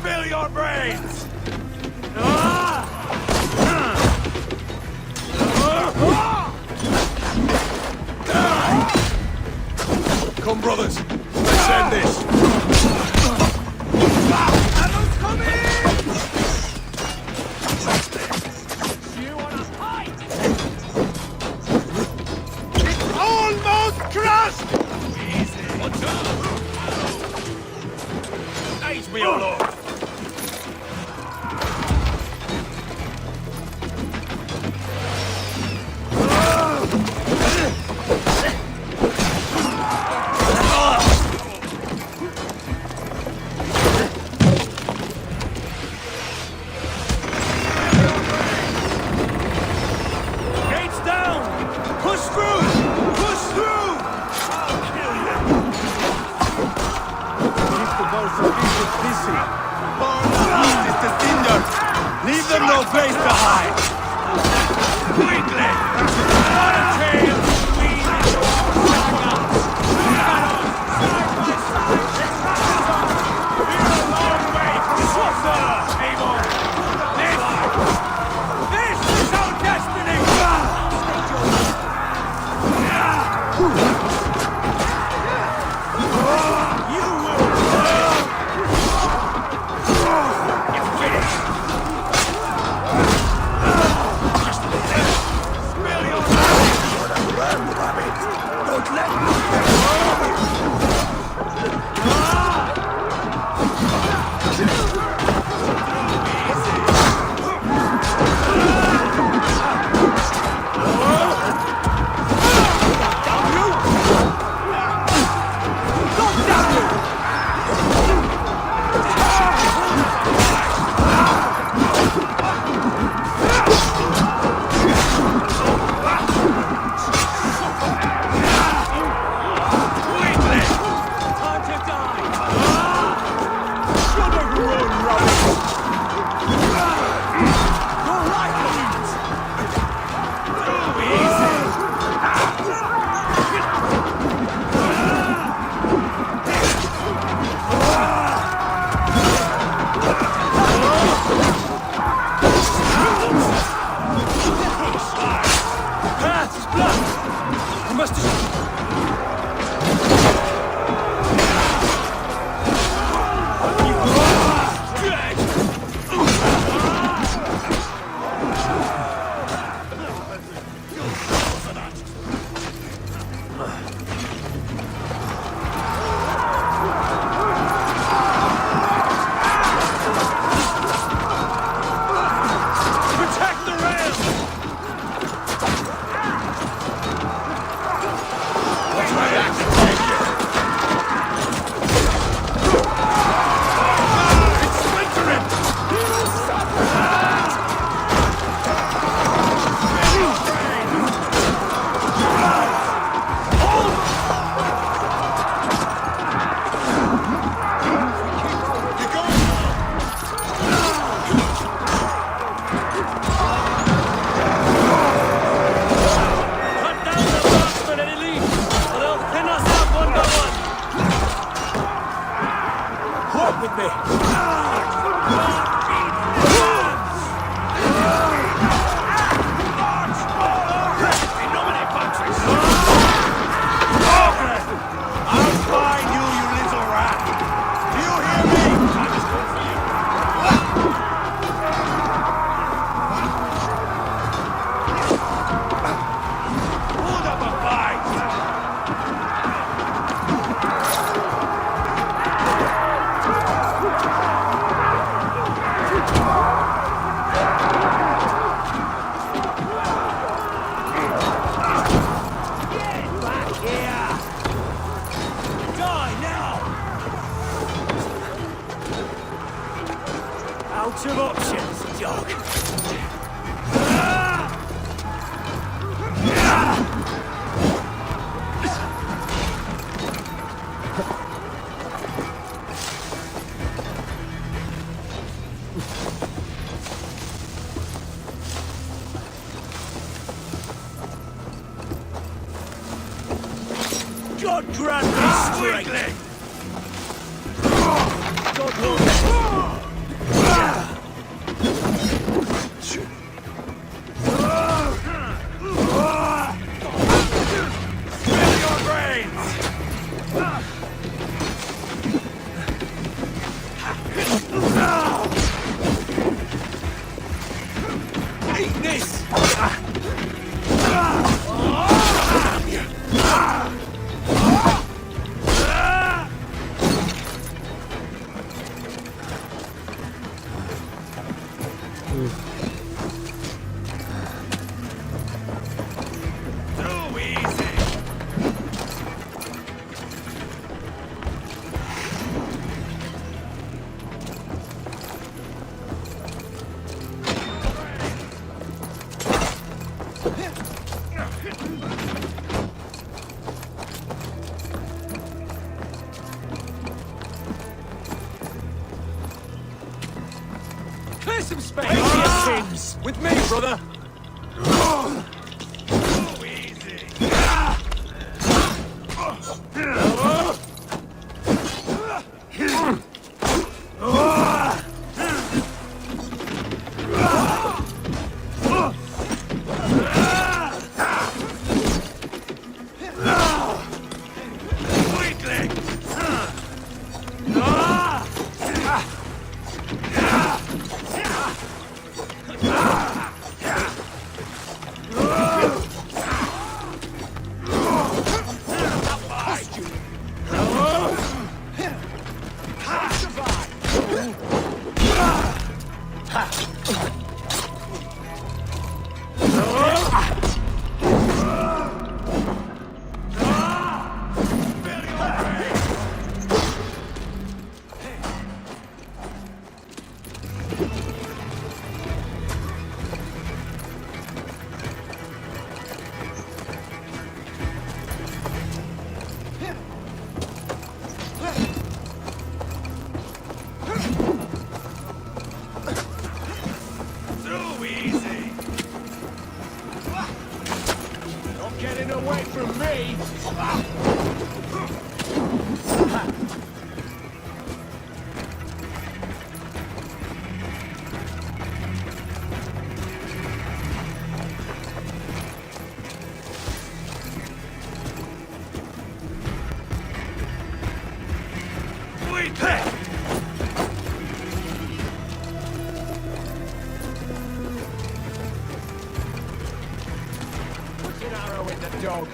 Spill your brains! Come, brothers. Let's end this. Arrows coming! You wanna fight? It's almost crushed! Easy. What's up? Aid me, O Lord. Leave them no place to hide! Quickly! What a tale! dog. God grant me strength! God grant Spill your brains! Eat this! Too easy! Clear some space! Here, Sims! With me, brother! Too easy! Weakling! Too easy! Not getting away from me! Weakling! Put an arrow in the dog!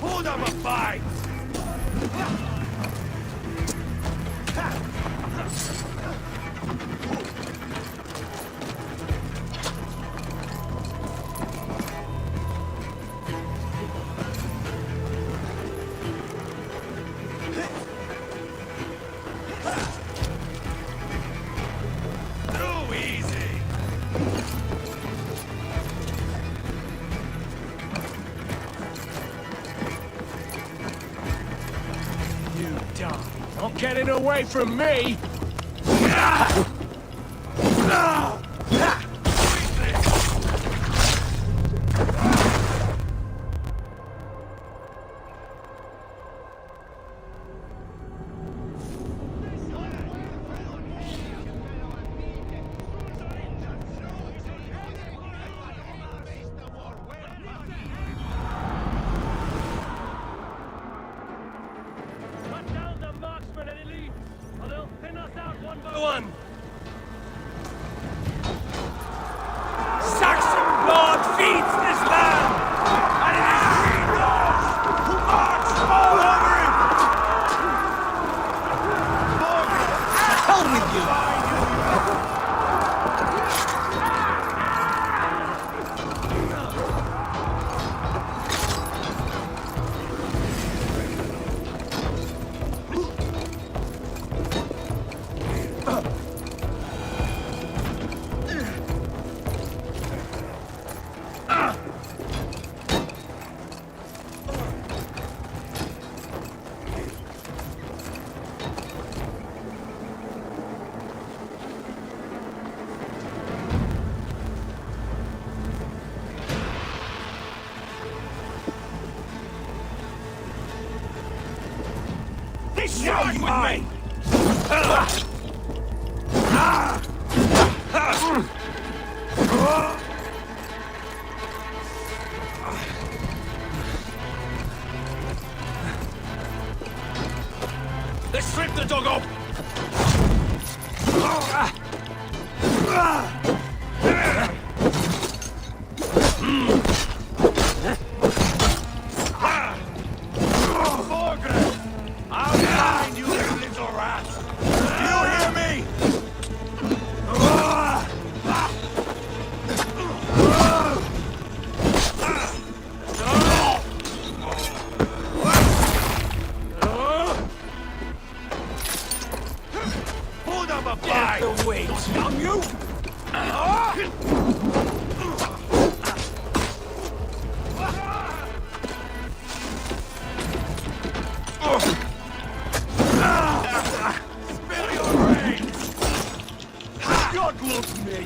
Hold up a fight! Too easy! You die! Not getting away from me! Cut down the marksmen and elite, or they'll thin us out one by One! Saxon blood feeds this land! And it is we dogs who march all over it! Hell with you! Strike with me! Let's strip the dog off! I'll find you, little rat! You hear me? Hold up a fight! Get the weight, damn you! Spill your brains! God loves me!